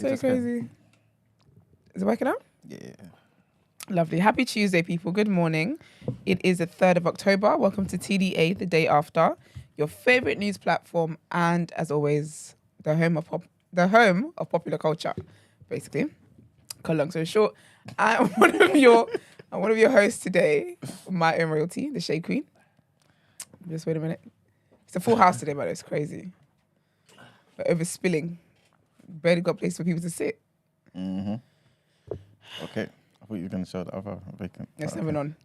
so crazy. Is it working out? Yeah. Lovely. Happy Tuesday, people. Good morning. It is the 3rd of October. Welcome to TDA, the day after, your favorite news platform, and as always, the home of popular culture, basically. Cut long story short, I'm one of your hosts today, my own royalty, the Shade Queen. Just wait a minute. It's a full house today, but it's crazy. But overspilling. Barely got place for people to sit. Mm-hmm. Okay. I thought you were going to show the other vacant. It's never on.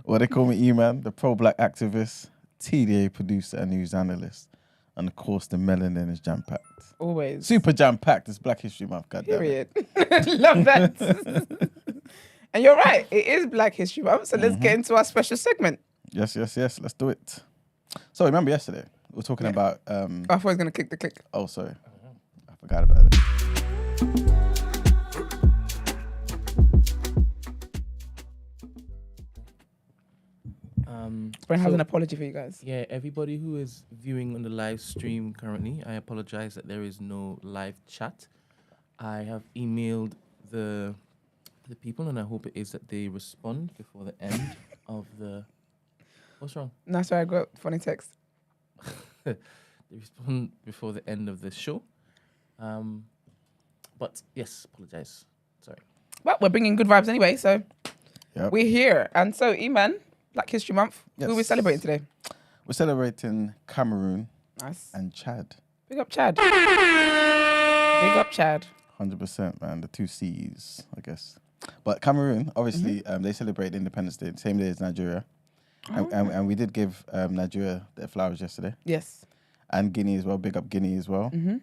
Well, they call me E-Man, the pro-black activist, TDA producer and news analyst. And of course, the melanin is jam-packed. Always. Super jam-packed. It's Black History Month, goddamn. Period. Love that. And you're right. It is Black History Month. So let's get into our special segment. Yes. Let's do it. So remember yesterday, we were talking about... I thought I was going to click the click. Oh, sorry. I forgot about it. Brent has an apology for you guys. Yeah, everybody who is viewing on the live stream currently, I apologize that there is no live chat. I have emailed the people, and I hope it is that they respond before the end of the... What's wrong? No, sorry, I got funny text. They respond before the end of the show. But yes, apologize. Sorry. Well, we're bringing good vibes anyway, so we're here. And so, E-Man, Black History Month, Yes. who are we celebrating today? We're celebrating Cameroon Nice. and Chad. Big up Chad. Big up Chad. 100%, man. The two C's, I guess. But Cameroon, obviously, they celebrate Independence Day, same day as Nigeria. And we did give Nigeria their flowers yesterday. Yes. And Guinea as well. Big up Guinea as well. Mm-hmm.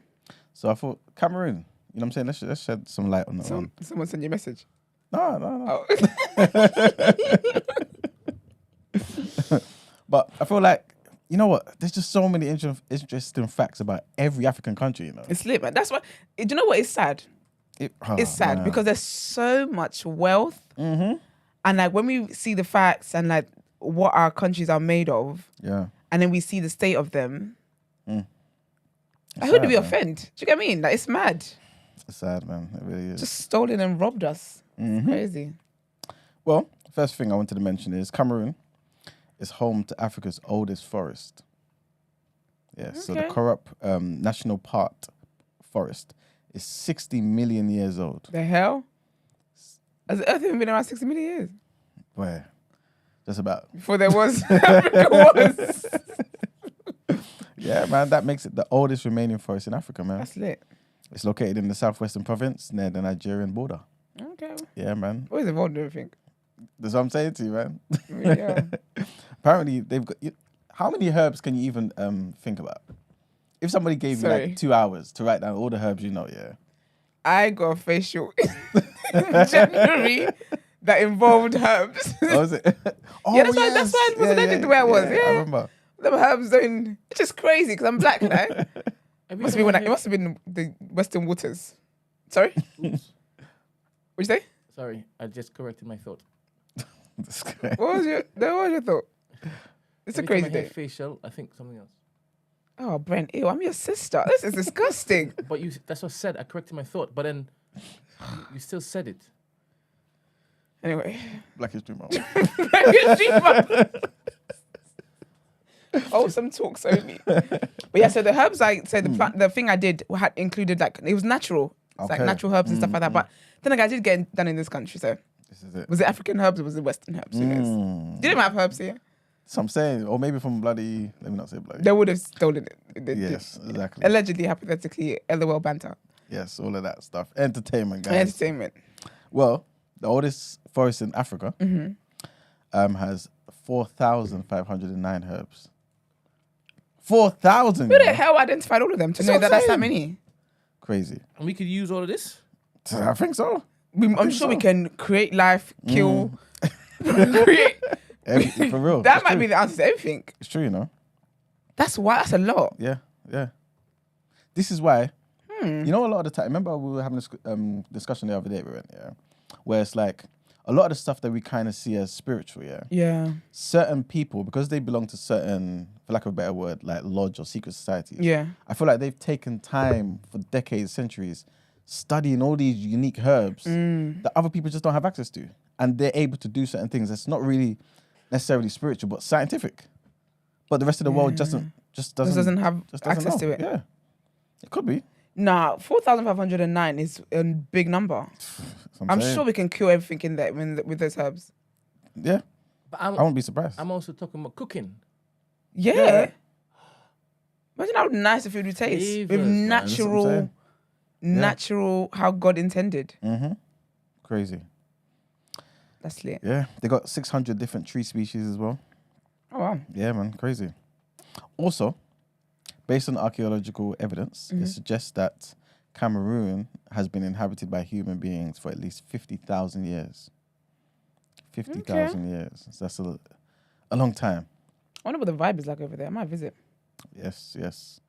So I thought, Cameroon, you know what I'm saying? Let's shed some light on that one. Someone sent you a message. No. Oh. But I feel like, you know what? There's just so many interesting facts about every African country, you know? It's lit, man. That's why. Do you know what is sad? It's sad because there's so much wealth. Mm-hmm. And like when we see the facts and like what our countries are made of, and then we see the state of them, who do we offend? Do you get what I mean? Like it's mad. It's sad, man. It really is. Just stolen and robbed us. It's crazy. Well, first thing I wanted to mention is Cameroon is home to Africa's oldest forest. Yes, so the corrupt national park forest is 60 million years old. The hell? Has the Earth even been around 60 million years? Where? Just about. Before there was, Africa was. Yeah, man, that makes it the oldest remaining forest in Africa, man. That's lit. It's located in the southwestern province near the Nigerian border. Okay. Yeah, man. Always involved in everything. That's what I'm saying to you, man. Yeah. Apparently, they've got... How many herbs can you even think about? If somebody gave you like 2 hours to write down all the herbs you know, I got a facial in January that involved herbs. Oh, was it? Oh, yeah, that's why it wasn't ended the way I was. Yeah, I remember. Them herbs don't... It's just crazy because I'm black, right? It must have been the Western waters. Sorry? What'd you say? Sorry, I just corrected my thought. What was your thought? It's a crazy day. Facial, I think something else. Oh, Brent, ew, I'm your sister. This is disgusting. But that's what I said. I corrected my thought, but then you still said it. Anyway. Black History Month. Black History Month. Oh, some talks only. But yeah, so the herbs the thing I did had included like, it was natural. It's like natural herbs and stuff like that. But then like, I did get done in this country, so. This is it. Was it African herbs or was it Western herbs? Who knows? Didn't have herbs here. So I'm saying, or maybe from bloody, let me not say bloody. They would have stolen it. Yes, exactly. Allegedly, hypothetically, LOL banter. Yes, all of that stuff. Entertainment, guys. Entertainment. Well, the oldest forest in Africa has 4,509 herbs. 4,000! Who the hell identified all of them to know that that's that many? Crazy. And we could use all of this? I think so. I'm sure we can create life, kill, create... For real. That might be the answer to everything. It's true, you know. That's why. That's a lot. Yeah. This is why. You know, a lot of the time. Remember, we were having this discussion the other day, where it's like, a lot of the stuff that we kind of see as spiritual, certain people, because they belong to certain, for lack of a better word, like lodge or secret societies. Yeah. I feel like they've taken time for decades, centuries, studying all these unique herbs that other people just don't have access to. And they're able to do certain things that's not really necessarily spiritual, but scientific. But the rest of the world just doesn't have access to it. Yeah. It could be. Nah, 4,509 is a big number. I'm sure we can cure everything in there with those herbs. Yeah. But I won't be surprised. I'm also talking about cooking. Yeah. Imagine how nice the food would taste. With natural, how God intended. Mm-hmm. Crazy. That's lit. Yeah. They got 600 different tree species as well. Oh, wow. Yeah, man. Crazy. Also, based on archaeological evidence, it suggests that Cameroon has been inhabited by human beings for at least 50,000 years. 50,000 years. So that's a long time. I wonder what the vibe is like over there. I might visit. Yes.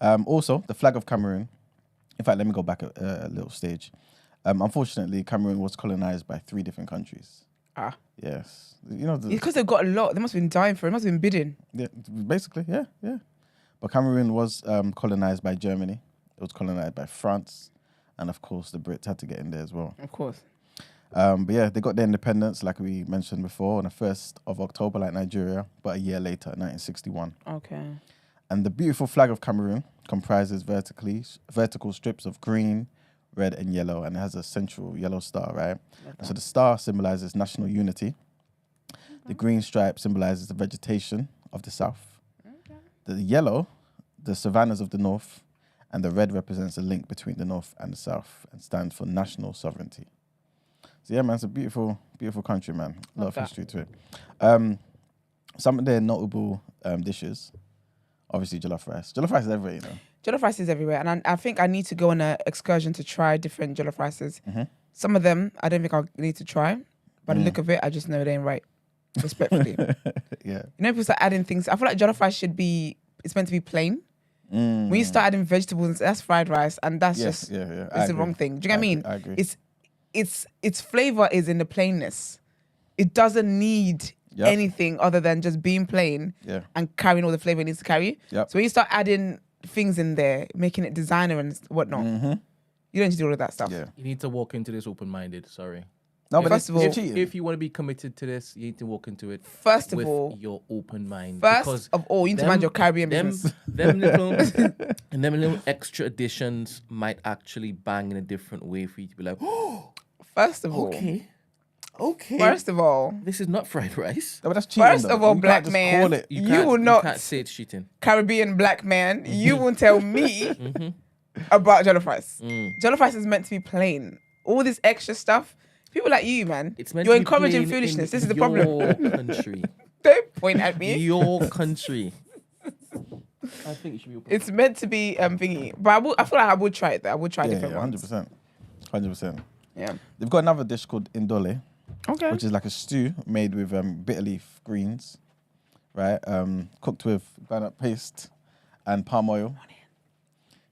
Also, the flag of Cameroon. In fact, let me go back a little stage. Unfortunately, Cameroon was colonized by 3 different countries. Yes. You know, because they've got a lot. They must have been dying for it. Must have been bidding. Yeah, basically, yeah. But Cameroon was colonized by Germany. It was colonized by France. And of course, the Brits had to get in there as well. Of course. But yeah, they got their independence, like we mentioned before, on the 1st of October, like Nigeria, but a year later, 1961. Okay. And the beautiful flag of Cameroon comprises vertical strips of green, red, and yellow, and it has a central yellow star, right? So the star symbolizes national unity. The green stripe symbolizes the vegetation of the south. The yellow, the savannas of the north, and the red represents the link between the north and the south and stands for national sovereignty. So yeah, man, it's a beautiful, beautiful country, man. A lot of history to it. Some of their notable dishes, obviously jollof rice. Jollof rice is everywhere, you know. Jollof rice is everywhere, and I think I need to go on an excursion to try different jollof rices. Some of them, I don't think I'll need to try. By the look of it, I just know it ain't right. Respectfully. Yeah. You know, people start adding things. I feel like jollof rice it's meant to be plain. When you start adding vegetables, that's fried rice, and that's it's the wrong thing. Do you get what I mean? I agree. Its flavor is in the plainness. It doesn't need anything other than just being plain and carrying all the flavor it needs to carry. So when you start adding things in there, making it designer and whatnot, you don't need to do all of that stuff. Yeah. You need to walk into this open-minded. Sorry. No, but first of all, if you want to be committed to this, you need to walk into it with your open mind. First of all, you need to mind your Caribbean business. Them little extra additions might actually bang in a different way for you to be like, oh, first of all. Okay. First of all, this is not fried rice. No, but that's cheating. First though. of all, You black can't just man, call it. you will not You can't say it's cheating. Caribbean black man. You won't tell me about jollof rice. Jollof rice is meant to be plain. All this extra stuff. People like you, man. You're encouraging foolishness. This is the problem. Your country. Don't point at me. Your country. I think it should be open. It's meant to be thingy. But I feel like I would try it though. I would try different ones. 100%. Yeah. They've got another dish called indole, Okay. which is like a stew made with bitter leaf greens, right? Cooked with ground-up paste and palm oil.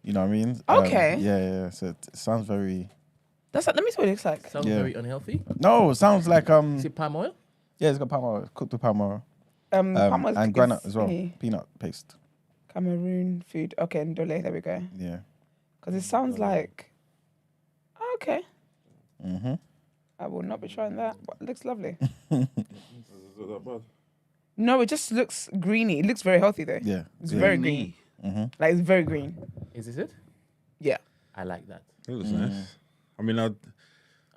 You know what I mean? Okay. Yeah. So it sounds very... Let me see what it looks like. Sounds very unhealthy. No, it sounds like... Is it palm oil? Yeah, it's got palm oil. Cooked with palm oil. Palm oil and granite as well. thingy. Peanut paste. Cameroon food. Okay, ndole. There we go. Yeah. Because it sounds like... Okay. Mm-hmm. I will not be trying that. But it looks lovely. Is it that bad? No, it just looks greeny. It looks very healthy though. Yeah. It's very green. Mm-hmm. Like it's very green. Is this it? Yeah. I like that. It looks nice. I mean,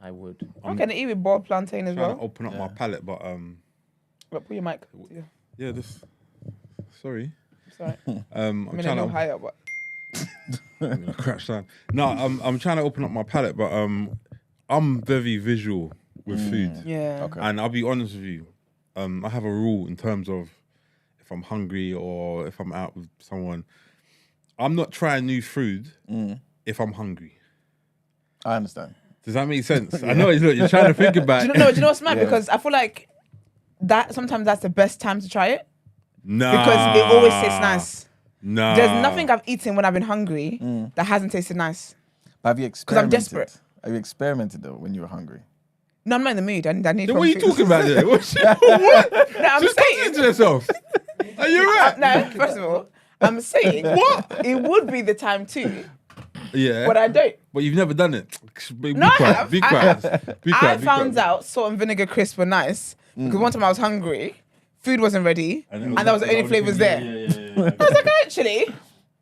I would. Okay, and eat with boiled plantain as trying well. to open up my palate, but Look, put your mic. yeah, this. Sorry. Sorry. I'm I mean, a trying little to higher, but I'm gonna crash down. No, I'm trying to open up my palate, but I'm very visual with food. yeah. Okay. And I'll be honest with you, I have a rule in terms of if I'm hungry or if I'm out with someone, I'm not trying new food if I'm hungry. I understand. Does that make sense? I know you're trying to think about Do you know what's mad? Yeah. Because I feel like that sometimes that's the best time to try it Nah. because it always tastes nice. Nah. There's nothing I've eaten when I've been hungry that hasn't tasted nice. But have you 'Cause I'm experimented? desperate. Have you experimented though when you were hungry? No, I'm not in the mood. I need Then what are you food. talking about there? What? No, I'm Just saying. to yourself. Are you right? No, first of all, I'm saying What? it would be the time too, Yeah. but I don't. But you've never done it. Be No, I quiet. have. Be I quiet. have. Be I quiet. found out salt and vinegar crisps were nice because one time I was hungry, food wasn't ready, and that was the only flavors there. I was like, actually,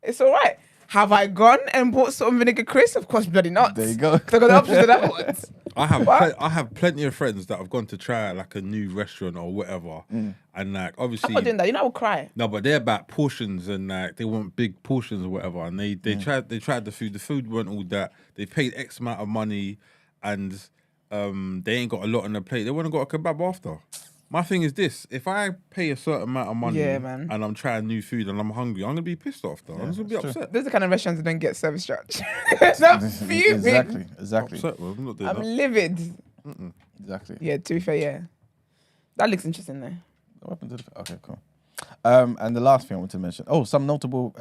it's all right. Have I gone and bought salt and vinegar crisps? Of course, bloody not. There you go. 'Cause I got the options of that ones. I have plenty of friends that have gone to try like a new restaurant or whatever, and like I'm obviously not doing that. You know, I will cry. no, but they're about portions and like they want big portions or whatever, and they tried the food. The food weren't all that. They paid X amount of money, and they ain't got a lot on their plate. They want to got a kebab after. My thing is this: if I pay a certain amount of money Yeah, man. and I'm trying new food and I'm hungry, I'm gonna be pissed off. Though I'm just gonna be upset. Those are the kind of restaurants that don't get service charge. I'm fuming. Exactly. Upset, bro. I'm not doing I'm that. livid. Exactly. Yeah, to be fair, yeah. That looks interesting though. What happened to the... Okay, cool. And the last thing I want to mention. Oh, some notable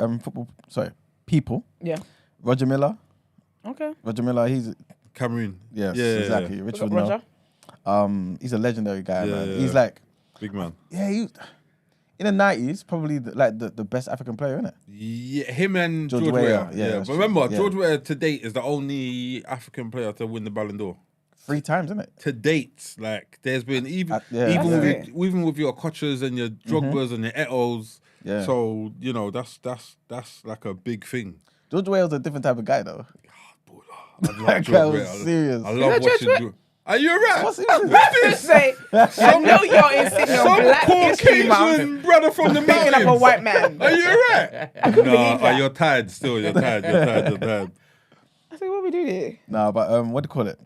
people. Yeah. Roger Miller. Okay. Roger Miller, he's... Cameroon. Yes, Yeah, exactly. yeah. Rich What's would up, know. Roger? He's a legendary guy, Yeah, man. yeah, He's yeah. like... Big man. Yeah, he... In the 90s, probably the best African player, isn't it? Yeah, him and George George Weah, Weah. yeah, Yeah, that's but true. remember, Yeah. George Weah to date is the only African player to win the Ballon d'Or. 3 times, isn't it? To date, like there's been even Yeah. even with your Kochas and your Drogbas and your Eto'os. Yeah. So you know that's like a big thing. George Weah was a different type of guy, though. I love That George guy was Weah. serious. I know love George watching. Weah? Are you alright? What's he Just say, I know you're in your Some Black History Month Caucasian brother from the picking mountains. up a white man. Are you alright? believe No, that. you're tired still. You're tired. I said, what we do here? No, but what do you call it?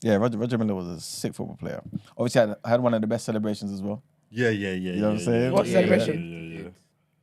Yeah, Roger Miller was a sick football player. Obviously, I had one of the best celebrations as well. Yeah. You know what I'm saying? What Yeah, celebration?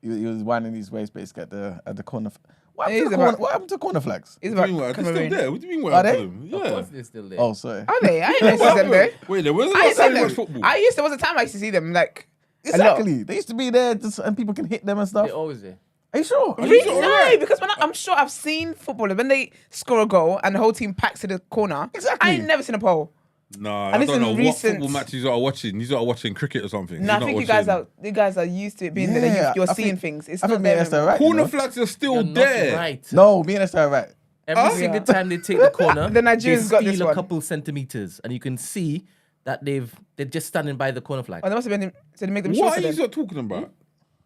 He was winding his waist basically at the corner. What It is happened, to the about- corner, what happened to corner flags? It's What do about you mean, what? They're still Cameroon. there. What do you mean? What Are they? happened to them? Of Yeah. course they're still there. Oh, sorry. Are they? I didn't see them though. Wait, there was I a used to time see watch them. football. There was a time I used to see them like a lot. Exactly. They used to be there and people can hit them and stuff. They're always there. Are you sure? Really? sure? No, Alright. because I'm sure I've seen footballers when they score a goal and the whole team packs to the corner. Exactly. I ain't never seen a pole. No, And I this don't is know what recent- football matches you are watching. You are watching cricket or something. No, I You're think not you guys are used to it being there. Yeah, You're I seeing think- things. It's I not think me and there. Esther are right. Corner you know? flags are still You're not there. right. No, me and Esther are right. Every single Yeah. time they take the corner, The Nigerians they got this steal a one. couple centimeters, and you can see that they're just standing by the corner flag. Oh, they must have been so they make them What shorter are you then. not talking about?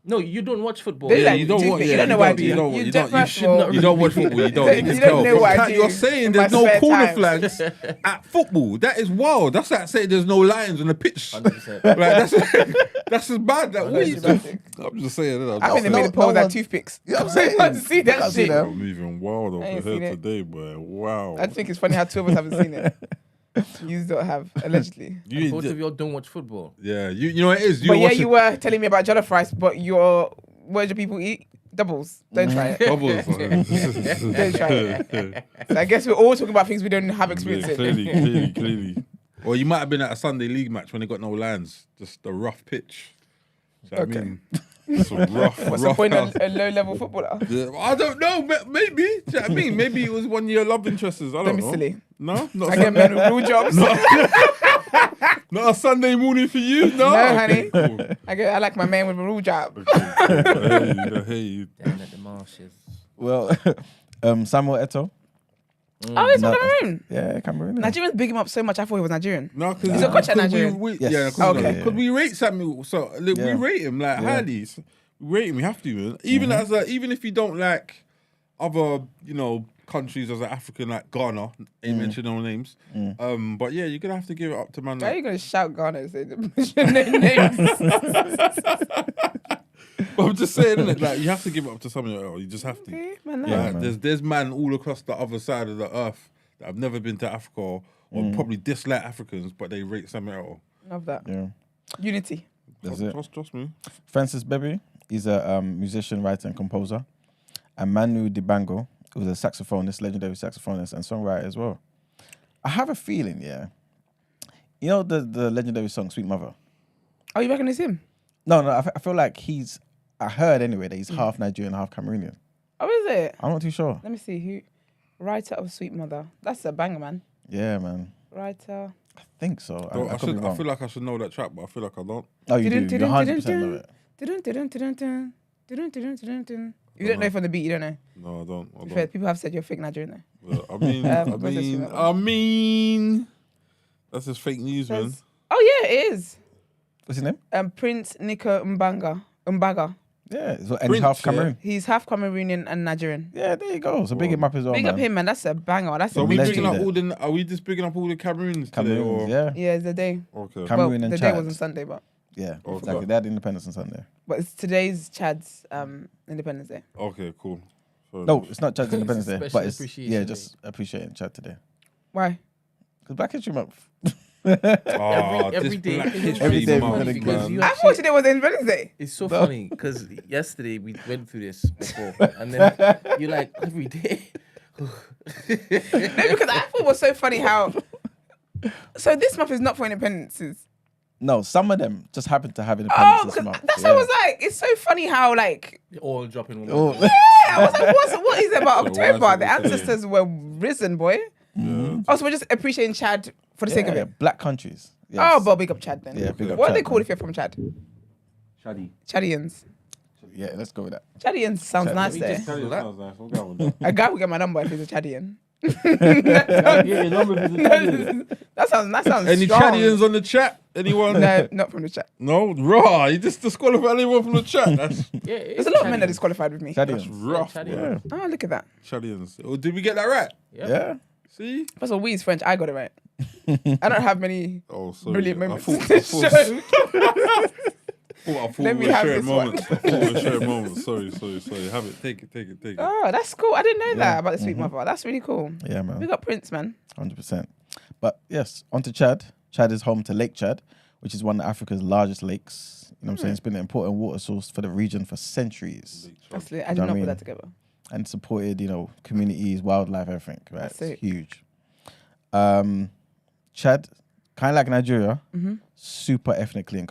No, you don't watch football. They Yeah, like you don't do watch. things. Yeah, You don't know why I do. You don't. You You don't- don't. You first should of all- not. You don't watch football. You don't. You You can don't tell. know what I do You're saying in there's my no spare corner time. flags at football. That is wild. That's like saying there's no lions on the pitch. 100%. Like that's as bad. That what you I'm just saying. I think they No, made the poles no like one- toothpicks. You know what I'm saying? I want to see that Can't see shit. them. I'm moving wild over ain't here seen it. today, boy. Wow. I think it's funny how two of us haven't seen it. You don't have, allegedly. And both of y'all don't watch football. Yeah, you know what it is. But yeah, watching you were telling me about jollof rice, but what do people eat? Doubles. Don't try it. bubbles. Don't try it. So I guess we're all talking about things we don't have experience Yeah, in. clearly. Or you might have been at a Sunday league match when they got no lands, just a rough pitch. Do you know what I mean? Some rough, What's the rough point house. of a low-level footballer? Yeah, I don't know. Maybe. Do you know what I mean? Maybe it was one of your love interests. I don't Don't be know. silly. No, not I get men with real jobs. not a Sunday morning for you. No, No, Okay, honey. cool. I like my man with a real job. I hear you. Down at the marshes. Well, Samuel Eto'o. Oh, it's from No. Cameroon. Yeah, Cameroon. Nigerians big him up so much. I thought he was Nigerian. No, because He's a coach at Nigeria. Yes. Okay. we rate Samuel. So look, we Yeah. rate him like highly. So we rate him. We have to, man. Even even if you don't like other, countries as an African like Ghana, ain't mentioned no names. But yeah, you're gonna have to give it up to man. Why are Like, you going to shout Ghana and say the names? but I'm just saying, innit? Like you have to give it up to someone else. You just have to. Okay, man, Yeah, man. there's man all across the other side of the earth that have never been to Africa or probably dislike Africans, but they rate Samuel Eto'o. Love that. Yeah, Unity. that's it. Trust me. Francis Bebby, he's a musician, writer, and composer. And Manu Dibango, who's a saxophonist, legendary saxophonist and songwriter as well. I have a feeling, yeah. You know the legendary song "Sweet Mother." Oh, you reckon it's him? No, I feel like I heard anyway that he's half Nigerian, half Cameroonian. Oh, is it? I'm not too sure. Let me see who. Writer of Sweet Mother. That's a banger, man. Yeah, man. Writer. I think so. I I could be wrong. feel like I should know that track, but I feel like I don't. Oh, you do. You 100% know it. You don't know from the beat, you don't know. No, I don't. Fair, people have said you're fake Nigerian though. I mean, that's just fake news, man. Oh yeah, it is. What's his name? Prince Nika Mbaga. Yeah, and he's half Cameroon. He's half Cameroonian and Nigerian. Yeah, there you go. So big him up as well, Big up him, man. That's a banger. That's So a are we legend. just bigging up all the Cameroons today? Cameroons, Or? yeah. Yeah, it's the day. Okay. Cameroon and the Chad. day was on Sunday, but Yeah, Okay. exactly. They had independence on Sunday. but it's today's Chad's Independence Day. Okay, cool. Fair No, enough. it's not Chad's Independence Day, Special but it's appreciation just appreciating Chad today. Why? Because Black History Month. Every day. Every day month, we're gonna because go. you I actually, thought today was Independence Day. it's so funny because yesterday we went through this before, and then you're like every day. No, because I thought it was so funny how. So this month is not for independences. No, some of them just happen to have independence Oh, this because month. that's what I was like. It's so funny how like. They're all dropping. Oh, Yeah, I was like, what is it about So why is October? it The today? ancestors were risen, boy. Yeah. Oh, so we're just appreciating Chad for the sake of it. Black countries. Yes. Oh, but big up Chad then. Yeah, big up What are they Chad, called man. if you're from Chad? Shadi. Chadians. Yeah, let's go with that. Chadians sounds Chad- nice we there. just- Tell you, That- sounds nice. We'll go with that. A guy will get my number if he's a Chadian. Yeah, your number is Italian. That sounds Any strong. Chadians on the chat? Anyone? No, not from the chat. No? Raw. You just disqualified anyone from the chat. That's Yeah, There's a lot of men that are disqualified with me. that's Chadians. rough, Chadians. bro. Oh, look at that. Chadians. Oh, did we get that right? Yeah. See? First of all, we is French. I got it right. I don't have many Oh, sorry. brilliant moments. I in this show. thought Let we me were have sharing this one. moments. I thought we were sharing moments. Sorry. Have it. Take it. Oh, that's cool. I didn't know that about the sweet mother. That's really cool. Yeah, man. We got Prince, man. 100%. But yes, on to Chad. Chad is home to Lake Chad, which is one of Africa's largest lakes. You know what I'm saying? It's been an important water source for the region for centuries. That's lit. I You did know not what I put mean? that together. And supported, communities, wildlife, everything. Right? That's It's it. huge. Chad, kind of like Nigeria, super ethnically and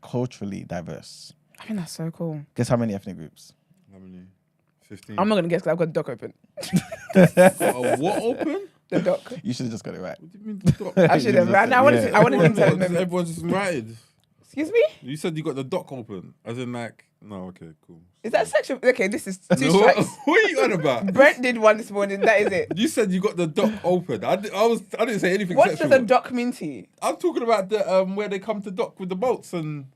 culturally diverse. I think that's so cool. Guess how many ethnic groups? How many? 15. I'm not going to guess because I've got the doc open. What open? The doc. You should have just got it right. What do you mean? The doc? I should have. I wanted him to have Everyone's, it. everyone's just invited. Excuse me? You said you got the doc open, as in like. No, okay, cool. Is that sexual? Okay, this is two No, strikes. what are you on about? Brent did one this morning. That is it. You said you got the dock open. I didn't say anything What sexual. does a doc mean to you? I'm talking about the where they come to dock with the boats, and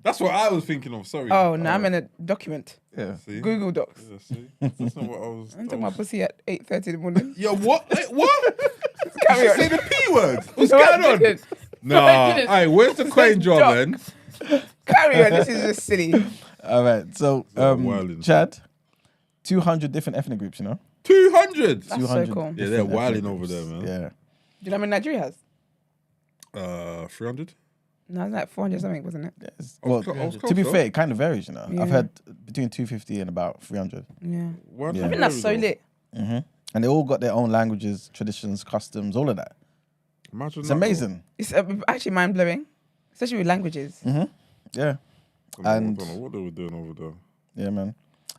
that's what I was thinking of. Sorry. Oh, no, I'm in a document. Yeah. See? Google Docs. Yeah, see? That's not what I was. I'm talking about pussy at 8:30 in the morning. Yo, what? What? Carry on. Say the P word. What's No, I going on? didn't. Nah. No, I didn't. Hey, where's the crane job, dock. man? Carry on. This is just silly. All right. So, wilding. Chad, 200 different ethnic groups, 200. That's so 200 cool. Yeah, they're different wilding ethnic over groups. there, man. Yeah. Do you know how many Nigeria has? 300. No, it's like 400 something, wasn't it? Yes. I was Well, close, to be though. fair, it kind of varies, Yeah. I've had between 250 and about 300. Yeah. What? Yeah. I think that's so lit. And they all got their own languages, traditions, customs, all of that. Imagine It's that, amazing. It's actually mind blowing, especially with languages. Yeah. though. I And- don't know what they were doing over there. Yeah, man.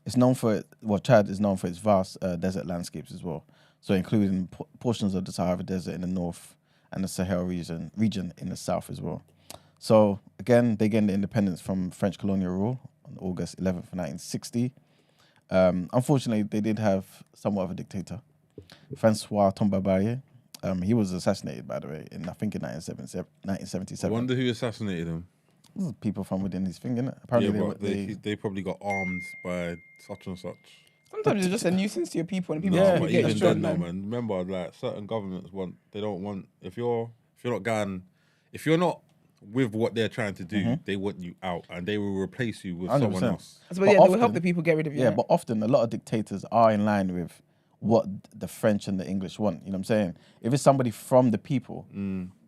It's known for it. Well, Chad is known for its vast desert landscapes as well. So, including portions of the Sahara Desert in the north and the Sahel region in the south as well. So, again, they gained their independence from French colonial rule on August 11th, 1960. Unfortunately, they did have somewhat of a dictator, Francois Tombabaye. He was assassinated, by the way, in 1977. I wonder who assassinated him. People from within his thing, innit? Apparently, Yeah, but they probably got armed by such and such. Sometimes it's just a nuisance to your people, and people Yeah, just but get even destroyed. then, though, man. Remember, like certain governments don't want if you're not with what they're trying to do, they want you out, and they will replace you with 100%. someone else. So, But yeah, they will help often- the people get rid of you. Yeah, but often a lot of dictators are in line with what the French and the English want. You know what I'm saying? If it's somebody from the people,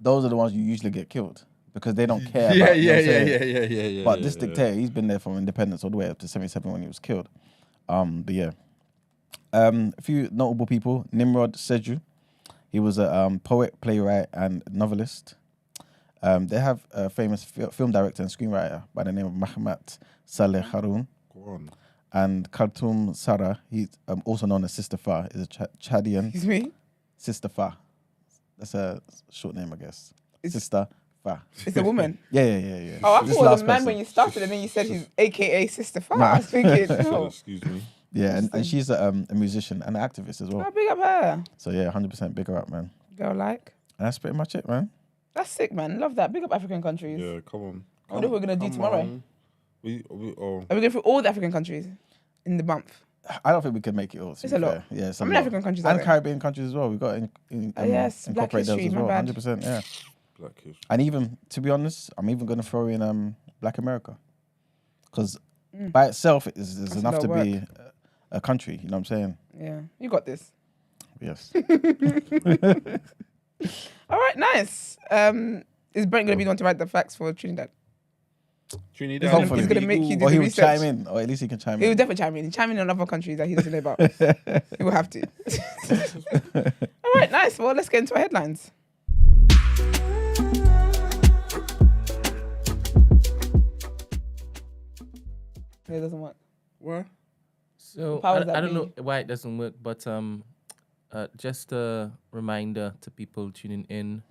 those are the ones you usually get killed because they don't care. about, you know what I'm saying? Yeah. But this dictator, he's been there from independence all the way up to 77 when he was killed. But yeah. A few notable people. Nimrod Seju. He was a poet, playwright, and novelist. They have a famous film director and screenwriter by the name of Mahamat Saleh Haroun. Go on. And Khartoum Sarah, he's also known as Sister Fa, is a Chadian. Excuse me? Sister Fa. That's a short name, I guess. Sister Fa. It's a woman. Yeah. Oh, I This thought it was a last man person. when you started, and then you said he's AKA Sister Fa. I was thinking, oh, Excuse me. Yeah, and she's a musician and an activist as well. oh, big up her. So yeah, 100% bigger up, man. Girl, like. And that's pretty much it, man. That's sick, man. Love that. Big up African countries. Yeah, come on. What are we going to do Come tomorrow? on. Are we Are we going through all the African countries in the month? I don't think we can make it all. It's a lot. Yeah, it's a How many lot. African countries and are there? Caribbean countries as well. We've got yes, Black incorporate those history, as my well. bad. 100%, yeah. Black history. And even, to be honest, I'm even going to throw in Black America. Because by itself is That's enough a to lot of be a country, you know what I'm saying? Yeah, you got this. Yes. All right, nice. Is Brent going to be the one to write the facts for Trinidad? Trinidad. Hopefully. He's going to make you do Or the he would research. chime in, or at least he can chime He will in. definitely chime in. Chime in on other countries that he doesn't know about. He will have to. All right, nice. Well, let's get into our headlines. It doesn't work. What? So How I does that don't know be? why it doesn't work, but just a reminder to people tuning in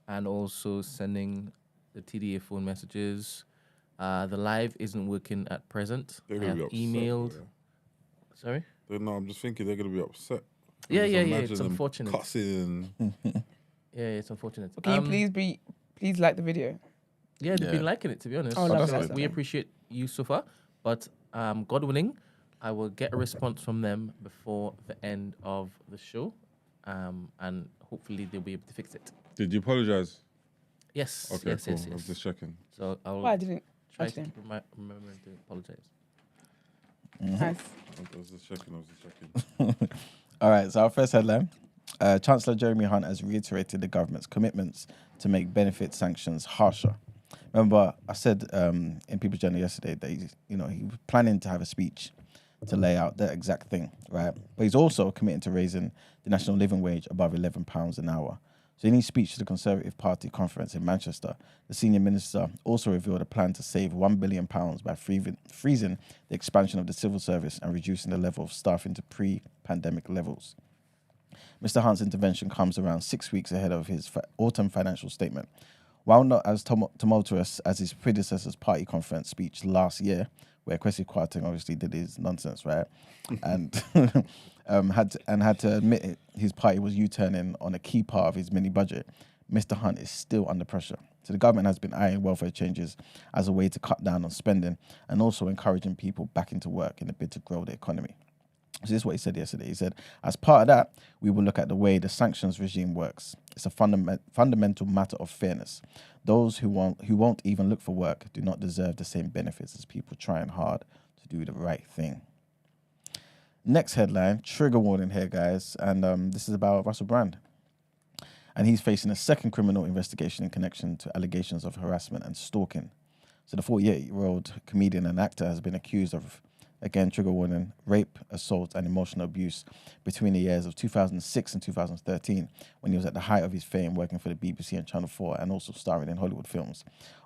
and also sending the TDA phone messages. The live isn't working at present. They're I gonna have be upset. emailed. Yeah. Sorry. No, I'm just thinking they're gonna be upset. Yeah, Just yeah. imagine It's them unfortunate. Cussing and Yeah, it's unfortunate. Can you please like the video? Yeah, they've Yeah. been liking it, to be honest. Oh, lovely, So that's we nice. appreciate you so far, but God willing, I will get a response from them before the end of the show, and hopefully they'll be able to fix it. did you apologize? Yes, Okay, yes, cool. yes, I was yes. just checking. So I'll Why I didn't? try Okay. to keep remembering to apologize. Nice. I was just checking. All right, so our first headline. Chancellor Jeremy Hunt has reiterated the government's commitments to make benefit sanctions harsher. Remember, I said in People's Journal yesterday that he was planning to have a speech to lay out that exact thing, right? But he's also committing to raising the national living wage above £11 an hour. So in his speech to the Conservative Party conference in Manchester, the senior minister also revealed a plan to save £1 billion by freezing the expansion of the civil service and reducing the level of staffing to pre-pandemic levels. Mr. Hunt's intervention comes around 6 weeks ahead of his autumn financial statement. While not as tumultuous as his predecessor's party conference speech last year, where Kwesi Kwarteng obviously did his nonsense, right? And had to admit his party was U-turning on a key part of his mini budget, Mr. Hunt is still under pressure. So the government has been eyeing welfare changes as a way to cut down on spending and also encouraging people back into work in a bid to grow the economy. So this is what he said yesterday. He said, as part of that, we will look at the way the sanctions regime works. It's a fundamental matter of fairness. Those who won't even look for work do not deserve the same benefits as people trying hard to do the right thing. Next headline, trigger warning here, guys. And this is about Russell Brand. And he's facing a second criminal investigation in connection to allegations of harassment and stalking. So the 48-year-old comedian and actor has been accused of, again, trigger warning, rape, assault, and emotional abuse between the years of 2006 and 2013, when he was at the height of his fame working for the BBC and Channel 4 and also starring in Hollywood films.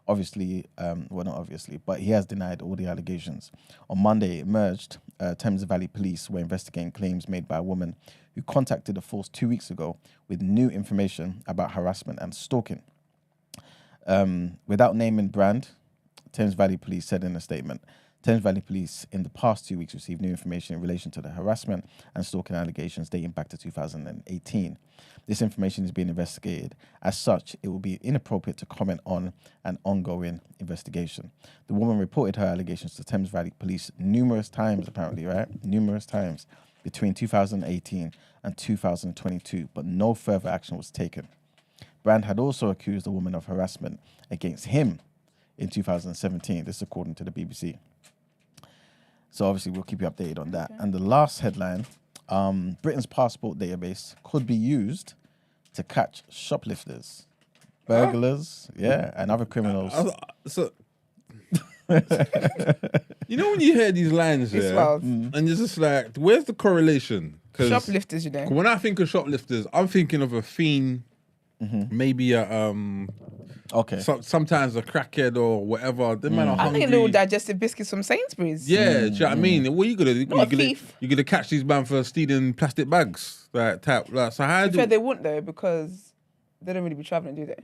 Obviously, well, not obviously, but he has denied all the allegations. On Monday, it emerged Thames Valley Police were investigating claims made by a woman who contacted the force 2 weeks ago with new information about harassment and stalking. Without naming Brand, Thames Valley Police said in a statement, Thames Valley Police in the past 2 weeks received new information in relation to the harassment and stalking allegations dating back to 2018. This information is being investigated. As such, it will be inappropriate to comment on an ongoing investigation. The woman reported her allegations to Thames Valley Police numerous times, apparently, right? Numerous times between 2018 and 2022, but no further action was taken. Brand had also accused the woman of harassment against him in 2017, this according to the BBC. So obviously we'll keep you updated on that. And the last headline, Britain's passport database could be used to catch shoplifters, burglars, and other criminals. So, you know when you hear these lines, It's yeah, wild. and you're just like, where's the correlation? 'Cause Shoplifters, you know. when I think of shoplifters, I'm thinking of a fiend, maybe a Okay. sometimes a crackhead or whatever. The man are I hungry. think little digestive biscuits from Sainsbury's. Yeah, do you know what I mean? What are you gonna do? Not a thief. You're gonna catch these man for stealing plastic bags, like type. Like, so how To be do? fair, they wouldn't though, because They don't really be traveling, do they?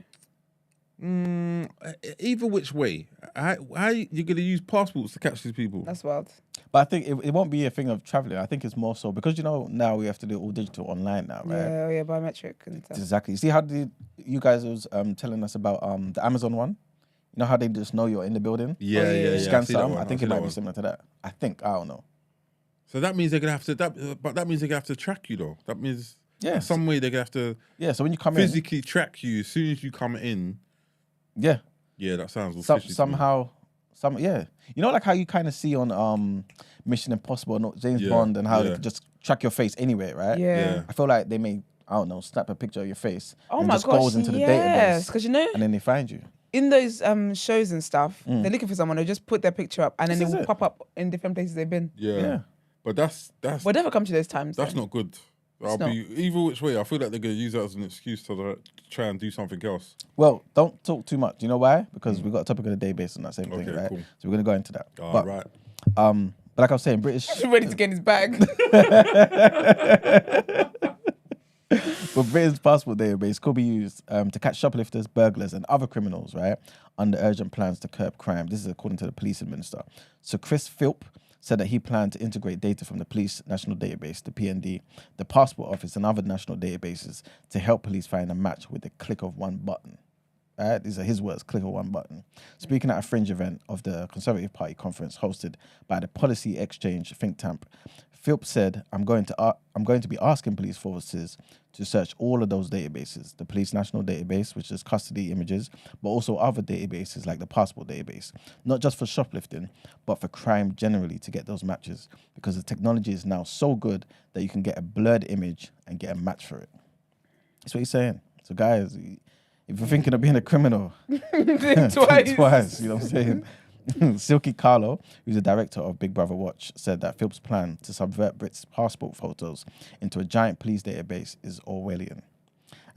Either which way, how you gonna use passports to catch these people? That's wild. But I think it won't be a thing of traveling. I think it's more so because now we have to do it all digital online now, right? Yeah, biometric and stuff. Exactly. See how you guys was telling us about the Amazon one? You know how they just know you're in the building? Yeah. Scan I've seen that some. one. I think it might be similar to that. I don't know. So that means they're gonna have to. But that means they're gonna have to track you though. That means some way they're gonna have to. Yeah. So when you come physically track you as soon as you come in. Yeah. Yeah, that sounds fishy somehow. You know, like how you kind of see on Mission Impossible, not James Bond, and how they can just track your face anywhere, right? Yeah. I feel like they may, I don't know, snap a picture of your face. Oh and my just gosh, goes into the yes, database. because and then they find you. in those shows and stuff, they're looking for someone. They just put their picture up, and then This it is will it. pop up in different places they've been. Yeah. But that's We'll never come to those times. that's though. not good. It's not. Either which way. I feel like they're gonna use that as an excuse to try and do something else. Well, don't talk too much. You know why? Because we've got a topic of the day based on that same thing, right? Cool. So we're going to go into that. Right. But like I was saying, British... Ready to get in his bag. But Britain's passport database could be used to catch shoplifters, burglars, and other criminals, right? Under urgent plans to curb crime. This is according to the police minister. So Chris Philp said that he planned to integrate data from the police national database, the PND, the passport office, and other national databases to help police find a match with the click of one button. Right? These are his words, click of one button. Speaking at a fringe event of the Conservative Party conference hosted by the Policy Exchange think tank, Philp said, I'm going to be asking police forces to search all of those databases, the police national database, which is custody images, but also other databases like the passport database, not just for shoplifting, but for crime generally to get those matches, because the technology is now so good that you can get a blurred image and get a match for it. That's what he's saying. So guys, if you're thinking of being a criminal, Think twice, you know what I'm saying? Silky Carlo, who's the director of Big Brother Watch, said that Philp's plan to subvert Brits' passport photos into a giant police database is Orwellian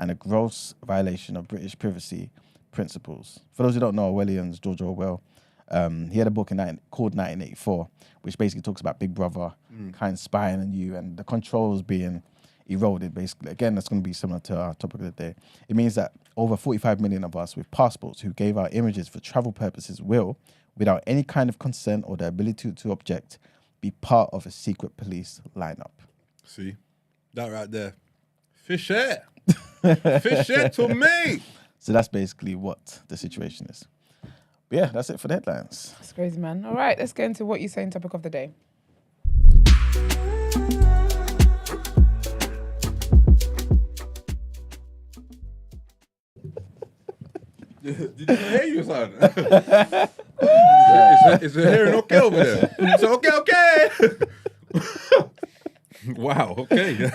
and a gross violation of British privacy principles. For those who don't know, Orwellian's George Orwell. He had a book called 1984, which basically talks about Big Brother kind of spying on you and the controls being eroded, basically. Again, that's going to be similar to our topic of the day. It means that over 45 million of us with passports who gave our images for travel purposes will, without any kind of consent or the ability to object, be part of a secret police lineup. See? That right there. Fish it. Fish it to me. So that's basically what the situation is. But yeah, that's it for the headlines. That's crazy, man. All right, let's get into what you're saying topic of the day. Did you hear you, son? Is the hearing okay over there? It's okay. Wow, okay.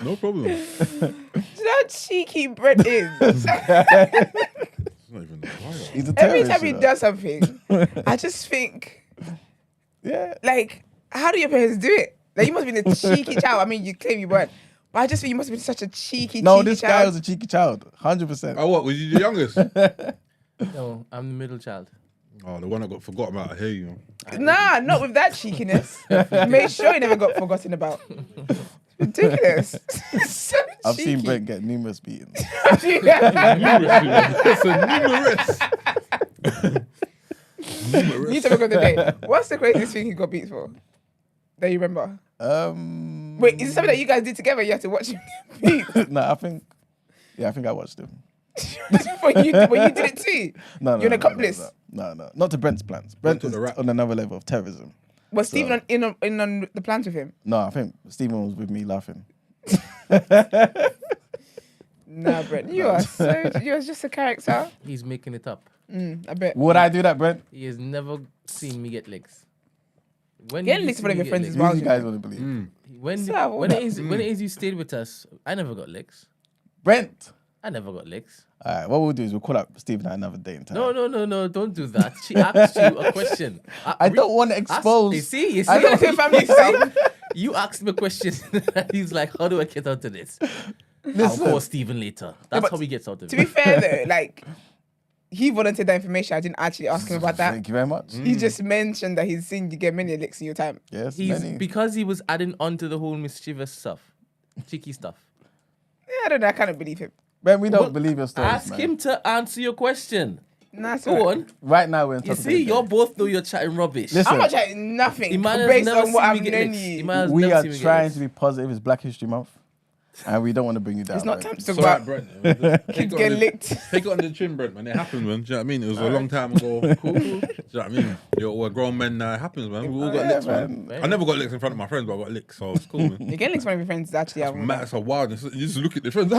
No problem. Do you know how cheeky Brett is? It's not even wild. He's a Every terrorist, time he you know. does something, I just think, Yeah. like, how do your parents do it? Like, you must have been a cheeky child. I mean, you claim you weren't. But I just think you must have been such a cheeky This child. guy was a cheeky child, 100%. Oh, what? Was you the youngest? No, I'm the middle child. Oh, the one I got forgotten about. I hear you. Nah, not with that cheekiness. Make sure you never got forgotten about. Ridiculous. So I've cheeky. seen Brent get numerous beatings. It's a numerous. New topic of the day. What's the craziest thing he got beats for? That you remember? Wait, is it something that you guys did together? You had to watch him get beat? No, I think I watched him. when you did it too? No, You're an accomplice. No, not to Brent's plans. Brent to is the rap. on another level of terrorism. Was Stephen in on the plans with him? No, I think Stephen was with me laughing. Nah, Brent, you're just a character. He's making it up. I bet. Would I do that, Brent? He has never seen me get licks. When Getting did licks you see in front of me your get friends licks? is Who wild. do you guys want to believe? When it is when it is you stayed with us, I never got licks. Brent. I never got licks. All right, what we'll do is we'll call up Stephen at another day and time. No, don't do that. She asked you a question. I don't want to expose. You see, I don't think family stuff. You asked me a question. He's like, how do I get out of this? I'll Listen. call Stephen later. That's but how he gets out of To be it. fair though, like he volunteered that information. I didn't actually ask him about that. Thank you very much. He just mentioned that he's seen you get many licks in your time. Yes, He's many. because he was adding on to the whole mischievous stuff, cheeky stuff. Yeah, I don't know. I kind of believe him. Man, we don't believe your stories, Ask man. him to answer your question. Nah, it's Go alright. on. Right now, we're in You topic see, of the you day. both know you're chatting rubbish. Listen, I'm not chatting nothing Iman has based never on what seen I've me get known licks. you. Iman has we never are seen me get trying licks. to be positive. It's Black History Month, and we don't want to bring you down. It's not man. time to talk It's alright, about Brent. kids getting licked. Take it on the chin, Brent, man. It happens, man. Do you know what I mean? It was a long time ago. Cool. Do you know what I mean? We're grown men now. It happens, man. We all got licks, man. I never got licks in front of my friends, but I got licks, so it's cool, man. You're getting licked from your friends actually. That's haven't mad. you? It's a wildness. You just look at the friends.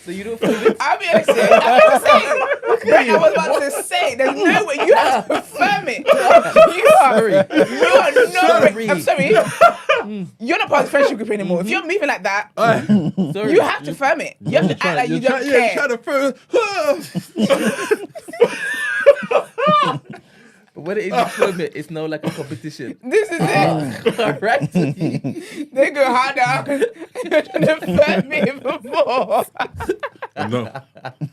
So you don't feel it? I'll be honest with you. I was about to say, there's no way. You have to confirm it. I'm sorry. You're not part of the friendship group anymore. If you're moving like that, Sorry. you have to firm it. You have to act like you don't care. Try to firm. But when it is a tournament, it's now like a competition. This is it. Alright? They go harder. You're trying to firm it before. No.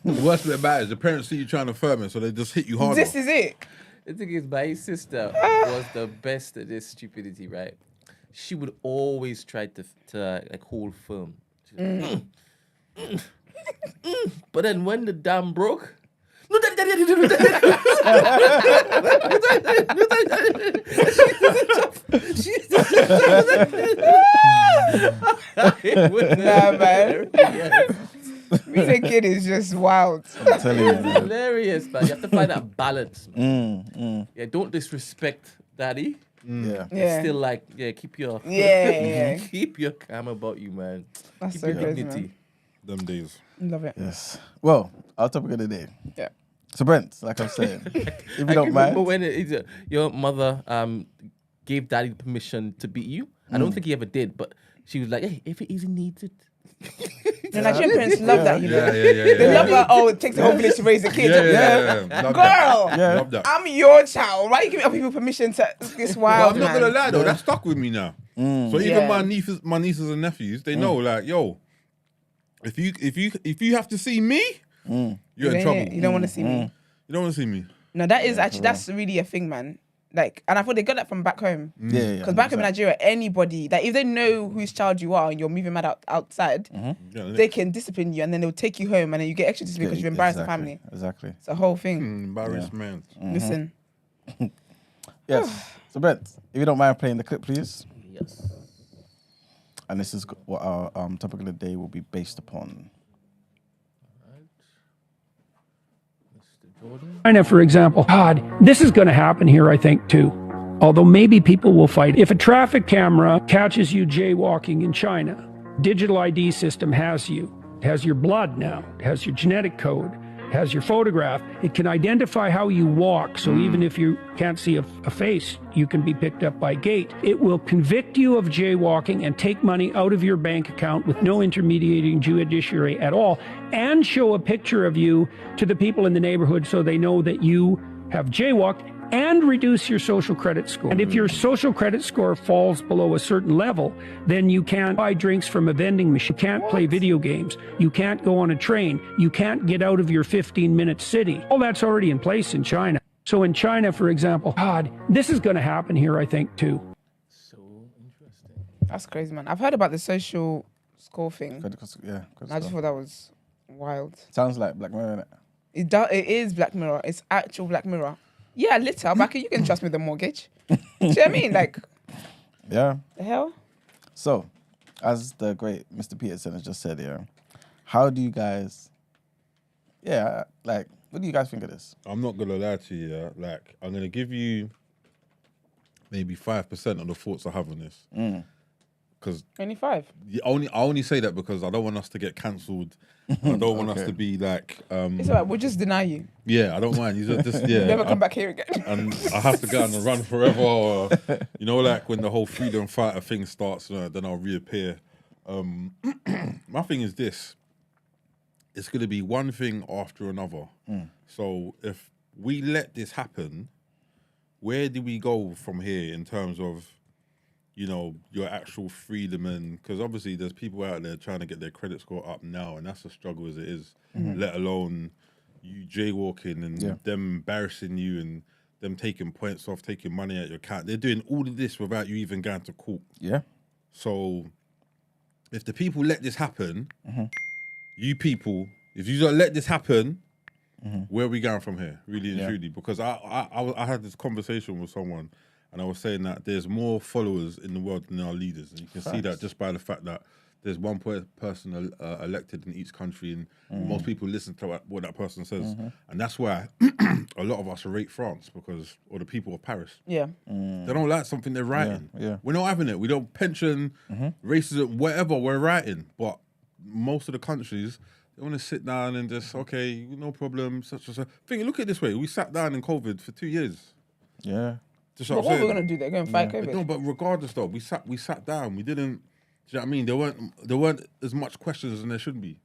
The worst bit about it is the parents see you trying to firm it, so they just hit you harder. This is it. The thing is, my sister was the best at this stupidity, right? She would always try to like hold firm. But then when the dam broke, no, Nah, man. Being a kid is just wild. I'm telling you, man. hilarious, man. You have to find that balance. Yeah, don't disrespect daddy. Yeah. Yeah. Still like, keep your Yeah. keep your calm about you, man. That's Keep so your crazy, dignity. man. Them days. Love it. Yes. Well, our topic of the day. Yeah. So, Brent, like I'm saying, if you I don't remember mind. when your mother gave daddy permission to beat you. I don't think he ever did, but she was like, "Hey, if it easy needs it." The Nigerian parents love that, you know. Yeah. They love that, oh, it takes the whole village to raise a kid. Yeah. Love Girl, that. Yeah. Love that. I'm your child. Why are you giving other people permission to this But wild, I'm not man? gonna lie though, that stuck with me now. So even Yeah. my nieces and nephews, they know like, yo, if you have to see me, you're in trouble. You don't want to see me. You don't want to see me. No, that is actually, that's really a thing, man. Like, and I thought they got that from back home. Yeah. Because back home in Nigeria, anybody, like if they know whose child you are and you're moving mad outside, Yeah, they can discipline you and then they'll take you home and then you get extra discipline because you've embarrassed the family. Exactly. It's a whole thing. embarrassment. Listen. Yes. So, Brent, if you don't mind playing the clip, please. Yes. And this is what our topic of the day will be based upon. China, for example. God, this is going to happen here, I think, too. Although maybe people will fight. If a traffic camera catches you jaywalking in China, digital ID system has you. It has your blood now. It has your genetic code. It has your photograph. It can identify how you walk. So even if you can't see a face, you can be picked up by gait. It will convict you of jaywalking and take money out of your bank account with no intermediating judiciary at all, and show a picture of you to the people in the neighborhood so they know that you have jaywalked, and reduce your social credit score. And if your social credit score falls below a certain level, then you can't buy drinks from a vending machine, you can't play video games, you can't go on a train, you can't get out of your 15-minute city. All that's already in place in China. So in China, for example, God, this is going to happen here, I think, too. So interesting. That's crazy, man. I've heard about the social score thing. Yeah. And I just thought that was wild. Sounds like Black Mirror, innit? It is Black Mirror. It's actual Black Mirror. Yeah, little. Back you can trust me with the mortgage. Do you know what I mean? Like, Yeah. the hell? So, as the great Mr. Peterson has just said here, how do you guys, what do you guys think of this? I'm not gonna lie to you. Yeah? Like, I'm gonna give you maybe 5% of the thoughts I have on this. Because 25. I only say that because I don't want us to get cancelled. I don't want us to be like, It's alright. We'll just deny you. yeah, I don't mind. You just Never come back here again. And I have to go on the run forever. Or, you know, like when the whole freedom fighter thing starts, then I'll reappear. My thing is this. It's going to be one thing after another. So if we let this happen, where do we go from here in terms of, you know, your actual freedom? And because obviously there's people out there trying to get their credit score up now, and that's a struggle as it is, let alone you jaywalking and them embarrassing you and them taking points off, taking money out your account. They're doing all of this without you even going to court. Yeah. So if the people let this happen, you people, if you don't let this happen, where are we going from here? Really and truly, because I had this conversation with someone, and I was saying that there's more followers in the world than there are leaders, and you can see that just by the fact that there's one person elected in each country, and most people listen to what that person says, and that's why a lot of us rate France or the people of Paris. Yeah, they don't like something they're writing. Yeah. We're not having it. We don't pension racism, whatever we're writing, but most of the countries. They want to sit down and just, okay, no problem, such and such. Look at it this way. We sat down in COVID for 2 years. Yeah. Just but what are we going to do? They're going to fight COVID. No, but regardless though, we sat down. We didn't, do you know what I mean? There weren't as much questions as there should be.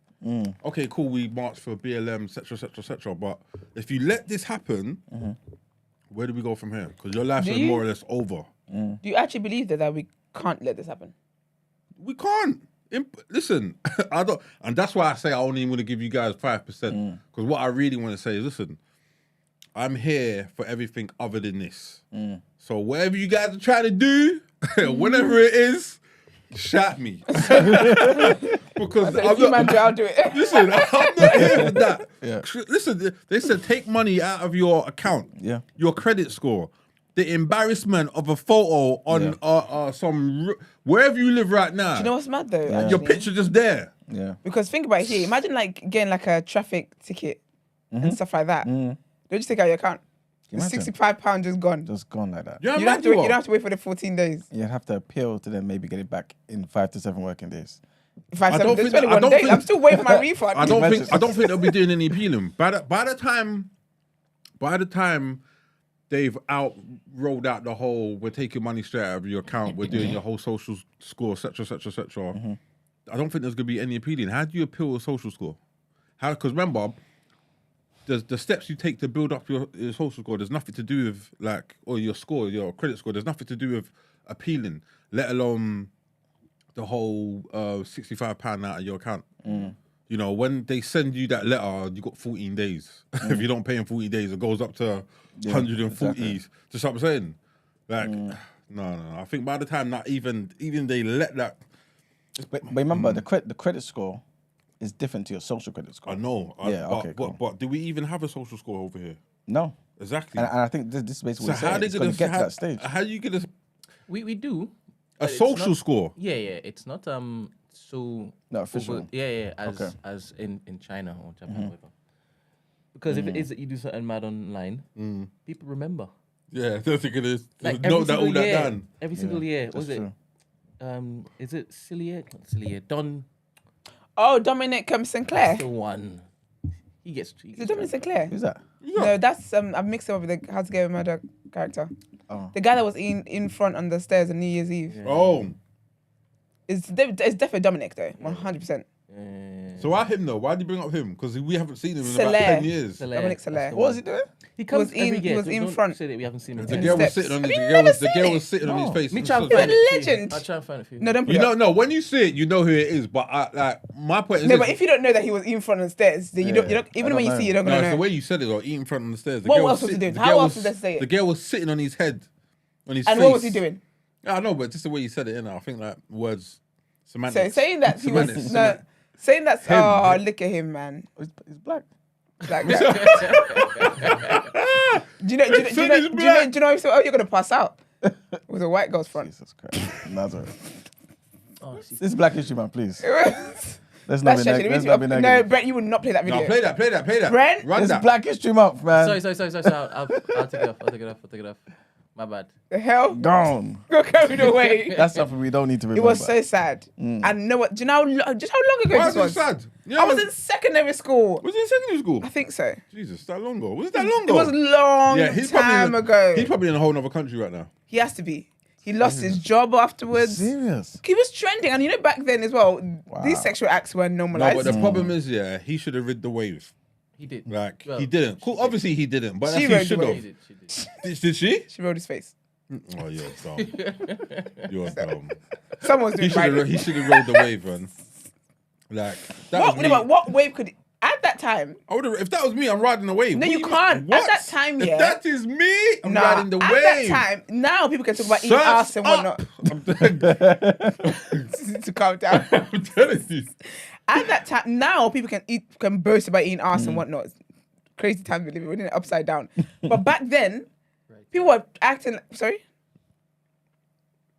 Okay, cool, we marched for BLM, etc. But if you let this happen, where do we go from here? Because your life is more or less over. Do you actually believe that we can't let this happen? We can't. Listen, I don't, and that's why I say I only want to give you guys 5%. Because what I really want to say is, listen, I'm here for everything other than this. So whatever you guys are trying to do, whenever it is, shout me. Because I'll do it. Listen, I'm not here for that. Yeah. Listen, they said take money out of your account, your credit score. The embarrassment of a photo on wherever you live right now. Do you know what's mad though? Your picture just there. Yeah. Because think about it here. Imagine like getting like a traffic ticket and stuff like that. They'll just take out your account. The £65 just gone. Just gone like that. You don't have to wait for the 14 days. You have to appeal to them, maybe get it back in 5 to 7 working days. 5 7 days. It's only 1 day. I'm still waiting for my refund. I don't think they'll be doing any appealing. By the time they've rolled out the whole, we're taking money straight out of your account, we're doing your whole social score, etc. I don't think there's going to be any appealing. How do you appeal a social score? Because remember, the steps you take to build up your social score, there's nothing to do with or your score, your credit score, there's nothing to do with appealing, let alone the whole £65 out of your account. You know, when they send you that letter, you got 14 days. If you don't pay in 40 days, it goes up to 140. Exactly. Just what I'm saying. No. I think by the time that even they let that. But remember, the credit score is different to your social credit score. I know. But do we even have a social score over here? No. Exactly. And I think this is basically how they going to get to that stage. How are you going to? We do. A social score? Yeah. It's not so not official. As in China or Japan or whatever. Because if it is that you do something mad online, people remember. Yeah, they're thinking it's note that all that down. Every single year. Was it? True. Is it Cillier? Not Cillier. Don. Oh, Dominic Sinclair. That's the one. He gets. Is it Dominic Sinclair? Who's that? No, that's I've mixed it up with the How to Get Away with Murder character. Oh. The guy that was in front on the stairs on New Year's Eve. Yeah. Oh. It's definitely Dominic though, 100%. So why him though? Why did you bring up him? Because we haven't seen him in about 10 years. Dominic Soler. What was he doing? He comes He was in front. Say that we haven't seen him. The girl was sitting on his face. Me try and He's find a it. legend. I'll try and find it for you. No, don't put You it know, up. no. When you see it, you know who it is. But my point is, No, but if you don't know that he was in front on the stairs, then you don't. Even when you see, you don't no, gonna it's the know. way you said it, or eating front on the stairs. What else was he doing? How else did they say it? The girl was sitting on his head, on his face. And what was he doing? I know, but just the way you said it, I think like words, semantics. So saying that he was Semantics. saying that's oh look at him, man. He's black. Like that. Do you know? Oh, you're gonna pass out with a white girl's front. Jesus Christ. Nazareth. Oh, This is Black History Month, please. That's Let's not be no, negative. Brent, you would not play that video. No, play that. Brent? Run It's that. Black History Month, man. Sorry. I'll take it off. My bad. The hell? Gone. Go carried away. That's something we don't need to It remember. was so sad. And you know what? Do you know just how long ago Why this was was? it sad? Yeah, I was in secondary school. Was he in secondary school? I think so. Jesus, that long ago. Was it that long It ago? was a long time ago. He's probably in a whole other country right now. He has to be. He lost his job afterwards. Serious. He was trending, and you know back then as well, these sexual acts were normalized. No, but the problem is, he should have rid the wave. He did. Like, he didn't. Cool, obviously he didn't, but She he rode should the have. wave. Did she? She rolled his face. Oh, you're dumb. You're dumb. Someone's doing He should have rode the wave, man. Like, that was me. What wave could at that time. I would have. If that was me, I'm riding the wave. No, What you do can't. What? At that time, yeah. If that is me, I'm Nah, riding the at wave. that time, now people can talk about eating Surf's ass and whatnot. up. I'm To calm down. I'm telling you. At that time, now people can boast about eating ass and whatnot. It's crazy time we live in. We're in it upside down. But back then, people were acting. Sorry,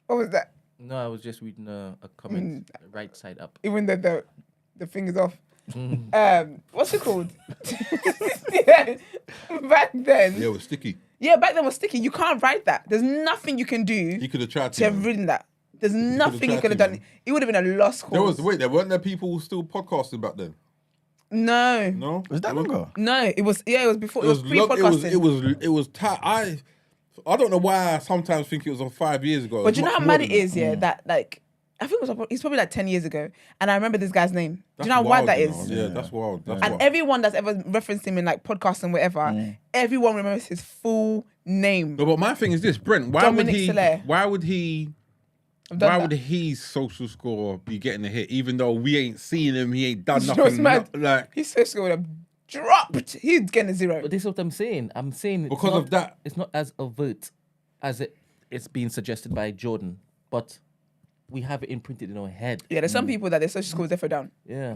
what was that? No, I was just reading a comment, right side up. Even though the finger's off. What's it called? Yeah, back then. Yeah, it was sticky. Yeah, back then was sticky. You can't write that. There's nothing you can do He could have tried to have written that. There's nothing you tried could have to, done. man. It would have been a lost cause. There weren't there people still podcasting back then? No. No, Was that longer? No, it was before. It was pre-podcasting. It was tight. I don't know why I sometimes think it was 5 years ago. But you know how much mad more it than is, yeah? That like I think it's probably like 10 years ago, and I remember this guy's name. Do you know how wild that is? Yeah, that's wild. That's And wild. everyone that's ever referenced him in like podcasts and whatever, everyone remembers his full name. No, but my thing is this, Brent. Dominic Soler. Why would his social score be getting a hit, even though we ain't seen him, he ain't done You know what's nothing. mad? Like His social score would have dropped. He's getting a 0. But this is what I'm saying. I'm saying it's Because not, of that. it's not as overt as it's being suggested by Jordan, but we have it imprinted in our head. Yeah, there's some people that their social scores differ down. Yeah.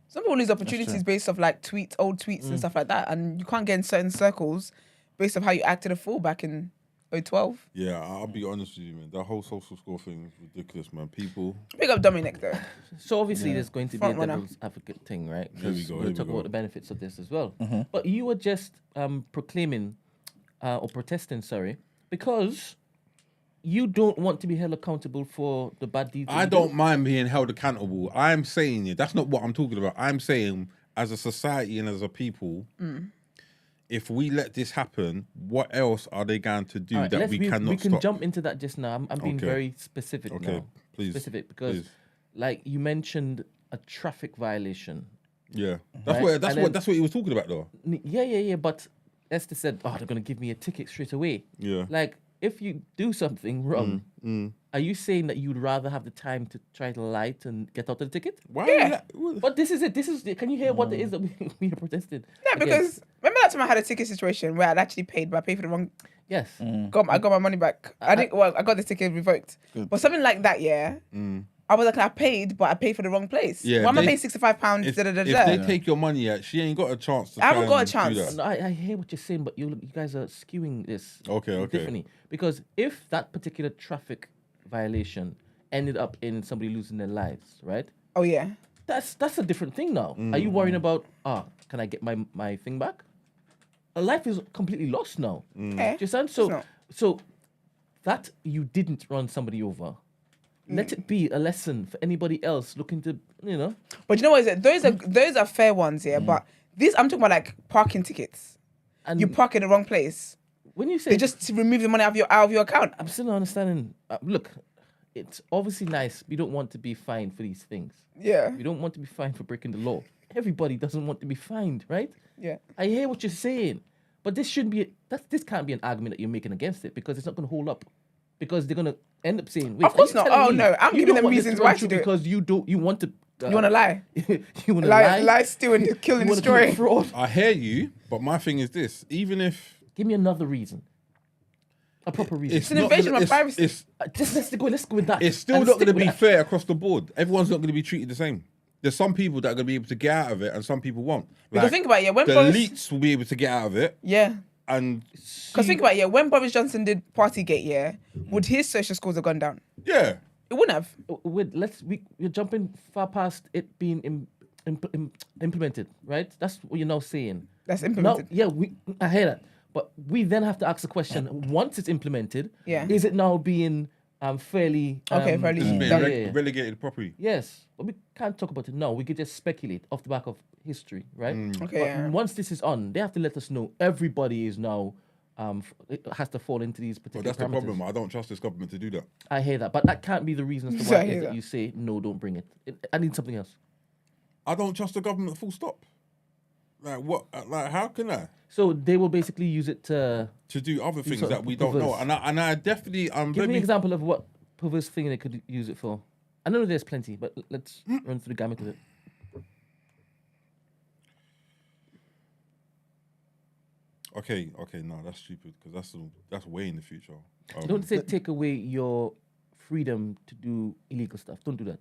Some people lose opportunities based off like old tweets and stuff like that, and you can't get in certain circles based off how you acted a fool back in 2012. Yeah, I'll be honest with you, man. That whole social score thing is ridiculous, man. People. Pick up Dominic though. So obviously there's going to be a Front runner. devil's advocate thing, right? Here we 'Cause go, We'll here we talk go. about the benefits of this as well. But you were just proclaiming or protesting, because you don't want to be held accountable for the bad deeds. that I you do. don't mind being held accountable. I'm saying it. That's not what I'm talking about. I'm saying as a society and as a people, if we let this happen, what else are they going to do All right, that we cannot We can stop? jump into that just now. I'm being Okay. very specific Okay, now. please, Specific because, please. like you mentioned, a traffic violation. Yeah, Right? that's And what he was talking about, though. Yeah. But Esther said, "Oh, they're gonna give me a ticket straight away." Yeah. Like, if you do something wrong, are you saying that you'd rather have the time to try to lie and get out of the ticket? Why? Yeah. But this is it. Can you hear what it is that we are protesting? Yeah, because remember that time I had a ticket situation where I'd actually paid, but I paid for the wrong. Yes. I got my money back. I got the ticket revoked. But something like that, yeah. I was like, I paid, but I paid for the wrong place. Yeah, Why am I they- paying £65? If, Da, da, da, if da. they take your money out, she ain't got a chance to I haven't try got a and do chance. that. No, I hear what you're saying, but you guys are skewing this Okay. differently. Because if that particular traffic violation ended up in somebody losing their lives, right? Oh yeah. That's a different thing now. Are you worrying about, can I get my thing back? A life is completely lost now. Eh, Do you understand? it's not. So that you didn't run somebody over. Let it be a lesson for anybody else looking to, But you know what is it? Those are fair ones, yeah. But these I'm talking about like parking tickets. And You park in the wrong place. when you say They just remove the money out of your account. I'm still not understanding. Look, it's obviously nice. We don't want to be fined for these things. Yeah. We don't want to be fined for breaking the law. Everybody doesn't want to be fined, right? Yeah. I hear what you're saying, but this shouldn't be. This can't be an argument that you're making against it because it's not going to hold up. Because they're going to end up saying, "Wait, Of course are you not. telling Oh, me no. I'm you giving don't them want this reasons run why to through do it." because you don't. You want to. You want to lie? You want to lie? Lie, steal, and kill and You want to commit destroy. fraud? I hear you, but my thing is this: even if Give me another reason. A proper reason. It's an invasion of privacy. Just let's go with that. It's still And not stick going to with be that. fair across the board. Everyone's not going to be treated the same. There's some people that are going to be able to get out of it, and some people won't. Because think about it, yeah, when the Boris- elites will be able to get out of it, Yeah. and Because think about it, yeah, when Boris Johnson did Partygate, yeah, would his social scores have gone down? yeah, It wouldn't have. We're jumping far past it being implemented, right? That's what you're now saying. That's Now, implemented. yeah, I hear that, but we then have to ask the question: once it's implemented, Yeah. is it now being fairly Okay, fairly it's been done. relegated properly. Yes, but we can't talk about it now. We could just speculate off the back of history, right? Okay, But yeah. once this is on, they have to let us know everybody is now. It has to fall into these But particular that's the parameters. problem. I don't trust this government to do that. I hear that, but that can't be the reason as to I why it hear is that that. you say no, don't bring it. I need something else. I don't trust the government. Full stop. Like what? Like how can I? So they will basically use it to To do other things sort of that we don't know, perverse. and I definitely give me an example of what perverse thing they could use it for. I know there's plenty, but let's run through the gamut of it. Okay, no, that's stupid because that's way in the future. Don't say take away your freedom to do illegal stuff. Don't do that.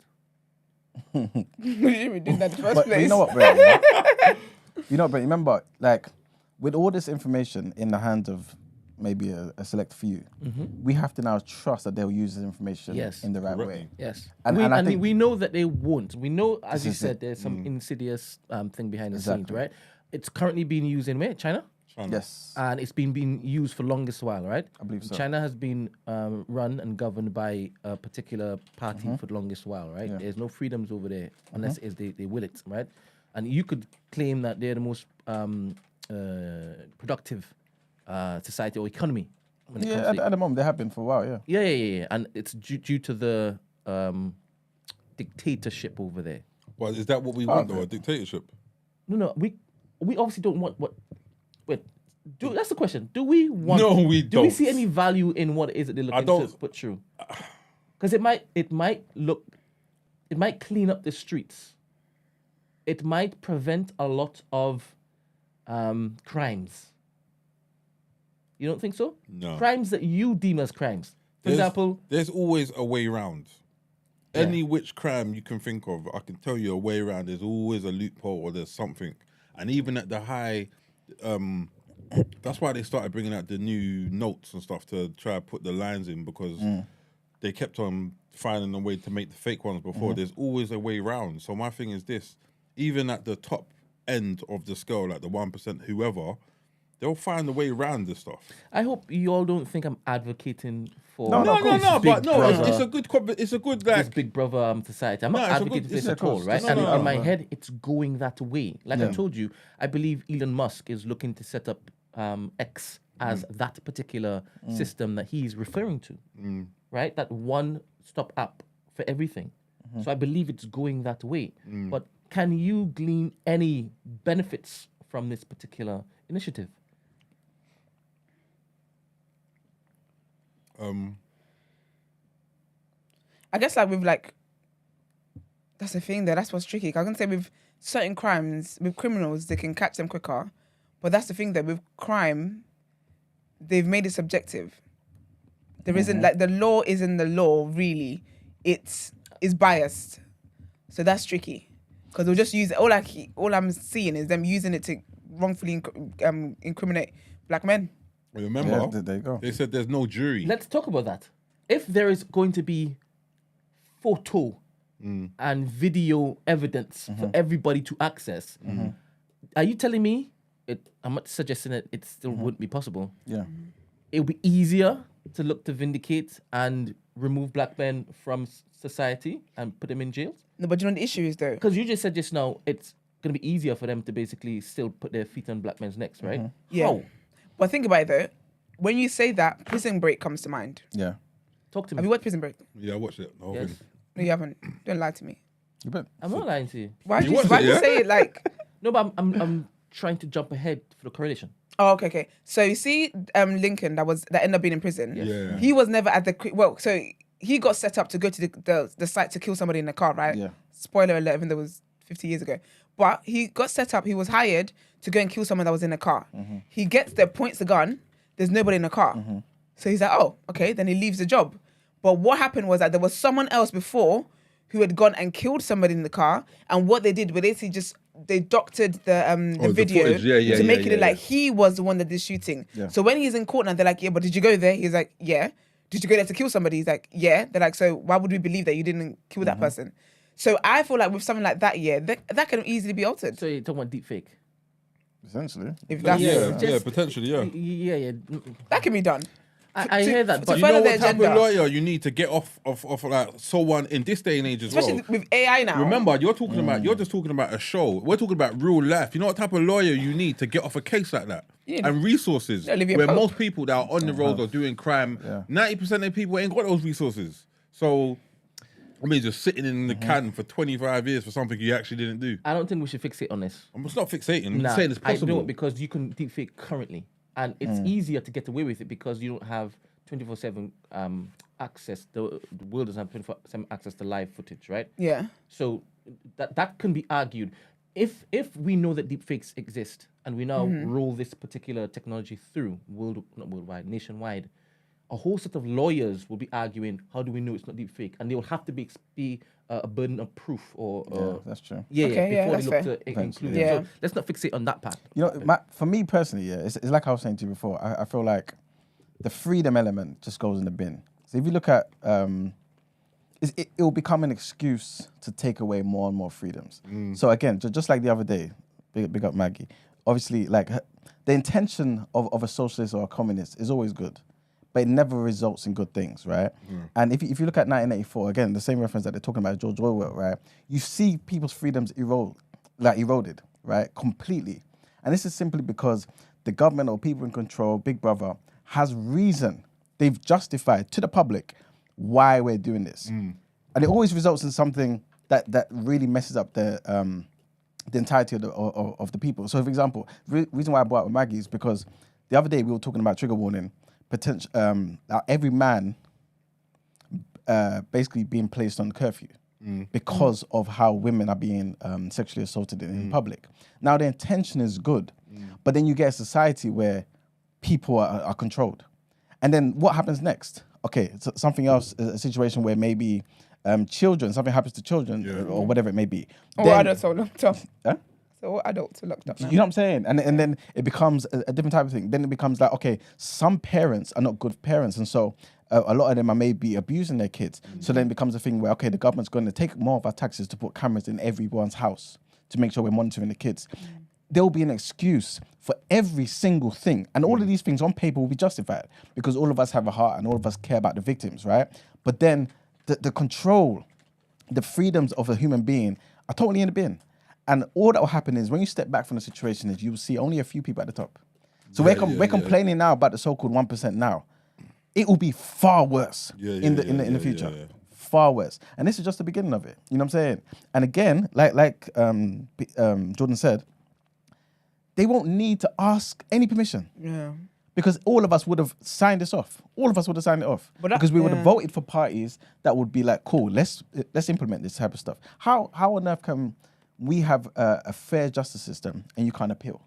We didn't do that in the first But place. you know what, Brett? But remember, like, with all this information in the hands of maybe a select few, we have to now trust that they'll use this information in the right way. Yes. And I think we know that they won't. We know, as you is said, it. there's some insidious thing behind the scenes, Exactly. right? It's currently being used in where? China? Yes. And it's been being used for longest while, right? I believe so. China has been run and governed by a particular party for the longest while, right? Yeah. There's no freedoms over there unless it's they will it, right? And you could claim that they're the most productive society or economy. When it comes Yeah, to at the moment, they have been for a while, yeah. Yeah. And it's due to the dictatorship over there. Well, is that what we want, though? A dictatorship? No, we obviously don't want what. Wait, that's the question. Do we want? No, we Do we don't. see any value in what it is that they're looking to put through? Because it might clean up the streets. It might prevent a lot of crimes. You don't think so? No. Crimes that you deem as crimes. For example, there's always a way round. Any which crime you can think of, I can tell you a way around. There's always a loophole or there's something. And even at the high, that's why they started bringing out the new notes and stuff to try to put the lines in because they kept on finding a way to make the fake ones before. There's always a way round. So my thing is this, even at the top end of the scale, like the 1%, whoever, they'll find a way around this stuff. I hope you all don't think I'm advocating for No, It's a good like this Big Brother society. I'm not advocating for this at all, right? And in my head, it's going that way. Like I told you, I believe Elon Musk is looking to set up X as that particular system that he's referring to, right? That one-stop app for everything. So I believe it's going that way. But can you glean any benefits from this particular initiative? I guess like with like, that's the thing there. That's what's tricky. I can say with certain crimes, with criminals, they can catch them quicker. But that's the thing that with crime, they've made it subjective. There isn't like the law isn't the law really. It's biased. So that's tricky. Because they'll just use it. All I'm seeing is them using it to wrongfully incriminate black men. Remember, there you go. they said there's no jury. Let's talk about that. If there is going to be photo and video evidence for everybody to access, are you telling me, I'm not suggesting that it still wouldn't be possible. Yeah. It would be easier to look to vindicate and remove black men from society and put them in jails? No, but you know what the issue is though? Because you just said just now, it's going to be easier for them to basically still put their feet on black men's necks, right? Yeah. How? But think about it though. When you say that, Prison Break comes to mind. Yeah. Talk to me. Have you watched Prison Break? Yeah, I watched it. The whole Yes. thing. No, you haven't. Don't lie to me. You bet. I'm not lying to you. Why do You you watched why it, do you yeah? say it like? No, but I'm trying to jump ahead for the correlation. Oh, okay. So you see, Lincoln that ended up being in prison. Yeah. He was never at so he got set up to go to the site to kill somebody in the car, right? Yeah. Spoiler alert, even though it was 50 years ago. But he got set up. He was hired to go and kill someone that was in the car. He gets there, points the gun. There's nobody in the car. So he's like, oh, okay. Then he leaves the job. But what happened was that there was someone else before who had gone and killed somebody in the car. And what they did was they doctored the video footage. to make it look like he was the one that did shooting. Yeah. So when he's in court now, they're like, yeah, but did you go there? He's like, yeah. Did you go there to kill somebody? He's like, yeah. They're like, so why would we believe that you didn't kill that person? So I feel like with something like that, yeah, that can easily be altered. So you're talking about deep fake? Essentially. If that's Yeah, potentially, yeah. Yeah. that can be done. I hear that, but to You know further what their type of agenda. lawyer you need to get off like someone in this day and age as Especially well. with AI now. Remember, you're just talking about a show. We're talking about real life. You know what type of lawyer you need to get off a case like that? Yeah. And resources. Olivia Where Pope. most people that are on the road or doing crime, 90% of people ain't got those resources. So, I mean, just sitting in the can for 25 years for something you actually didn't do. I don't think we should fixate on this. It's not fixating. I'm Nah, saying it's I possible. don't, because you can deepfake currently, and it's easier to get away with it because you don't have 24/7 access. The world doesn't have 24/7 access to live footage, right? Yeah. So that can be argued. if we know that deepfakes exist and we now roll this particular technology through not worldwide, nationwide, a whole set of lawyers will be arguing, how do we know it's not deepfake? And they will have to be a burden of proof or that's true. before they look fair. to include Yeah. it. So let's not fixate on that part. You know, for me personally, it's like I was saying to you before. I feel like the freedom element just goes in the bin. So if you look at, it will become an excuse to take away more and more freedoms. So again, just like the other day, big up Maggie. Obviously, like the intention of a socialist or a communist is always good, but it never results in good things, right? And if you look at 1984, again, the same reference that they're talking about George Orwell, right? You see people's freedoms eroded, right? Completely. And this is simply because the government or people in control, Big Brother, has reason. They've justified to the public why we're doing this. And it always results in something that really messes up the entirety of the people. So, for example, reason why I brought up with Maggie is because the other day we were talking about trigger warning, every man basically being placed on curfew because of how women are being sexually assaulted in public. Now, the intention is good, but then you get a society where people are controlled. And then what happens next? Okay, so something else, a situation where maybe something happens to children or whatever it may be. Or adults are locked up. Huh? So what adults are locked up now? You know what I'm saying? And then it becomes a different type of thing. Then it becomes like, okay, some parents are not good parents. And so a lot of them are maybe abusing their kids. So then it becomes a thing where, okay, the government's going to take more of our taxes to put cameras in everyone's house to make sure we're monitoring the kids. There'll be an excuse for every single thing. And all of these things on paper will be justified because all of us have a heart and all of us care about the victims, right? But then the control, the freedoms of a human being are totally in the bin. And all that will happen is when you step back from the situation is you will see only a few people at the top. So we're complaining now about the so-called 1% now. It will be far worse in the future. Far worse. And this is just the beginning of it. You know what I'm saying? And again, like Jordan said, they won't need to ask any permission. Yeah. Because all of us would have signed this off. All of us would have signed it off. Because we would have voted for parties that would be like, cool, let's implement this type of stuff. How on earth can we have a fair justice system and you can't appeal?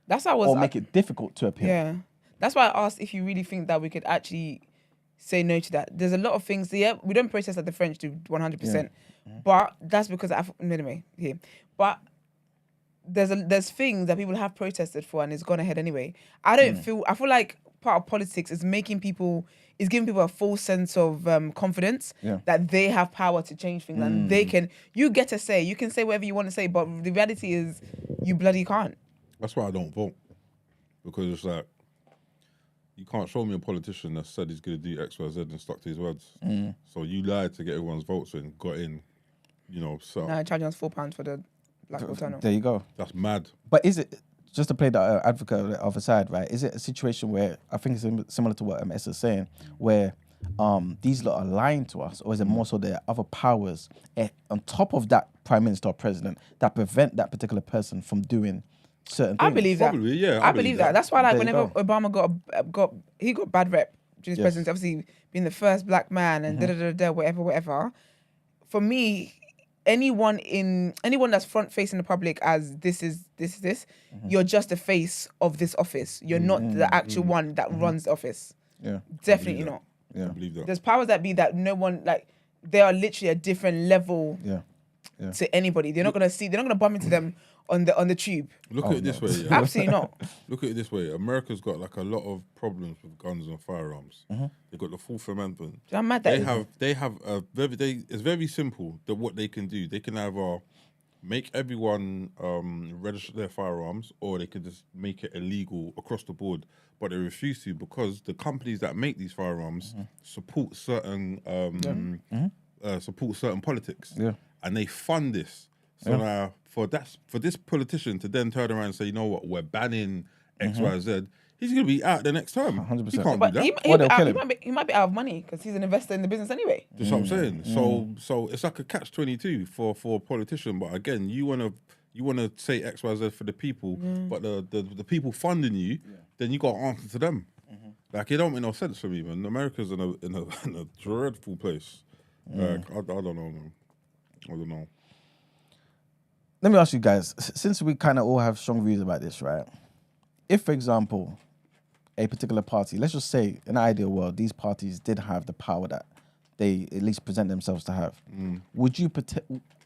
That's how or make it difficult to appeal. Yeah. That's why I asked if you really think that we could actually say no to that. There's a lot of things, we don't protest like the French do 100%. But that's because But there's things that people have protested for and it's gone ahead anyway. I feel like part of politics is giving people a false sense of confidence that they have power to change things and you get to say, you can say whatever you want to say, but the reality is you bloody can't. That's why I don't vote. Because it's like, you can't show me a politician that said he's going to do X, Y, Z and stuck to his words. So you lied to get everyone's votes in, got in, so. Now charging us £4 for the Blackwall Tunnel. There you go. That's mad. But is it, just to play the advocate of a side, right? Is it a situation where, I think it's similar to what Esther's saying, where these lot are lying to us, or is it more so there are other powers on top of that prime minister or president that prevent that particular person from doing certain things? I believe that. Probably, yeah. I believe that. That's why, like, whenever go. Obama got bad rep during his presidency, obviously being the first black man and whatever. For me, anyone that's front facing the public as this, you're just the face of this office. You're not the actual one that runs the office. Yeah, definitely not. Yeah, I believe that. There's powers that be that no one, like, they are literally a different level to anybody. They're not gonna bump into them on the tube. Look at it this way, yeah. Absolutely not. Look at it this way. America's got like a lot of problems with guns and firearms. They've got the Fourth Amendment. I'm mad that it's very simple that what they can do. They can either make everyone register their firearms, or they can just make it illegal across the board. But they refuse to because the companies that make these firearms support certain politics, and they fund this. So now for this politician to then turn around and say, you know what, we're banning X, Y, Z, he's going to be out the next term. 100%. He can't But do that. he might be out of money because he's an investor in the business anyway. That's what I'm saying. So it's like a catch-22 for a politician. But again, you want to say X, Y, Z for the people, but the people funding you, then you got to answer to them. Like, it don't make no sense for me, man. America's in a dreadful place. Like, I don't know, man. I don't know. Let me ask you guys, since we kind of all have strong views about this, right? If, for example, a particular party, let's just say in an ideal world, these parties did have the power that they at least present themselves to have. Would you,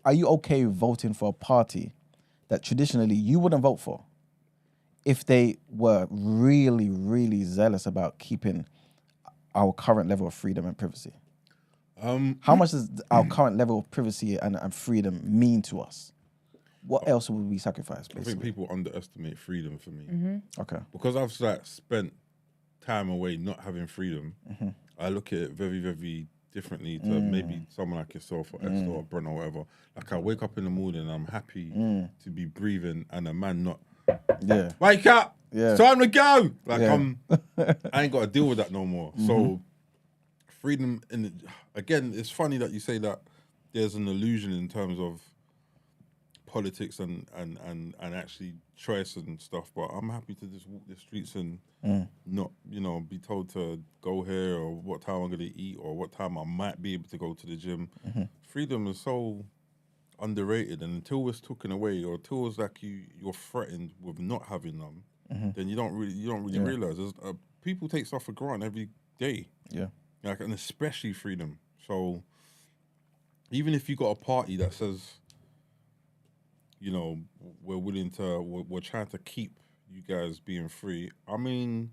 are you okay with voting for a party that traditionally you wouldn't vote for if they were really, really zealous about keeping our current level of freedom and privacy? How much does our current level of privacy and freedom mean to us? What else would we sacrifice, basically? I think people underestimate freedom for me. Okay. Because I've spent time away not having freedom, I look at it very, very differently to maybe someone like yourself or Esther or Brent or whatever. Like, I wake up in the morning and I'm happy to be breathing and a man not, wake up, it's time to go. Like, I ain't got to deal with that no more. So freedom, again, it's funny that you say that there's an illusion in terms of politics and actually choice and stuff, but I'm happy to just walk the streets and not, be told to go here or what time I'm going to eat or what time I might be able to go to the gym. Freedom is so underrated, and until it's taken away or until it's like you're threatened with not having them, then you don't really realize. People take stuff for granted every day. Like, and especially freedom. So even if you got a party that says, we're trying to keep you guys being free, I mean,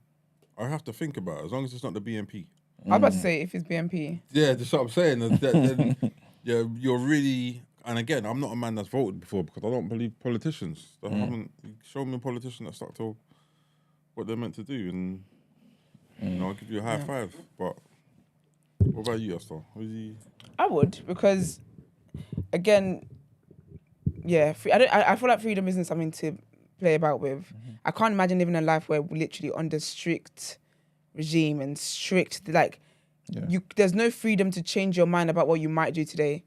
I have to think about it, as long as it's not the BNP. I was about to say, if it's BNP. Yeah, that's what I'm saying. Then, you're really... And again, I'm not a man that's voted before because I don't believe politicians. They haven't shown me a politician that stuck to what they're meant to do, and I'll give you a high five. But what about you, Esther? I would, because again, I feel like freedom isn't something to play about with. I can't imagine living a life where we're literally under strict regime and strict there's no freedom to change your mind about what you might do today.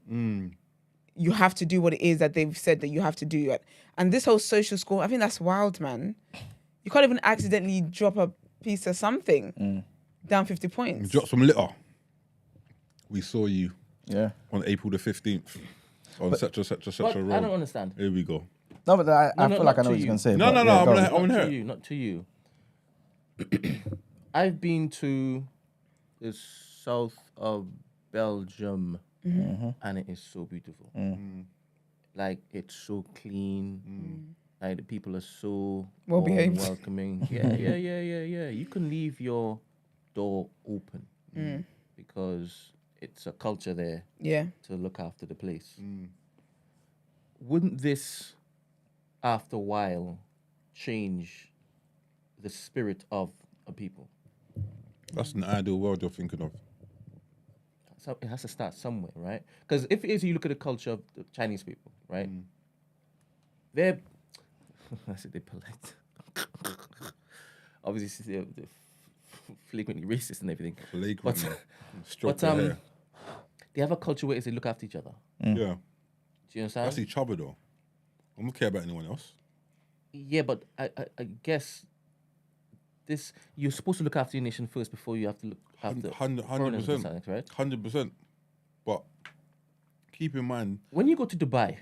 You have to do what it is that they've said that you have to do. And this whole social score, I think that's wild, man. You can't even accidentally drop a piece of something down 50 points. Drop some litter. We saw you on April the 15th on such a road. I don't understand. Here we go. No, but I feel like I know what you're going to say. No, I'm going to Not to you. I've been to the south of Belgium, and it is so beautiful. Like, it's so clean. Like, the people are so well behaved, welcoming. Yeah. You can leave your door open because it's a culture there. To look after the place. Wouldn't this, after a while, change the spirit of a people? That's an ideal world you're thinking of. So it has to start somewhere, right? Because if it is, you look at the culture of the Chinese people, right? They're, I said they're polite. Obviously, they're flagrantly racist and everything. But they have a culture where they look after each other. Yeah. Do you understand? That's each other, though. I don't care about anyone else. Yeah, but I guess this, you're supposed to look after your nation first before you have to look after 100%, right? 100%. But keep in mind, when you go to Dubai,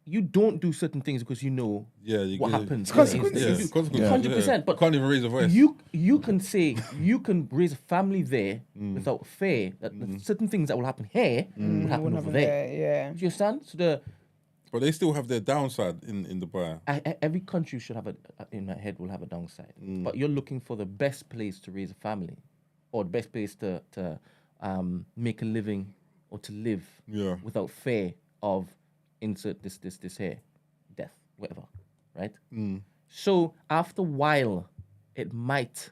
you don't do certain things because you know what happens. Consequences. 100%. But can't even raise a voice. You can say you can raise a family there without fear that certain things that will happen here will happen over there. Yeah. Do you understand? So but they still have their downside in Dubai. Every country should have in my head will have a downside. But you're looking for the best place to raise a family, or the best place to make a living or to live without fear of insert this here, death, whatever, right? So after a while, it might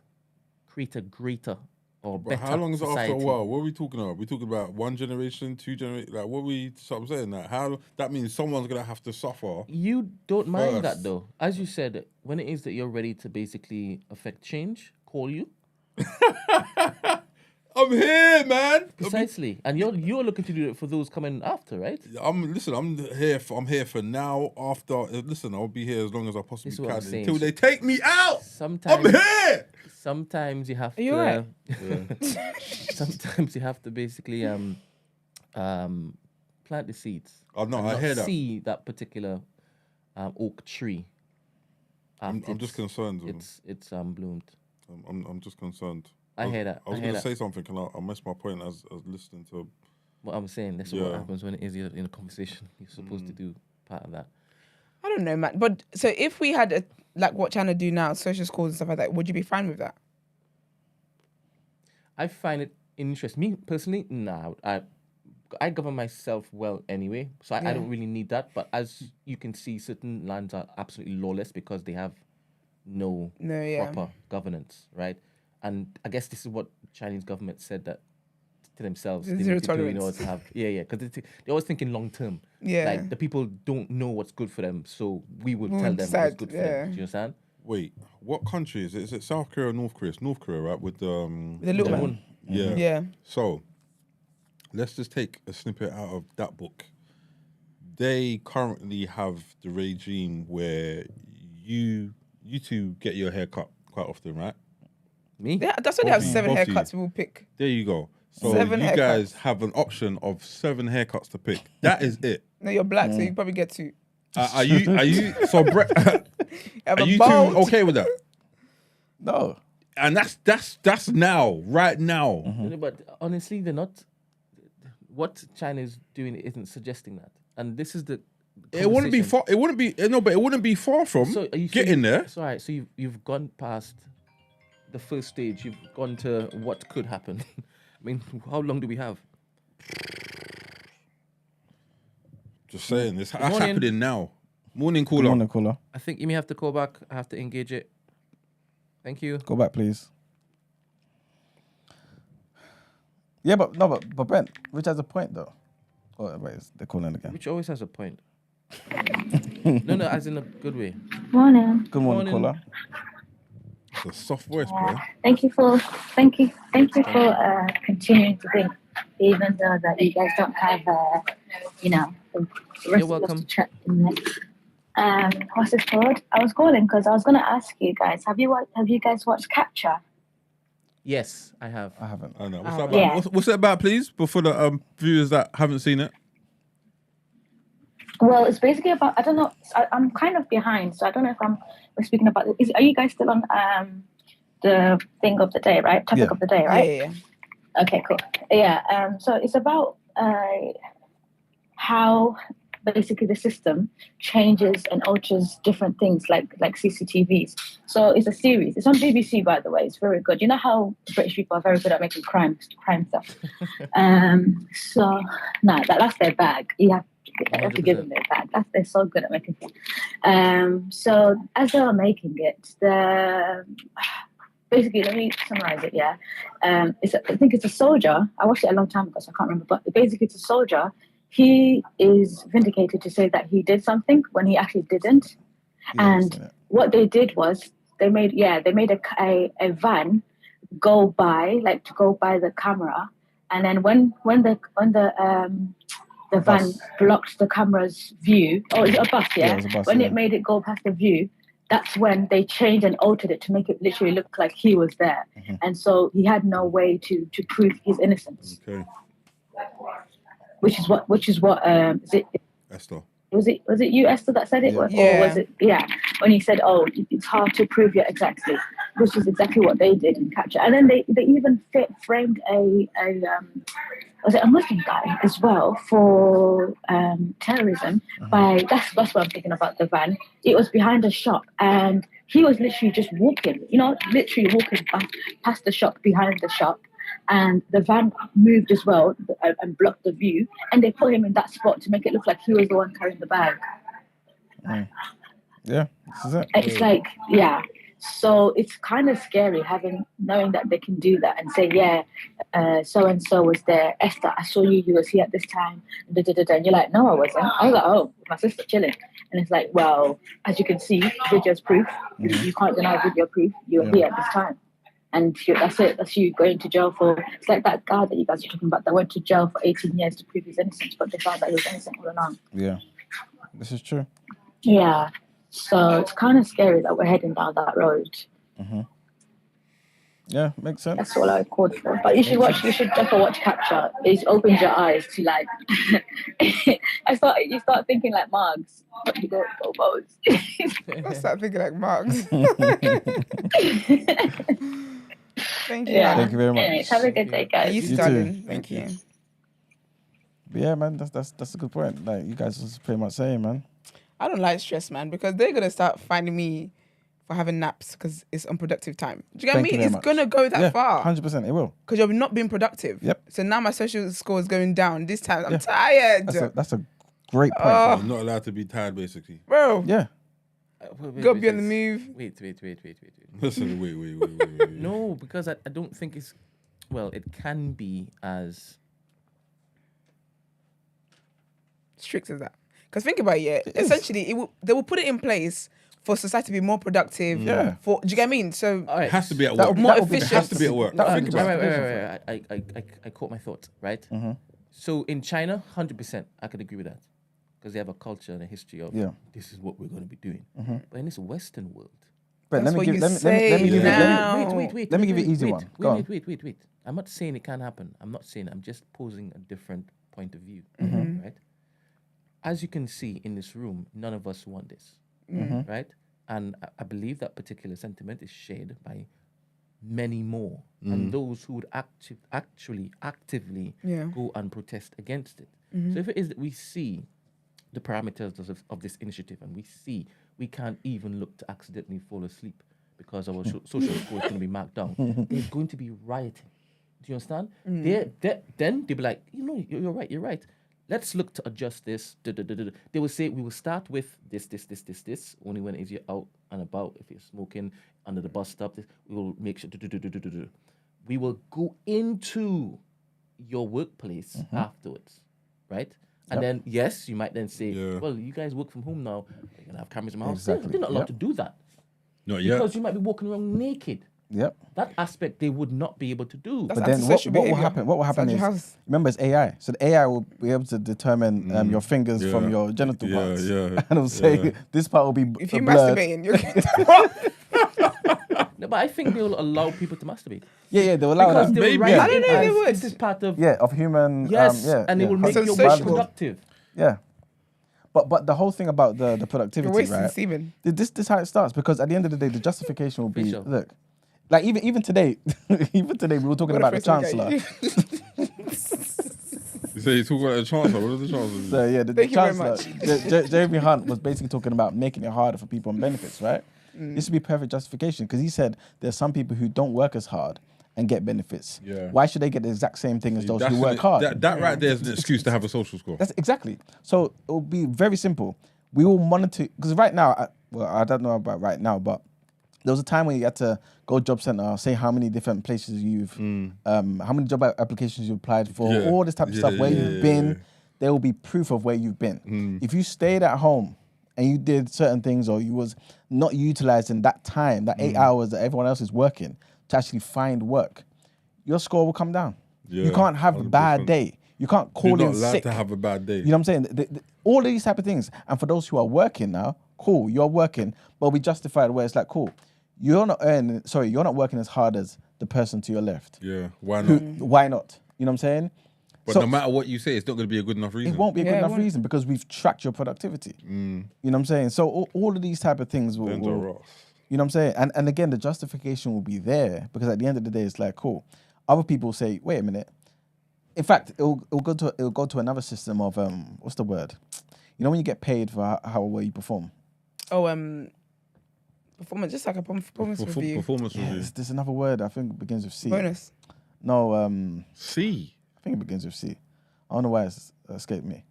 create a greater or better how long is it society. after a while? What are we talking about? We're talking about 1 generation, 2 generations. Like, so I'm saying that means someone's gonna have to suffer. You don't mind first. that though. As you said, when it is that you're ready to basically affect change, call you. I'm here, man. Precisely, and you're looking to do it for those coming after, right? I'm here for now. After, listen, I'll be here as long as I possibly can until they take me out. Sometimes I'm here. Sometimes you have Are you to. right? Sometimes you have to basically plant the seeds. Oh, no, and I not hear that. see that particular oak tree. I'm just concerned. It's bloomed. I'm just concerned. I hear that. I was going to say something, and I missed my point as I was listening to. What I'm saying, that's what happens when it is in a conversation. You're supposed to do part of that. I don't know, man. But so if we had like what China do now, social schools and stuff like that, would you be fine with that? I find it interesting. Me personally, nah. I govern myself well anyway, so I don't really need that. But as you can see, certain lands are absolutely lawless because they have no proper governance, right? And I guess this is what the Chinese government said that to themselves. They Zero need to do in tolerance. order to have, because they're always thinking long term. Yeah. Like the people don't know what's good for them, so we will tell them decide, what's good for them. Do you understand? Wait, what country is it? Is it South Korea or North Korea? It's North Korea, right? With The little Cameroon. one. yeah. Yeah. So, let's just take a snippet out of that book. They currently have the regime where you two get your hair cut quite often, right? Me? Yeah, that's why they have Both 7 you. haircuts people pick. There you go. So 7 you haircuts. guys have an option of 7 haircuts to pick. That is it. No, you're black, so you probably get 2. Are you? So Brett, Have are a you bold. two okay with that? No. And that's now, right now. But honestly, they're not. What China is doing isn't suggesting that, and this is the. It wouldn't be conversation. far. It wouldn't be no, but it wouldn't be far from So are you getting there. It's all right. So you've gone past the first stage. You've gone to what could happen. I mean, how long do we have? Just saying, that's morning. happening now. Morning caller. Come on, caller. I think you may have to call back. I have to engage it. Thank you. Go back, please. Yeah, but Brent, Rich has a point though. Oh, wait, they're calling again. Which always has a point. No, as in a good way. Morning. Good morning, Morning. caller. It's a soft voice, bro. Thank you for continuing to think, even though that you guys don't have the rest of us welcome. to chat in there. What's it called? I was calling because I was going to ask you guys. Have you guys watched Capture? Yes, I have. I haven't. I know. What's that about? Yeah. What's it about, please? Before the viewers that haven't seen it. Well, it's basically about, I don't know, I'm kind of behind, so I don't know if we're speaking about, are you guys still on the thing of the day, right? Topic of the day, right? Yeah. Okay, cool. Yeah, so it's about how basically the system changes and alters different things like CCTVs. So it's a series. It's on BBC, by the way. It's very good. You know how British people are very good at making crime stuff. So no, that's their bag. You have to give them their bag. They're so good at making things. So as they were making it, basically, let me summarize it. Yeah, I think it's a soldier. I watched it a long time ago, so I can't remember. But basically, it's a soldier. He is vindicated to say that he did something when he actually didn't. Yeah, And what they did was they made a van go by the camera, and then when the van bus. blocked the camera's view, or is it a bus? Yeah, it was a bus, when yeah. it made it go past the view, that's when they changed and altered it to make it literally look like he was there, and so he had no way to prove his innocence. Okay. Which is what is it? Esther. Was it you, Esther, that said it? Yeah. Or was it when he said, "Oh, it's hard to prove you exactly," which is exactly what they did in Capture. And then they even framed was it a Muslim guy as well for terrorism by that's what I'm thinking about the van. It was behind a shop and he was literally just walking, past the shop, behind the shop. And the van moved as well and blocked the view. And they put him in that spot to make it look like he was the one carrying the bag. Yeah, this is it. It's like, yeah. So it's kind of scary knowing that they can do that and say, so-and-so was there. Esther, I saw you was here at this time. And you're like, no, I wasn't. I was like, oh, my sister chilling. And it's like, well, as you can see, video's proof. You can't deny video proof. You were here at this time. And that's it. That's you going to jail for. It's like that guy that you guys are talking about that went to jail for 18 years to prove his innocence, but they found that he was innocent all along. Yeah, this is true. Yeah. So it's kind of scary that we're heading down that road. Yeah, makes sense. That's all I called for. But you should definitely watch Capture. It opens your eyes to like. You start thinking like Marx. You go modes. I start thinking like Marx. Thank you. Yeah. Thank you very much. Anyways, have a good day, guys. You You darling. too. Thank you. But yeah, man, that's a good point. Like you guys was pretty much saying, man. I don't like stress, man, because they're gonna start finding me for having naps because it's unproductive time. Do you get Thank you me? very It's much. gonna go that far 100%, it will. because you're not being productive. Yep. So now my social score is going down. This time I'm tired, That's a great point. I'm not allowed to be tired, basically. bro. Yeah. Go be on the move. Wait. Listen, wait. No, because I don't think it's... Well, it can be as... Strict as that. Because think about it, yeah. Essentially, they will put it in place for society to be more productive. Yeah. Do you get what I mean? So All right. It has to be at That work. would- more that would be- efficient. It has to be at work. That- Wait, think about I caught my thought, right? So in China, 100%, I could agree with that. Because they have a culture and a history of this is what we're going to be doing. But in this Western world... But That's let me what give you let me say give you now. Wait. Let me give you an easy one. Go on. Wait. I'm not saying it can't happen. I'm not saying I'm just posing a different point of view, right? As you can see in this room, none of us want this, right? And I believe that particular sentiment is shared by many more, and those who would actively go and protest against it. So if it is that we see the parameters of this initiative, and we see we can't even look to accidentally fall asleep because our social score is going to be marked down, there's going to be rioting. Do you understand? Then they'll be like, you're right. Let's look to adjust this. They will say, we will start with this. Only when you're out and about. If you're smoking under the bus stop, we will make sure. We will go into your workplace afterwards, right? And then, yes, you might then say, well, you guys work from home now. You're going to have cameras in my house. Exactly. They're not allowed to do that. Not yet. Because you might be walking around naked. Yep. That aspect they would not be able to do. That's But then what antisocial will behavior. happen? What will happen Inside your is, house. remember, it's AI. So the AI will be able to determine your fingers from your genital parts. Yeah. And it'll say, this part will be If you're blurred. masturbating, you're No, but I think they will allow people to masturbate. Yeah, they'll allow Because that. they will Maybe. write I don't it know if as they would. This is part of... Yeah, of human. Yes, and it will make So your social. work productive. Yeah. But the whole thing about the productivity, you're wasting right? semen. This is how it starts, because at the end of the day, the justification will be, Facial. look, like even today, we were talking about the Chancellor. You say you talk about the Chancellor. What is the Chancellor? So yeah, the Thank you very Chancellor, Jeremy Hunt was basically talking about making it harder for people on benefits, right? This would be perfect justification, because he said there's some people who don't work as hard and get benefits. Yeah. Why should they get the exact same thing as those That's who work hard? That right there is an excuse to have a social score. That's exactly. So it will be very simple. We will monitor, because right now, I don't know about right now, but there was a time when you had to go job center, say how many different places you've, how many job applications you applied for, Yeah. all this type of stuff, where you've been. There will be proof of where you've been. If you stayed at home and you did certain things, or you was not utilizing that time, that 8 hours that everyone else is working to actually find work, your score will come down. Yeah, You can't have a 100%. bad day. You can't call You're not in allowed sick. to have a bad day. You know what I'm saying? All of these type of things. And for those who are working now, cool, you're working, but we justify it where it's like, cool, you're not working as hard as the person to your left. Yeah, why not? Why not? You know what I'm saying? But So- no matter what you say, it's not going to be a good enough reason. It won't be a Yeah, good it enough won't. reason, because we've tracked your productivity. You know what I'm saying? So all of these type of things will, Depends on Ross. you know what I'm saying? And again, the justification will be there, because at the end of the day, it's like, cool. Other people say, wait a minute. In fact, it'll go to another system of what's the word? You know when you get paid for how well you perform. Oh, performance, just like a performance review. Performance review. Yes, there's another word. I think it begins with C. Bonus. No, C. I think it begins with C. I don't know why it's escaped me.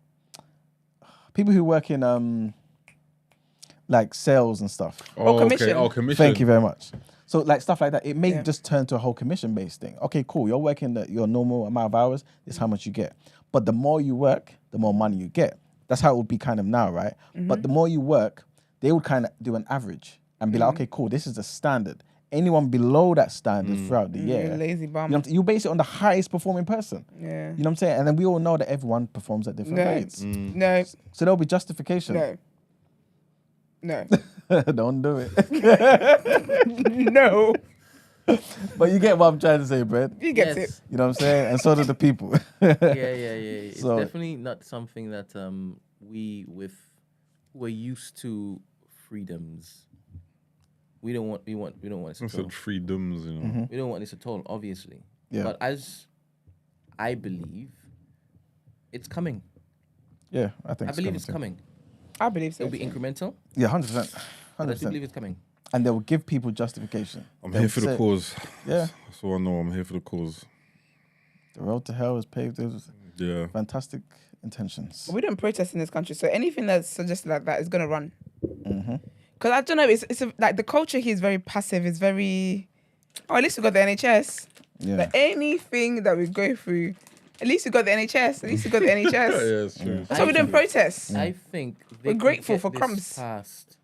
People who work in like sales and stuff. Oh, commission. Okay. Oh, commission. Thank you very much. So like stuff like that, it may Yeah. just turn to a whole commission-based thing. Okay, cool. You're working your normal amount of hours. This is how much you get. But the more you work, the more money you get. That's how it would be kind of now, right? But the more you work, they would kind of do an average and be like, okay, cool. This is a standard. Anyone below that standard throughout the year, Lazy bum. you know what I'm saying? You base it on the highest performing person. Yeah. You know what I'm saying? And then we all know that everyone performs at different No. rates. No. So there'll be justification. No. No. Don't do it. No. But you get what I'm trying to say, Brett. You get it. You know what I'm saying? And so do the people. Yeah. It's So- definitely not something that we're used to freedoms. We don't want this I at all. said freedoms, you know. We don't want this at all, obviously. Yeah. But as I believe, it's coming. Yeah, I think I believe it's too. coming. I believe so. It'll be incremental, Yeah, 100%. but I do 100%. believe it's coming. And they will give people justification. I'm They'll here for the say- cause. Yeah. That's all I know. I'm here for the cause. The road to hell is paved with Yeah. fantastic intentions. We don't protest in this country, so anything that's suggested like that is gonna run. Mm-hmm. Because I don't know, like the culture here is very passive. It's very. Oh, at least we got the NHS. Yeah. Like anything that we go through, at least we got the NHS. At least we got the Yeah, NHS. it's true. That's why we don't protest. I think We're they grateful can for get crumbs. this passed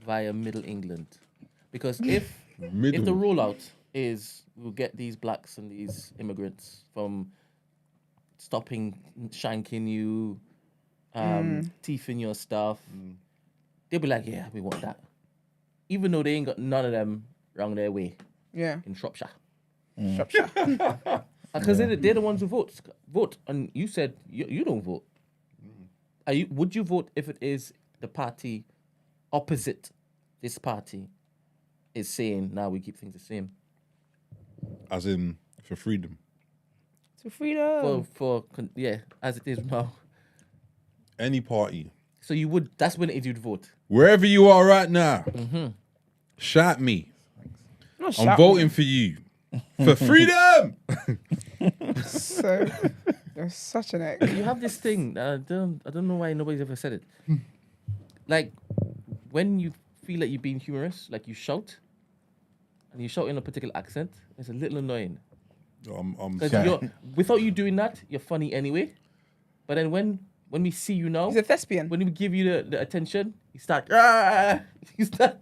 via Middle England, because if the Middle. rollout is we'll get these blacks and these immigrants from stopping shanking you, teeth in your stuff, they'll be like, yeah, we want that, even though they ain't got none of them wrong their way Yeah. in Shropshire. Shropshire. Because they're the ones who vote. And you said you don't vote. Would you vote if it is the party opposite this party is saying, now we keep things the same? As in, for freedom. To freedom. As it is now. Any party. So you would, that's when it is you'd vote. Wherever you are right now, shout me. Not I'm shout voting for you. For freedom! So you're such an egg. You have this thing, I don't know why nobody's ever said it. Like, when you feel like you're being humorous, like you shout, and you shout in a particular accent, it's a little annoying. I'm Because without you doing that, you're funny anyway. But then when we see you now, He's a thespian. when we give you the attention, you start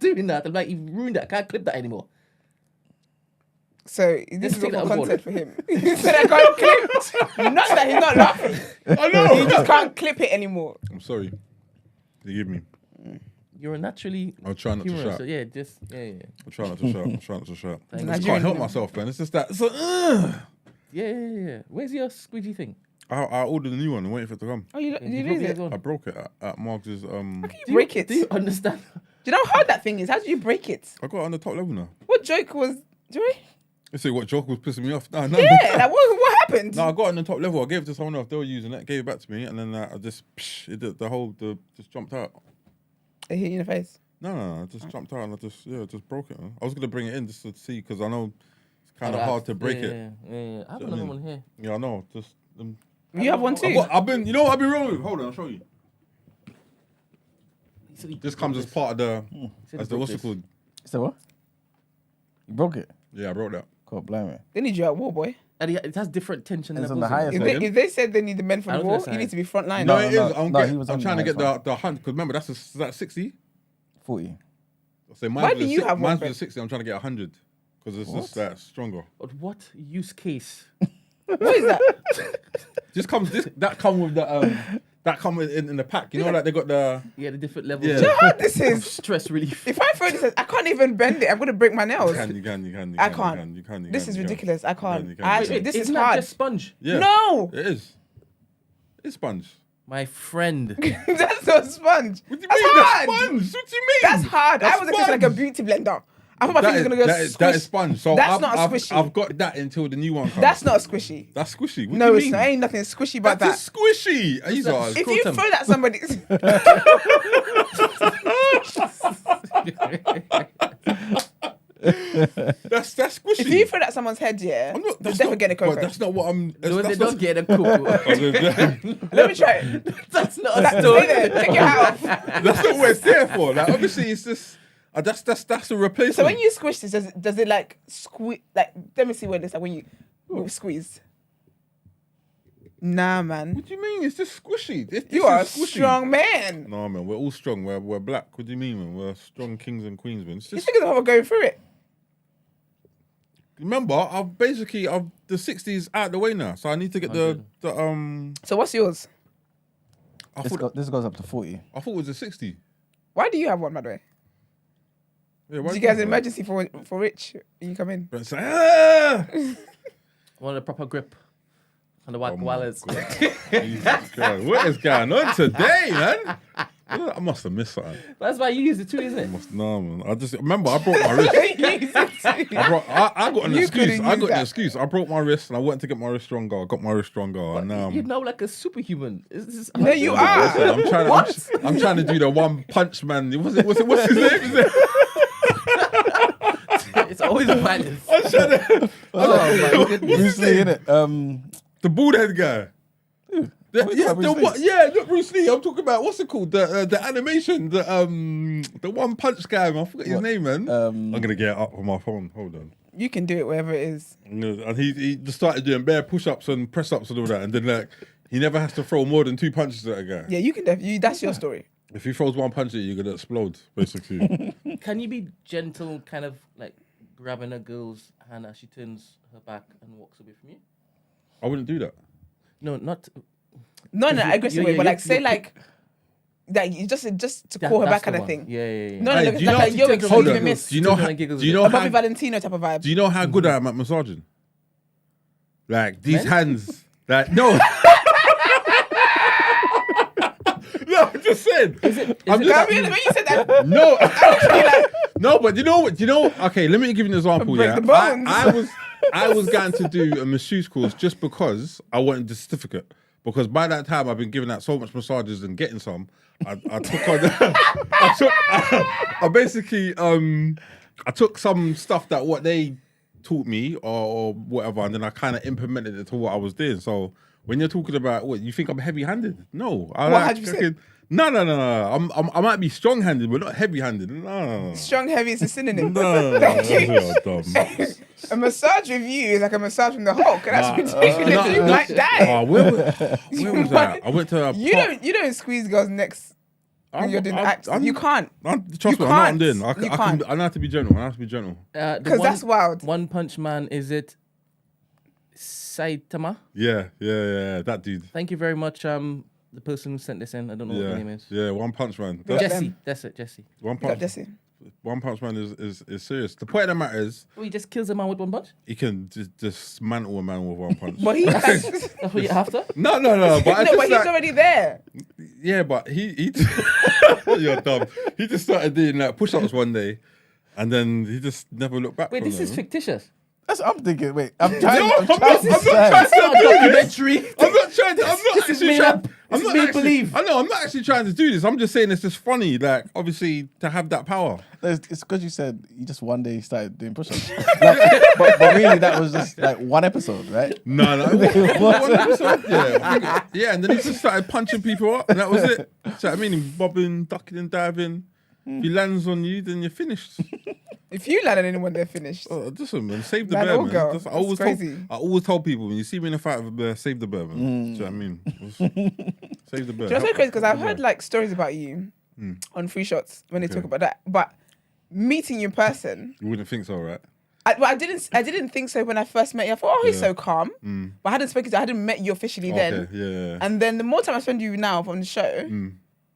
doing that. I'm like, you've ruined that. I can't clip that anymore. So this Let's is take all that on content for him. He said I can't clip. Not that he's not laughing. I know. He just can't clip it anymore. I'm sorry. Forgive me. You're naturally I'll try not to humorous. shout. So yeah. I'll try not to shout. I'll try not to shout. I Thank just you. can't help myself, man. It's just that. So, Yeah. Where's your squeegee thing? I ordered a new one and waiting for it to come. Oh, you You lose broke it. as well. I broke it at Marks's. You break it. Do you understand? Do you know how hard that thing is? How do you break it? I got it on the top level now. What joke was Joy? You say what joke was pissing me off? No, Yeah, like what happened? No, I got it on the top level. I gave it to someone else. They were using it. Gave it back to me, and then I just it did just jumped out. They hit you in the face. No, I just jumped out and I just broke it. Man. I was gonna bring it in just to see because I know it's kind of hard to break it. Yeah. I have Do you know what I another mean? one here. Yeah, I know. Just You have one too. I've been, you know what I've been wrong with? Hold on, I'll show you. This comes as part of the, as the, what's it called? So what? You broke it? Yeah, I wrote that. God, blimey. They need you at war, boy. And it has different tension It's on levels. the highest in it. level. If they said they need the men for I the was war, gonna you say- need to be front line. No, No, it is. no, he was I'm on trying to the get highest the hunt because remember that's 60. 40. So Why do you have one, mine's Ben? was 60. I'm trying to get 100 because it's just that stronger. But what use case? What is that? That come with the that come in the pack. You know, like they got the Yeah, the different levels Yeah. of You know how this is? stress relief. If I throw this, I can't even bend it. I'm gonna break my nails. you can. I can't. This is ridiculous. I can't. you can. Actually, Wait, this Isn't is that hard. just sponge? Yeah. No, It is. It's sponge. My friend. that's not sponge. What do you That's mean? hard. That's sponge. What do you mean? That's hard. That's I was thinking like a beauty blender. I thought my That finger's is, gonna go that is squish. sponge. So That's I've, not a I've- squishy. I've got that until the new one comes. That's not a squishy. That's squishy. What No, do you it's mean? not. Ain't nothing squishy about that. That's squishy. Are you guys? If you scrotum. throw that somebody, That's squishy. if you throw that someone's head, yeah, I'm not. they're That's definitely not. getting a But cocoa. that's not what I'm. No, they that's don't not- get a cuckoo. Let me try it. That's not a Stay story. there. Take your hat off. That's not what it's there for. Like obviously, it's just. That's a replacement. So when you squish this, does it like squeeze? Like, let me see what it's like when you squeeze. Nah, man. What do you mean? It's just squishy. This You is are a squishy. strong man. No man, we're all strong. We're black. What do you mean, man? We're strong kings and queens, man. It's You just, think about going through it? remember, I've the 60s out the way now, so I need to get the So what's yours? I This thought goes up to 40. it was a 60. Why do you have one, by the way? Yeah, Did you guys an emergency for Rich? You come in. It's like, ah! Want a proper grip on the wallets. Jesus Christ. What is going on today, man? I must have missed something. That's why you use it too, isn't it? No, man. I just remember I broke my wrist. I got an excuse. I broke my wrist and I went to get my wrist stronger. I got my wrist stronger. And you're now like a superhuman. No, you are. I'm trying to do the one punch man. What's his name? It's always violence. I'm trying to. Oh my goodness. Bruce Lee, innit? The bald head guy. Not Bruce Lee. I'm talking about what's it called? The animation, the one punch guy. I forgot his name, man. I'm gonna get it up on my phone. Hold on. You can do it wherever it is. And he just started doing bare push-ups and press-ups and all that, and then like he never has to throw more than 2 punches at a guy. Yeah, you can definitely. That's your story. If he throws one punch at you, you're gonna explode, basically. Can you be gentle, kind of like grabbing a girl's hand as she turns her back and walks away from you? I wouldn't do that. No, not. Not in an aggressive way, but like say like that you just to call her back kind of thing. Yeah. No, Hey, look, do it's you like know- yo, excuse hold me, on. miss. Do you know A Bobby Valentino type of vibe. Do you know how good I am at massaging? Like these hands, like no. No, I'm just saying. When you said that, No, no, but you know what? Okay, let me give you an example. Break Yeah, the bones. I was going to do a masseuse course just because I wanted the certificate. Because by that time I've been giving out so much massages and getting some. I took on. I took some stuff that what they taught me or whatever, and then I kind of implemented it to what I was doing. So when you're talking about what you think I'm heavy-handed, no. How'd you say? No. I might be strong-handed, but not heavy-handed. No. strong heavy is a synonym. No. Thank you. You're dumb. A massage with you is like a massage from the Hulk. That's ridiculous. You might die. Where was that? I went to a You don't squeeze girls' necks when you're doing acts. You can't. Trust me, I know what I'm doing. I can't. know how to be gentle. Because that's wild. One Punch Man, is it sentenceTamar? Yeah, that dude. Thank you very much. The person who sent this in, I don't know what the name is. Yeah, One Punch Man. Jesse, that's it, Jesse. One Got Punch. Jesse. One Punch Man is serious. The point of the matter is, He just kills a man with one punch? he can just dismantle a man with one punch. But he. That's what you're after? No. But No, but he's already there. Yeah, but he you're dumb. He just started doing like push-ups one day, and then he just never looked back. Wait, from this them. is fictitious. That's what I'm thinking. Wait, I'm trying No, I'm to not trying to do this. Documentary. I'm not trying to. I'm not This is actually made trying. up. I'm This is not made actually. believe. I know. I'm not actually trying to do this. I'm just saying it's just funny. Like obviously to have that power. It's because you said you just one day started doing push-ups. but really, that was just like one episode, right? No. One episode, yeah, and then he just started punching people up, and that was it. So I mean, bobbing, ducking, and diving. If he lands on you, then you're finished. If you land on anyone, they're finished. Listen, man, save the Man bear, or man. girl. That's- It's crazy. I always tell people when you see me in a fight with a bear, save the bear, man. Do you know what I mean? Save the bear. Do you know what's so crazy? Because I've heard like stories about you on Free Shots when they talk about that, but meeting you in person, You wouldn't think so, right? I didn't think so when I first met you. I thought, oh, he's so calm. But I hadn't spoken to, I hadn't met you officially then. Okay, yeah. And then the more time I spend with you now on the show,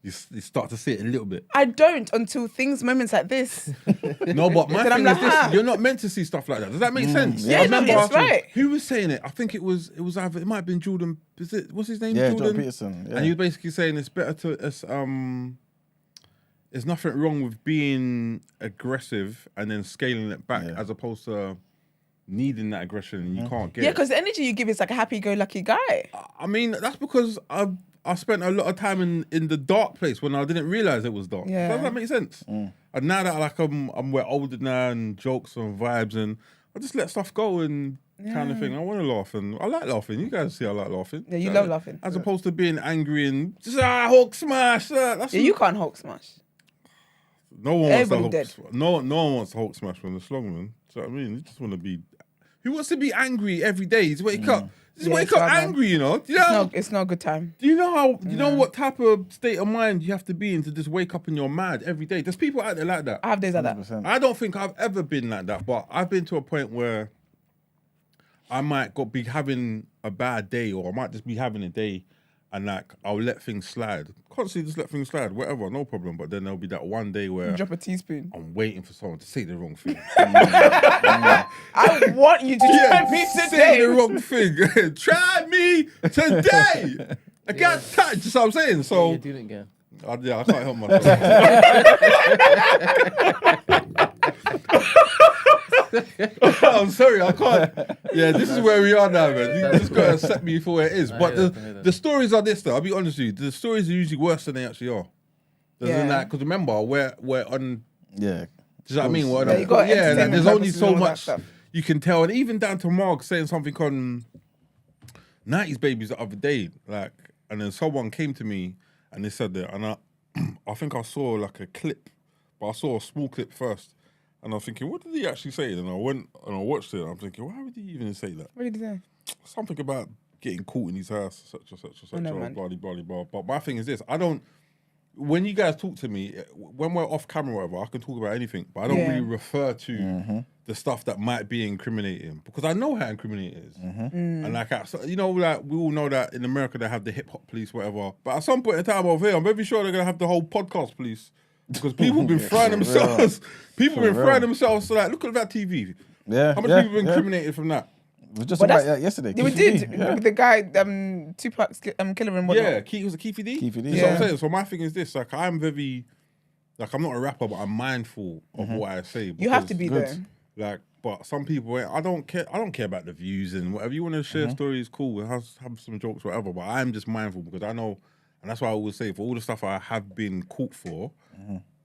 You start to see it a little bit. I don't until moments like this. No, but my Then I'm thing like, is this: ah. you're not meant to see stuff like that. Does that make sense? Yeah, I no, remember it's right. Who was saying it? I think it was either it might have been Jordan. What's his name? Yeah, Jordan Jordan Peterson. Yeah. And he was basically saying it's better to there's nothing wrong with being aggressive and then scaling it back as opposed to needing that aggression and you can't get Yeah, it. because the energy you give is like a happy-go-lucky guy. I mean, that's because I spent a lot of time in the dark place when I didn't realize it was dark. Yeah. Does that make sense? And now that like we're older now and jokes and vibes and I just let stuff go and kind of thing. I want to laugh and I like laughing. You guys see I like laughing. Yeah, you love laughing. As opposed to being angry and just Hulk smash. That's Yeah, you can't Hulk smash. no one wants to Everybody Hulk. No one wants to Hulk smash from the slong, man. Do you know what I mean? You just want to be. Who wants to be angry every day? Just wake up. Just Yeah, wake it's up hard, man. angry, you know? Do you know? It's not a good time. Do you know how? Do you know what type of state of mind you have to be in to just wake up and you're mad every day? There's people out there like that. I have days like that. 100%. I don't think I've ever been like that, but I've been to a point where I might be having a bad day, or I might just be having a day, and like I'll let things slide. Constantly just let things slide, whatever, no problem. But then there'll be that one day where Drop a teaspoon. I'm waiting for someone to say the wrong thing. I want you to try me Say today. the wrong thing. Try me today. I got touched. That's what I'm saying. So You did it again. I can't help myself. I'm sorry, I can't. Yeah, this is where we are now, man. You just gotta accept me for where it is. But the stories are this, though. I'll be honest with you. The stories are usually worse than they actually are. Because remember, we're on. Yeah. Do you know what I mean? We're on you got like, entertainment there's only purposes so and all that much stuff. you can tell, and even down to Mark saying something on 90s Babies the other day, like, and then someone came to me and they said that, and I think I saw like a clip, but I saw a small clip first. And I was thinking, what did he actually say? And I went and I watched it. And I'm thinking, why would he even say that? What did he say? Something about getting caught in his house, such and such and such, man. blah, blah, blah, blah. But my thing is this: when you guys talk to me, when we're off camera, or whatever, I can talk about anything, but I don't really refer to the stuff that might be incriminating because I know how incriminating it is. And like, you know, like we all know that in America they have the hip hop police, whatever. But at some point in time over here, I'm very sure they're gonna have the whole podcast police. Because people have been frying themselves. People have been frying themselves. So like, look at that TV. Yeah. How much people have been incriminated from that? We just But about that yesterday. We did. The guy, Tupac's killer and whatnot. Yeah, was it Keefy D? Keefy D. That's what I'm saying. So my thing is this: like, I'm very, like, I'm not a rapper, but I'm mindful of what I say. You have to be Good. there. Like, but some people, I don't care. I don't care about the views and whatever. You want to share stories, cool. Have some jokes, whatever. But I'm just mindful because I know, and that's why I always say, for all the stuff I have been caught for.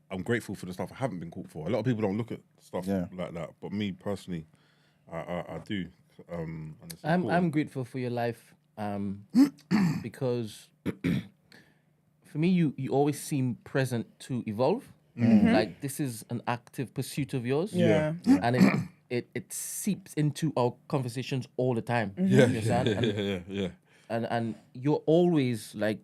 I'm grateful for the stuff I haven't been caught for. A lot of people don't look at stuff like that, but me personally, I do. And it's I'm grateful for your life because for me, you always seem present to evolve. Like this is an active pursuit of yours. Yeah. And it seeps into our conversations all the time. You understand? And you're always like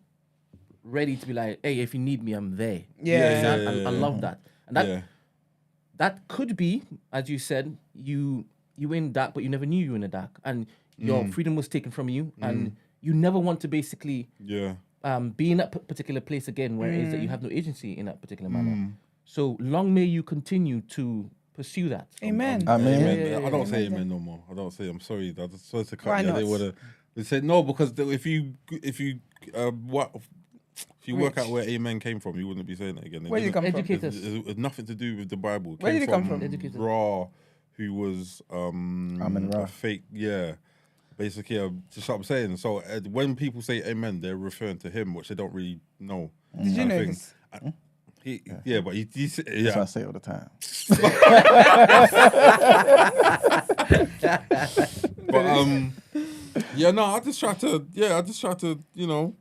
ready to be like, hey, if you need me, I'm there. I love that. And that could be, as you said, you were in dark, but you never knew you were in the dark. And your freedom was taken from you. And you never want to basically be in that particular place again where it is that you have no agency in that particular manner. So long may you continue to pursue that. Amen. Amen. I don't say amen no more. I don't say. I'm sorry. I just supposed to cut. Why not? They said no because if you work out where amen came from, you wouldn't be saying it again. Where did it come from? Educate us. It's nothing to do with the Bible. Where did it come from? Educate us. Ra, who was Ra. a fake, basically. Just what I'm saying. So when people say amen, they're referring to him, which they don't really know. Did you know this? But he That's what I say all the time. But I just try to, you know,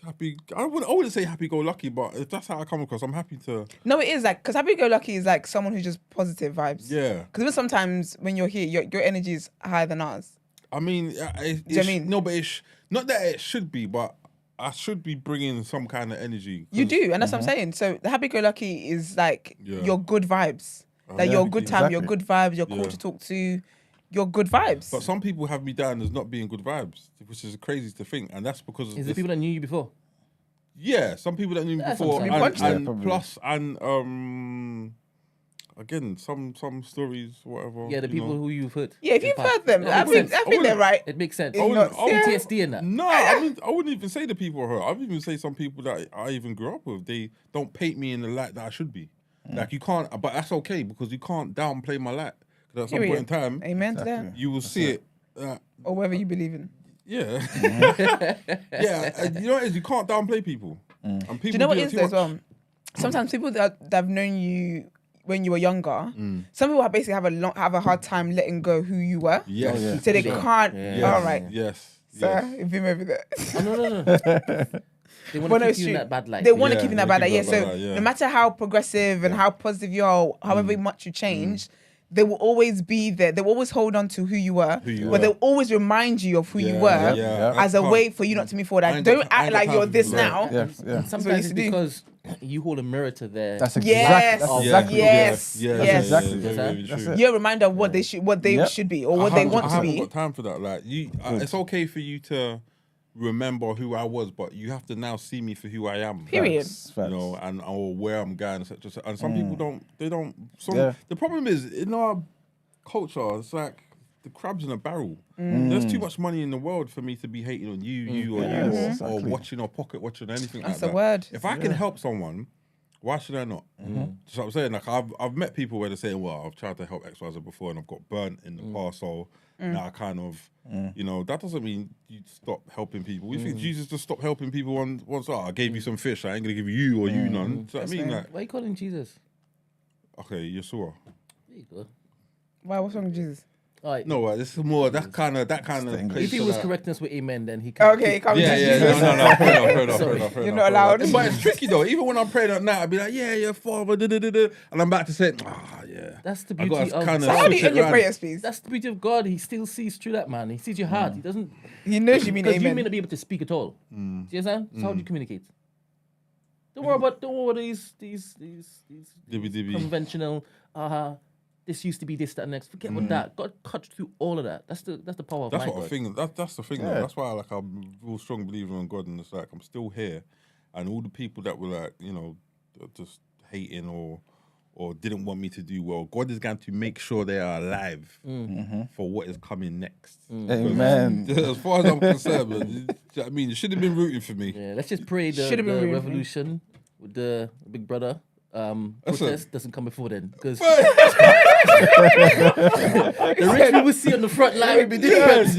happy. I wouldn't say happy-go-lucky, but if that's how I come across, I'm happy to. No, it is like because happy-go-lucky is like someone who's just positive vibes. Yeah. Because even sometimes when you're here, your energy is higher than ours. I mean, Do you know what I mean? No, but not that it should be, but I should be bringing some kind of energy. You do, and that's what I'm saying. So the happy-go-lucky is like your good vibes, like your good time, your good vibes, you're cool to talk to, your good vibes. But some people have me down as not being good vibes, which is crazy to think, and that's because Is it people that knew you before? Yeah, some people that knew me That's before, what I'm and plus, again, some stories, whatever. Yeah, the people who you've hurt. Yeah, if you've heard them, Yeah, I think they're right. It makes sense. It's not- PTSD in that. No, I mean, I wouldn't even say the people are hurt. I would even say some people that I even grew up with, they don't paint me in the light that I should be. Like you can't, but that's okay because you can't downplay my light. Because at some point in time, Amen to that. you will see it. Or whatever you believe in. Yeah, you know what it is? You can't downplay people. And people Do you know what do it it is too though as much. well? Sometimes people that have known you when you were younger, some people basically have a hard time letting go who you were. Yes. So they can't. Yes. All right. Yes. Sir, you've been over there. Oh, no. They want But to no, keep you in true. that bad light. They want to Yeah, keep you in that they bad light. keep Yeah. that So bad light, yeah. no matter how progressive and how positive you are, however much you change, they will always be there. They will always hold on to who you were, but they'll always remind you of who you were as a way for you not to move forward. Like, don't act like you're this now. Sometimes it's to do. because you hold a mirror to their... That's Yes. exactly Yes. Yes. Yes. Exactly. Very true. You're a reminder of what they should be or what they want to I haven't be. got time for that. Like it's okay for you to remember who I was, but you have to now see me for who I am. Period. Facts. And or where I'm going, etc. And some people don't. They don't. Yeah. The problem is in our culture, it's like the crabs in a barrel. There's too much money in the world for me to be hating on you, or watching or pocket watching or anything That's like the that. word. If I can help someone, why should I not? So I'm saying, like, I've met people where they're saying, well, I've tried to help X, Y, Z before and I've got burnt in the past, so now I kind of, that doesn't mean you stop helping people. You think Jesus just stopped helping people once? I gave you some fish, I ain't gonna give you or you none. Do you know what I mean? Like, Why are you calling Jesus? okay, Yeshua. There you go. Why? What's wrong with Jesus? All right. No, this is more that kind of. If he was correcting us with amen, then he can. Okay, come Yeah, Jesus. no, fair enough. You're not allowed. But it's tricky though. Even when I'm praying at night, I'd be like, yeah, Father, and I'm about to say, yeah. That's the I gotta beauty of kinda So how do switch you it end your round. prayers, please? That's the beauty of God. He still sees through that, man. He sees your heart. He doesn't. He knows you mean Because you may amen. not be able to speak at all. Do you understand? So how do you communicate? Don't worry about these Dibby. conventional. This used to be this, that, next. Forget about that. God cut through all of that. That's the power of That's my what I God. think. That's the thing. Yeah. Though. That's why I'm a real strong believer in God, and it's like I'm still here, and all the people that were like, just hating or didn't want me to do well, God is going to make sure they are alive for what is coming next. Amen. As far as I'm concerned, man, do you know what I mean? You should have been rooting for me. Yeah, let's just pray the Should've been rooting for him. revolution with the Big Brother protest doesn't come before then. Because the rich people see on the front line will be different.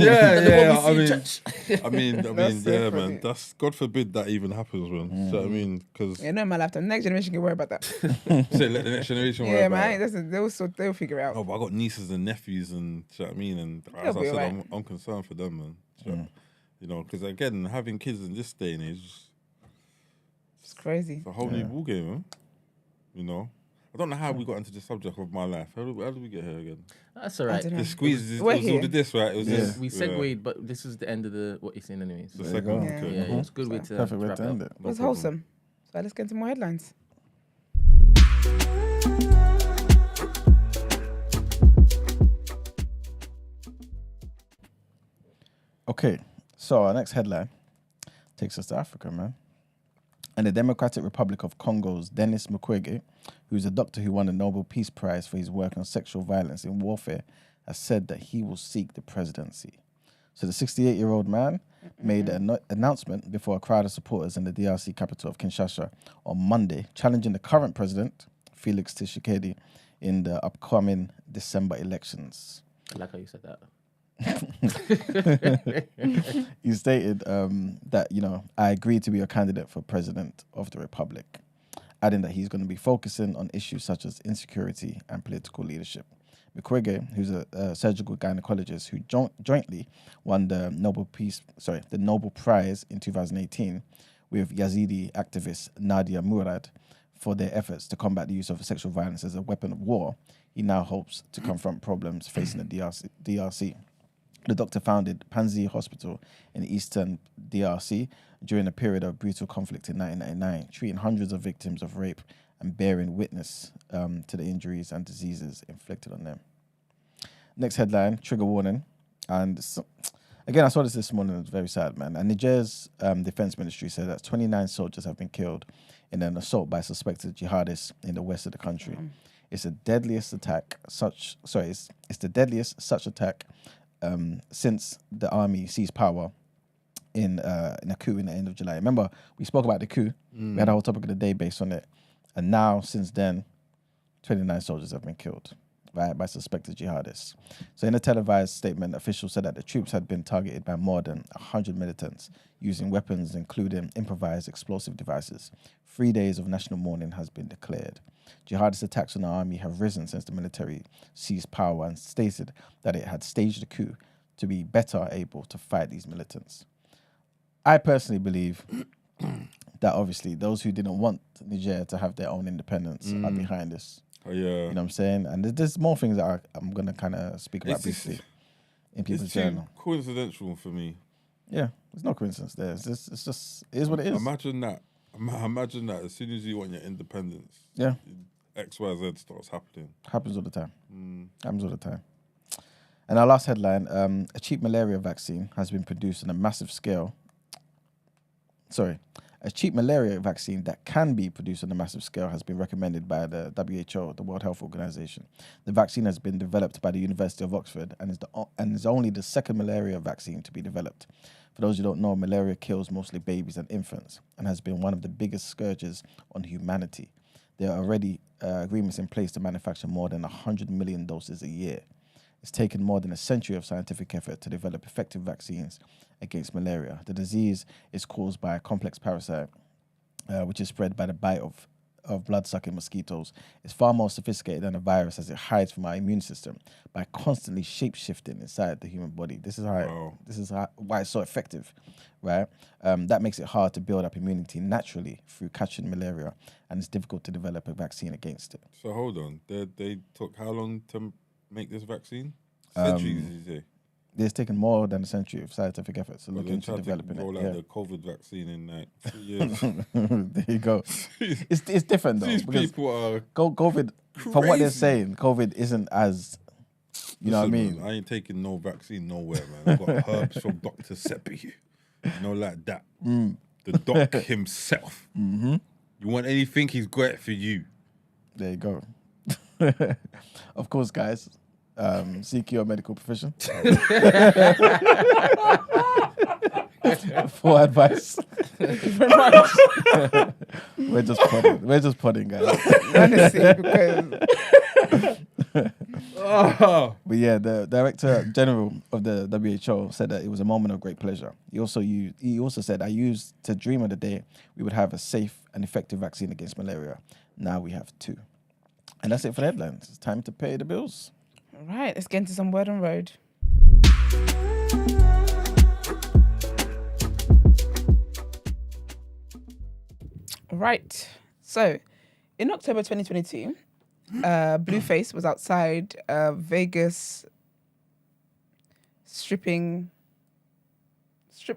I mean, That's so yeah, funny. man. That's God forbid that even happens, man. Do you know what I mean? Because Yeah, no, in my lifetime. Next generation can worry about that. say let the next generation worry Yeah, about man. it. They'll figure it out. No, but I got nieces and nephews, and do you know what I mean? And as They'll I be said, alright. I'm concerned for them, man. So, because again, having kids in this day and age, It's crazy. it's a whole new ball game, man. I don't know how we got into the subject of my life. How did we get here again? That's all I right. don't know. The squeeze it We're was all here. the this, right? It was this. We segued, but this is the end of what you're saying anyways. The There you second go. one. Yeah. Okay. Yeah, it's a good way to Perfect way wrap to it end up. it. It was problem. wholesome. So let's get into more headlines. Okay, so our next headline takes us to Africa, man. And the Democratic Republic of Congo's Denis Mukwege, who's a doctor who won the Nobel Peace Prize for his work on sexual violence in warfare, has said that he will seek the presidency. So the 68-year-old man made an announcement before a crowd of supporters in the DRC capital of Kinshasa on Monday, challenging the current president, Felix Tshisekedi, in the upcoming December elections. I like how you said that. He stated that, I agreed to be a candidate for president of the republic, adding that he's going to be focusing on issues such as insecurity and political leadership. Mukwege, who's a surgical gynecologist who jointly won the Nobel Prize in 2018 with Yazidi activist Nadia Murad for their efforts to combat the use of sexual violence as a weapon of war, he now hopes to confront problems facing the DRC. The doctor founded Panzi Hospital in eastern DRC during a period of brutal conflict in 1999, treating hundreds of victims of rape and bearing witness to the injuries and diseases inflicted on them. Next headline, trigger warning. And again, I saw this morning, it was very sad, man. And Niger's defense ministry said that 29 soldiers have been killed in an assault by suspected jihadists in the west of the country. It's the deadliest such attack since the army seized power in a coup in the end of July. Remember, we spoke about the coup. We had a whole topic of the day based on it. And now, since then, 29 soldiers have been killed by suspected jihadists. So in a televised statement, officials said that the troops had been targeted by more than 100 militants using weapons, including improvised explosive devices. 3 days of national mourning has been declared. Jihadist attacks on the army have risen since the military seized power and stated that it had staged a coup to be better able to fight these militants. I personally believe that obviously those who didn't want Niger to have their own independence are behind this. Oh, yeah. You know what I'm saying? And there's more things that I'm going to kind of speak about It's just- briefly in people's It's too journal. coincidental for me. Yeah, there's no coincidence there. It is what it is. Imagine that as soon as you want your independence, Yeah, X, Y, Z starts happening. happens all the time. Happens all the time. And our last headline, a cheap malaria vaccine has been produced on a massive scale A cheap malaria vaccine that can be produced on a massive scale has been recommended by the WHO, the World Health Organization. The vaccine has been developed by the University of Oxford and is only the second malaria vaccine to be developed. For those who don't know, malaria kills mostly babies and infants and has been one of the biggest scourges on humanity. There are already agreements in place to manufacture more than 100 million doses a year. It's taken more than a century of scientific effort to develop effective vaccines against malaria. The disease is caused by a complex parasite, which is spread by the bite of blood-sucking mosquitoes. It's far more sophisticated than a virus as it hides from our immune system by constantly shape-shifting inside the human body. This is why it's so effective, right? That makes it hard to build up immunity naturally through catching malaria, and it's difficult to develop a vaccine against it. So hold on, they took how long to make this vaccine? Centuries, did you say? It's taken more than a century of scientific efforts to look into developing it. Roll out the COVID vaccine in like 3 years. There you go. It's different though. These people are COVID. crazy. From what they're saying, COVID isn't as. You know what I mean? Man, I ain't taking no vaccine nowhere, man. I've got herbs from Dr. Seppi. Like that. The doc himself. Mm-hmm. You want anything, he's got it for you. There you go. Of course, guys. Seek your medical profession for advice. We're just podding, guys. Honestly, because but yeah, the Director General of the WHO said that it was a moment of great pleasure. He also said, "I used to dream of the day we would have a safe and effective vaccine against malaria. Now we have 2." And that's it for the headlines. It's time to pay the bills. All right, let's get into some word on road. All right. So, in October 2022, Blueface was outside Vegas strip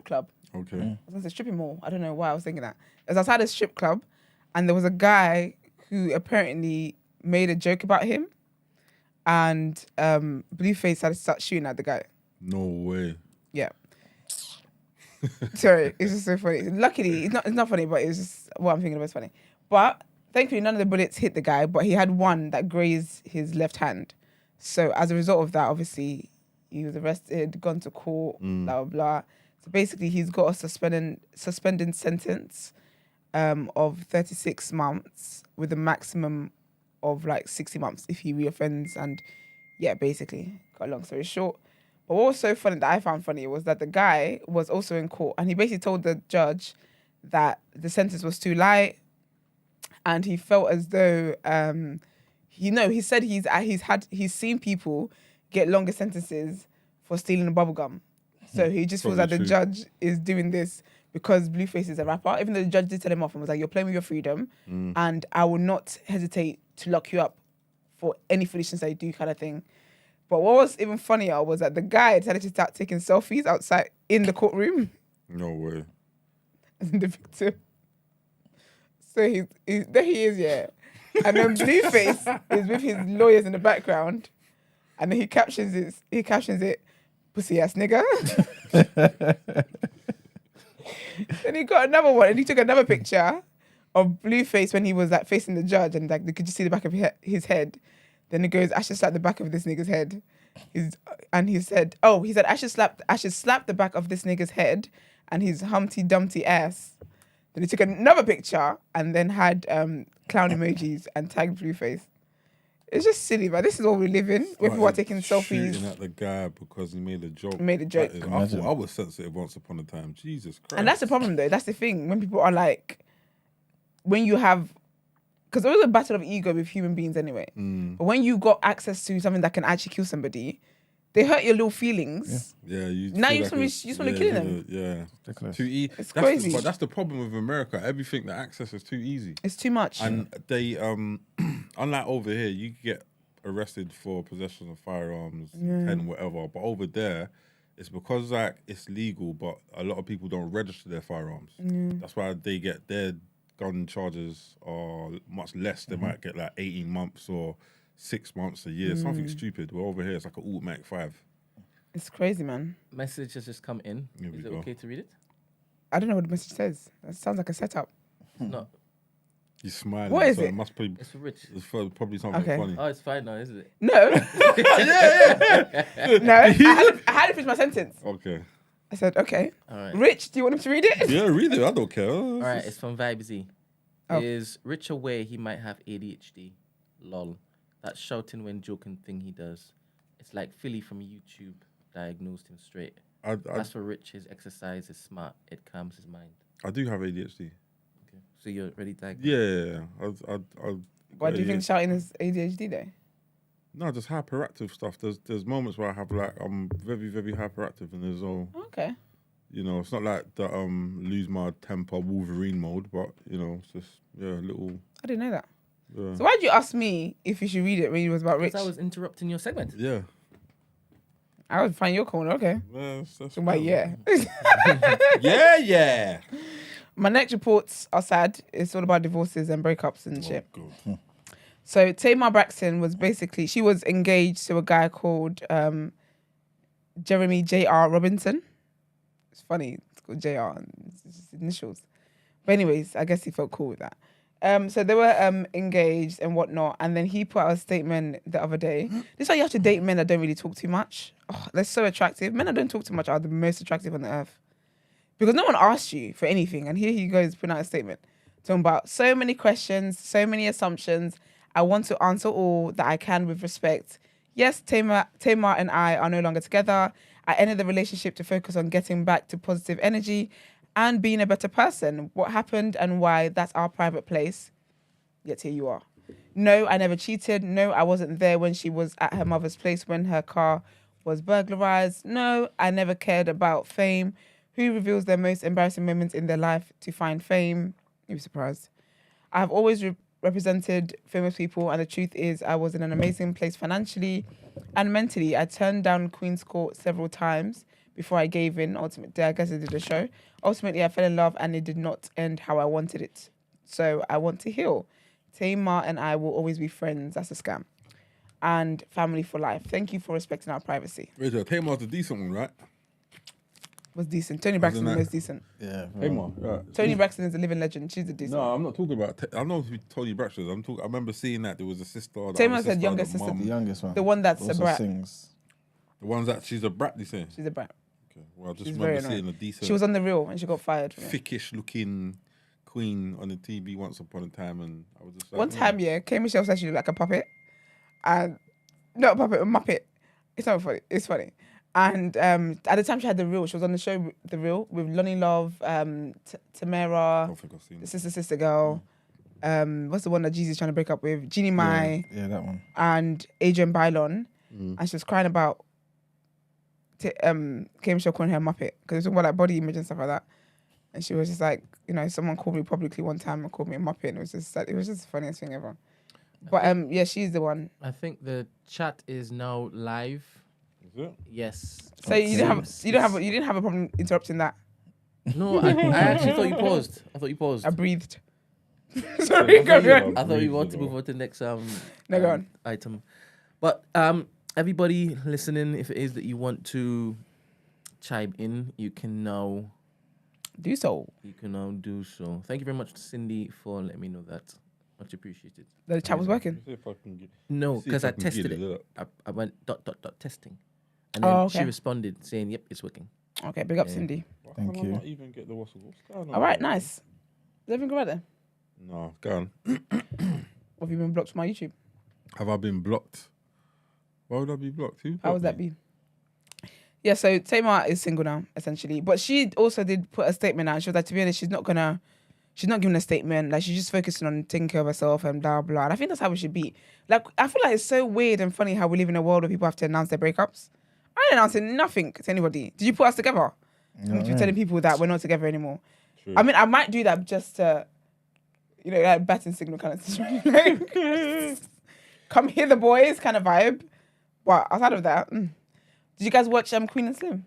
club. Okay. I was going to say stripping mall. I don't know why I was thinking that. It was outside a strip club, and there was a guy who apparently made a joke about him. And Blueface had to start shooting at the guy. No way. Yeah. Sorry, it's just so funny. Luckily, it's not funny, but it's just what I'm thinking of is funny. But thankfully, none of the bullets hit the guy, but he had one that grazed his left hand. So as a result of that, obviously, he was arrested, gone to court, blah, blah, blah. So basically, he's got a suspended sentence of 36 months with a maximum of like 60 months if he reoffends. And yeah, basically, cut a long story short. But what was so funny that I found funny was that the guy was also in court and he basically told the judge that the sentence was too light and he felt as though, he said he's seen people get longer sentences for stealing a bubblegum. So he just feels like the judge is doing this because Blueface is a rapper, even though the judge did tell him off and was like, "You're playing with your freedom and I will not hesitate to lock you up for any foolishness that you do," kind of thing. But what was even funnier was that the guy decided to start taking selfies outside in the courtroom. No way. The victim. So there he is, yeah. And then Blueface is with his lawyers in the background, and then he captions it, "Pussy ass nigga." Then he got another one, and he took another picture of Blueface when he was like facing the judge, and like they could just see the back of his head. Then he goes, "I should slap the back of this nigga's head." He said, "I should slap the back of this nigga's head and his Humpty Dumpty ass." Then he took another picture and then had clown emojis and tagged Blueface. It's just silly, but this is all we live in. Where people are taking selfies. Shooting at the guy because he made a joke. I thought I was sensitive once upon a time. Jesus Christ. And that's the problem, though. That's the thing. When people are like, when you have, because there was a battle of ego with human beings anyway. But when you got access to something that can actually kill somebody, they hurt your little feelings. Yeah. You just want to kill them. Yeah. Ridiculous. Too easy. It's crazy. But that's the problem with America. Everything, the access is too easy. It's too much. And they, unlike over here, you can get arrested for possession of firearms, pen, whatever. But over there, it's because like it's legal, but a lot of people don't register their firearms. That's why they get their gun charges are much less. They might get like 18 months or 6 months, a year, something stupid. Well, over here, it's like an automatic 5. It's crazy, man. Message has just come in. Here we Is it go. okay to read it? I don't know what the message says. That sounds like a setup. No, He's smiling. What is so it? Must probably, it's for Rich. it's probably something Okay. funny. Oh, it's fine now, isn't it? No. No. I had to finish my sentence. Okay. I said, okay. All right. Rich, do you want him to read it? Yeah, read it. I don't care. All right, it's from Vibesy. Oh. Is Rich aware he might have ADHD? Lol. That shouting when joking thing he does. It's like Philly from YouTube diagnosed him straight. As for Rich, his exercise is smart. It calms his mind. I do have ADHD. Okay. So you're ready to Yeah. Why do you think shouting is ADHD though? No, just hyperactive stuff. There's moments where I have like I'm very, very hyperactive and there's all Okay. you know, it's not like the lose my temper Wolverine mode, but you know, it's just a little. I didn't know that. Yeah. So why did you ask me if you should read it when it was about Rich? Because I was interrupting your segment. Yeah. I would find your corner, okay. That's So, yeah. yeah. My next reports are sad. It's all about divorces and breakups and shit. God. So Tamar Braxton was basically, she was engaged to a guy called Jeremy J.R. Robinson. It's funny, it's called J.R. It's just initials. But anyways, I guess he felt cool with that. So they were engaged and whatnot, and then he put out a statement the other day. This is why you have to date men that don't really talk too much. Oh, they're so attractive. Men that don't talk too much are the most attractive on the earth. Because no one asked you for anything, and here he goes putting out a statement. Talking about so many questions, so many assumptions. I want to answer all that I can with respect. Yes, Tamar and I are no longer together. I ended the relationship to focus on getting back to positive energy and being a better person. What happened and why, that's our private place. Yet here you are. No, I never cheated. No, I wasn't there when she was at her mother's place when her car was burglarized. No, I never cared about fame. Who reveals their most embarrassing moments in their life to find fame? You'd be surprised. I have always represented famous people, and the truth is I was in an amazing place financially and mentally. I turned down Queen's Court several times before I gave in. Ultimately, I guess I did a show. Ultimately, I fell in love and it did not end how I wanted it. So I want to heal. Tamar and I will always be friends. That's a scam. And family for life. Thank you for respecting our privacy. Wait, Tamar's the decent one, right? Was decent. Tony Braxton was that- most decent. Yeah. Tamar, right. Tony Braxton is a living legend. She's a decent. No, I'm not talking about. I know who Tony Braxton is. I remember seeing that there was a sister. Tamar said younger sister. The youngest one. The one that's a also brat. sings. The ones that she's a brat. They say. She's a brat. Okay. Well, I just She's remember very seeing a decent. She was on The Real and she got fired from it. thickish looking queen on the TV once upon a time, and I was just like, One time, yeah, K Michelle said she looked like a puppet. And not a puppet, a muppet. It's not funny. It's funny. And at the time she had The Real. She was on the show The Real with Lonnie Love, I Tamara, don't think I've seen the it. sister girl. What's the one that Jeezy's trying to break up with? Jeannie Mai Yeah, that one. and Adrian Bylon. Mm. And she was crying about K Michelle calling her a muppet because they were talking about like body image and stuff like that. And she was just like, you know, someone called me publicly one time and called me a muppet. And it was just the funniest thing ever. But yeah, she's the one. I think the chat is now live. Is it? Yes. So you didn't have a problem interrupting that. No, I actually thought you paused. I breathed. Sorry, go on. I thought we wanted to move on to the next No, go on. item. But everybody listening, if it is that you want to chime in, you can now Do so. do so. Thank you very much to Cindy for letting me know that. Much appreciated. The chat was working. See if I can get. No, see if because I can tested get it. up. I went ... testing. And then Oh, okay. she responded saying, yep, it's working. Okay, big up Yeah. Cindy. Why Thank can I you. not even get the what's going on? All right, nice. Is everything go right there? No, go on. Or have you been blocked from my YouTube? Have I been blocked? Why would I be blocked? Who How would blocked that me? be? Yeah, so Tamar is single now, essentially. But she also did put a statement out. She was like, to be honest, she's not giving a statement. Like, she's just focusing on taking care of herself and blah, blah. And I think that's how we should be. Like, I feel like it's so weird and funny how we live in a world where people have to announce their breakups. I ain't announcing nothing to anybody. Did you put us together? And you're telling people that we're not together anymore. True. I mean, I might do that just to, you know, like batting signal kind of situation. Come here, the boys kind of vibe. But outside of that, did you guys watch Queen and Slim?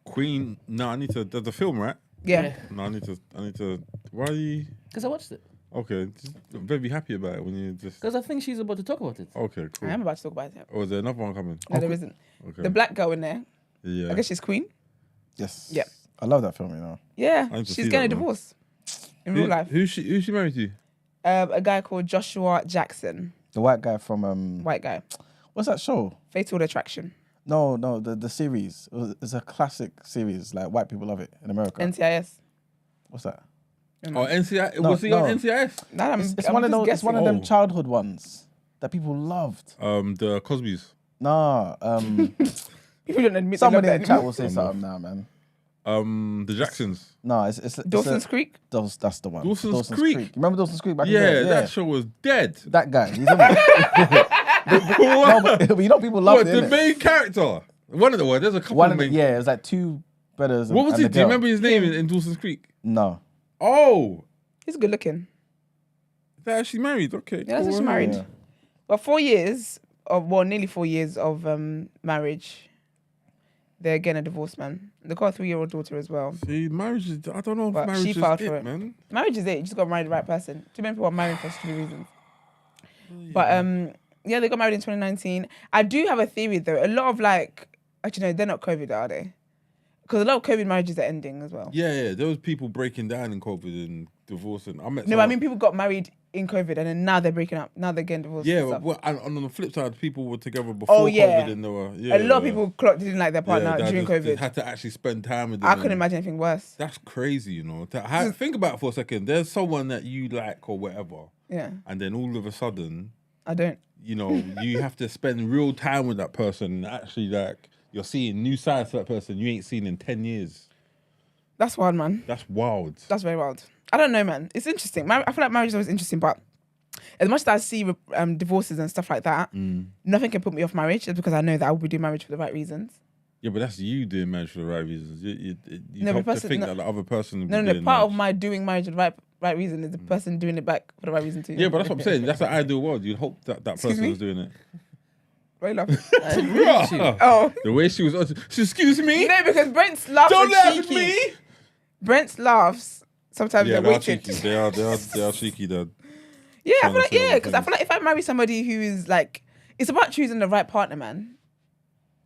Queen. No, I need to. There's a film, right? Yeah. No, I need to. Why are you? Because I watched it. Okay, just very happy about it when you just. Because I think she's about to talk about it. Okay, I cool. am about to talk about it. Or is there another one coming? No, there isn't. Okay. The black girl in there, Yeah. I guess she's Queen. Yes. Yeah. I love that film, you know. Yeah, I need to she's see getting a that, man. divorce in real life. Who's she married to? A guy called Joshua Jackson, The white guy from white guy, what's that show? Fatal Attraction, No, the series. It's a classic series. Like white people love it in America. NCIS. What's that? Oh, NCIS. No, Was he no. on NCIS? It's one of those. It's one of them childhood ones that people loved. The Cosbys. Nah. People don't admit. Somebody they in love the that chat will say something now, man. The Jacksons. No, it's Dawson's Creek. That's the one. Dawson's Creek. Remember Dawson's Creek back in the Yeah, day? that show was dead. That guy. He's in it. No, but you know people love What, it. the innit? main character? One of the ones. There's a couple One of of the, main. yeah, it was like two brothers. What was and it? the Do you girl. remember his name in Dawson's Creek? No. Oh, He's good looking. they're actually married. Okay. Yeah, that's cool. just married. Yeah. But 4 years nearly 4 years of marriage. They're getting a divorce, man. They got a 3-year-old daughter as well. See, marriage is. I don't know if But marriage she is filed it, for it. man. Marriage is it. You just got to marry the right person. Too many people are marrying for stupid reasons. But yeah, they got married in 2019. I do have a theory though. A lot of actually no, they're not COVID, are they? Because a lot of COVID marriages are ending as well. Yeah. There was people breaking down in COVID and divorcing. I met. No, I mean people got married in COVID and then now they're breaking up. Now they're getting divorced. Yeah, and stuff. but and on the flip side, people were together before Oh, yeah. COVID and they were. A lot of people didn't like their partner they during just- they COVID. had to actually spend time with them. I couldn't imagine anything worse. That's crazy, you know. Think about it for a second. There's someone that you like or whatever, Yeah, and then all of a sudden, I don't. you know, you have to spend real time with that person. And actually, you're seeing new sides to that person you ain't seen in 10 years. That's wild, man. That's wild. That's very wild. I don't know, man. It's interesting. I feel like marriage is always interesting, but as much as I see divorces and stuff like that, nothing can put me off marriage just because I know that I will be doing marriage for the right reasons. Yeah, but that's you doing marriage for the right reasons. You No, hope the to person- think no. that the other person would No, be no, doing part of marriage. my doing marriage for the right reason is the person doing it back for the right reason too. Yeah, but that's what I'm saying. That's the ideal world. You'd hope that person me? was doing it. Why you laugh? I agree with you. Oh. The way she was, excuse me? No, because Brent's laughs Don't are laugh at cheeky. me! Brent's laughs sometimes Yeah, they're they are weighted. cheeky. They are cheeky, Dad. Yeah, I Trying feel to like, say other because I feel like if I marry somebody who is it's about choosing the right partner, man.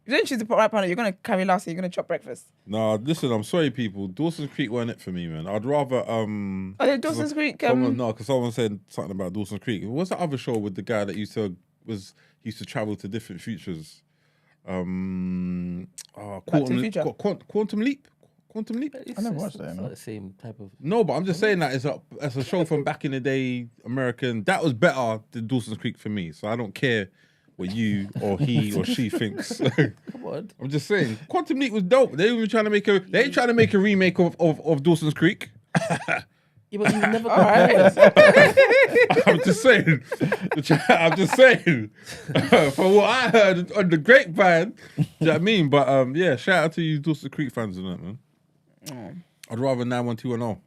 If you don't choose the right partner, you're gonna carry last year, you're gonna chop breakfast. Nah, listen, I'm sorry, people. Dawson's Creek weren't it for me, man. I'd rather Oh, yeah, Dawson's Creek. because someone said something about Dawson's Creek. What's the other show with the guy that used to travel to different futures? Back to the Future. Quantum Leap. Quantum Leap. It's, I never it's- watched that, It's you know. not the same type of. No, but I'm just saying that it's a show from back in the day, American. That was better than Dawson's Creek for me. So I don't care what you or he or she thinks. Come on. I'm just saying, Quantum Leap was dope. They ain't trying to make a remake of Dawson's Creek. Yeah, but you never right. compare it. I'm just saying. From what I heard on the grapevine, do you know what I mean? But yeah, shout out to you Dawson's Creek fans and that, man. I'd rather 91210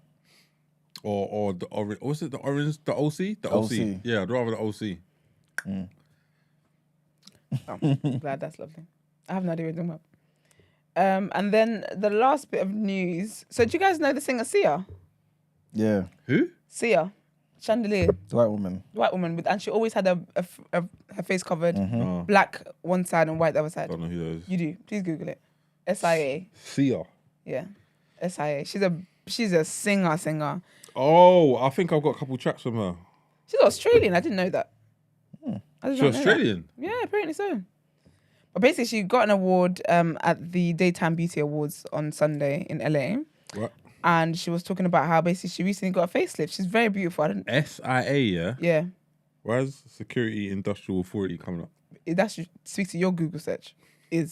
or the orange. What's it? The orange? The OC? The OC. OC. Yeah, I'd rather the OC. Glad, that's lovely. I have no idea what you're talking about. And then the last bit of news. So do you guys know the singer Sia? Yeah. Who? Sia, Chandelier, The white woman. the white woman, and she always had her face covered, Oh, black one side and white the other side. don't know who that is. You do. Please Google it. SIA. Sia. Yeah. SIA. She's a singer. Oh, I think I've got a couple tracks from her. She's Australian. I didn't know that. I did She's not know that. Australian. Yeah, apparently so. But basically, she got an award at the Daytime Beauty Awards on Sunday in LA. What? And she was talking about how basically she recently got a facelift. She's very beautiful. I didn't. SIA, yeah? Yeah. Why is Security Industrial Authority coming up? That should speak to your Google search. It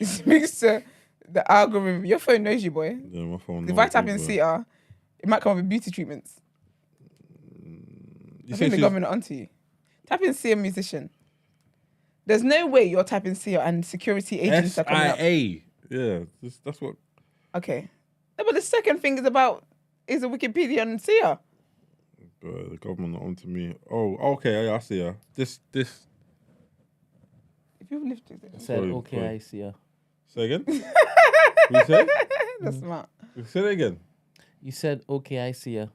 speaks to the algorithm. Your phone knows you, boy. Yeah, my phone. If I type in CR, it might come up with beauty treatments. You I say think the she's... government are onto you. Type in CR musician. There's no way you're typing CR and security agents are coming up. SIA. Yeah, that's what... Okay. No, but the second thing is a Wikipedia on CR. The government are onto me. Oh, okay, yeah, I see her. This... If you've lived with it. Said, Sorry, okay, sorry. I see her. Say again? What you say? That's smart. Say that again. You said, okay, I see her.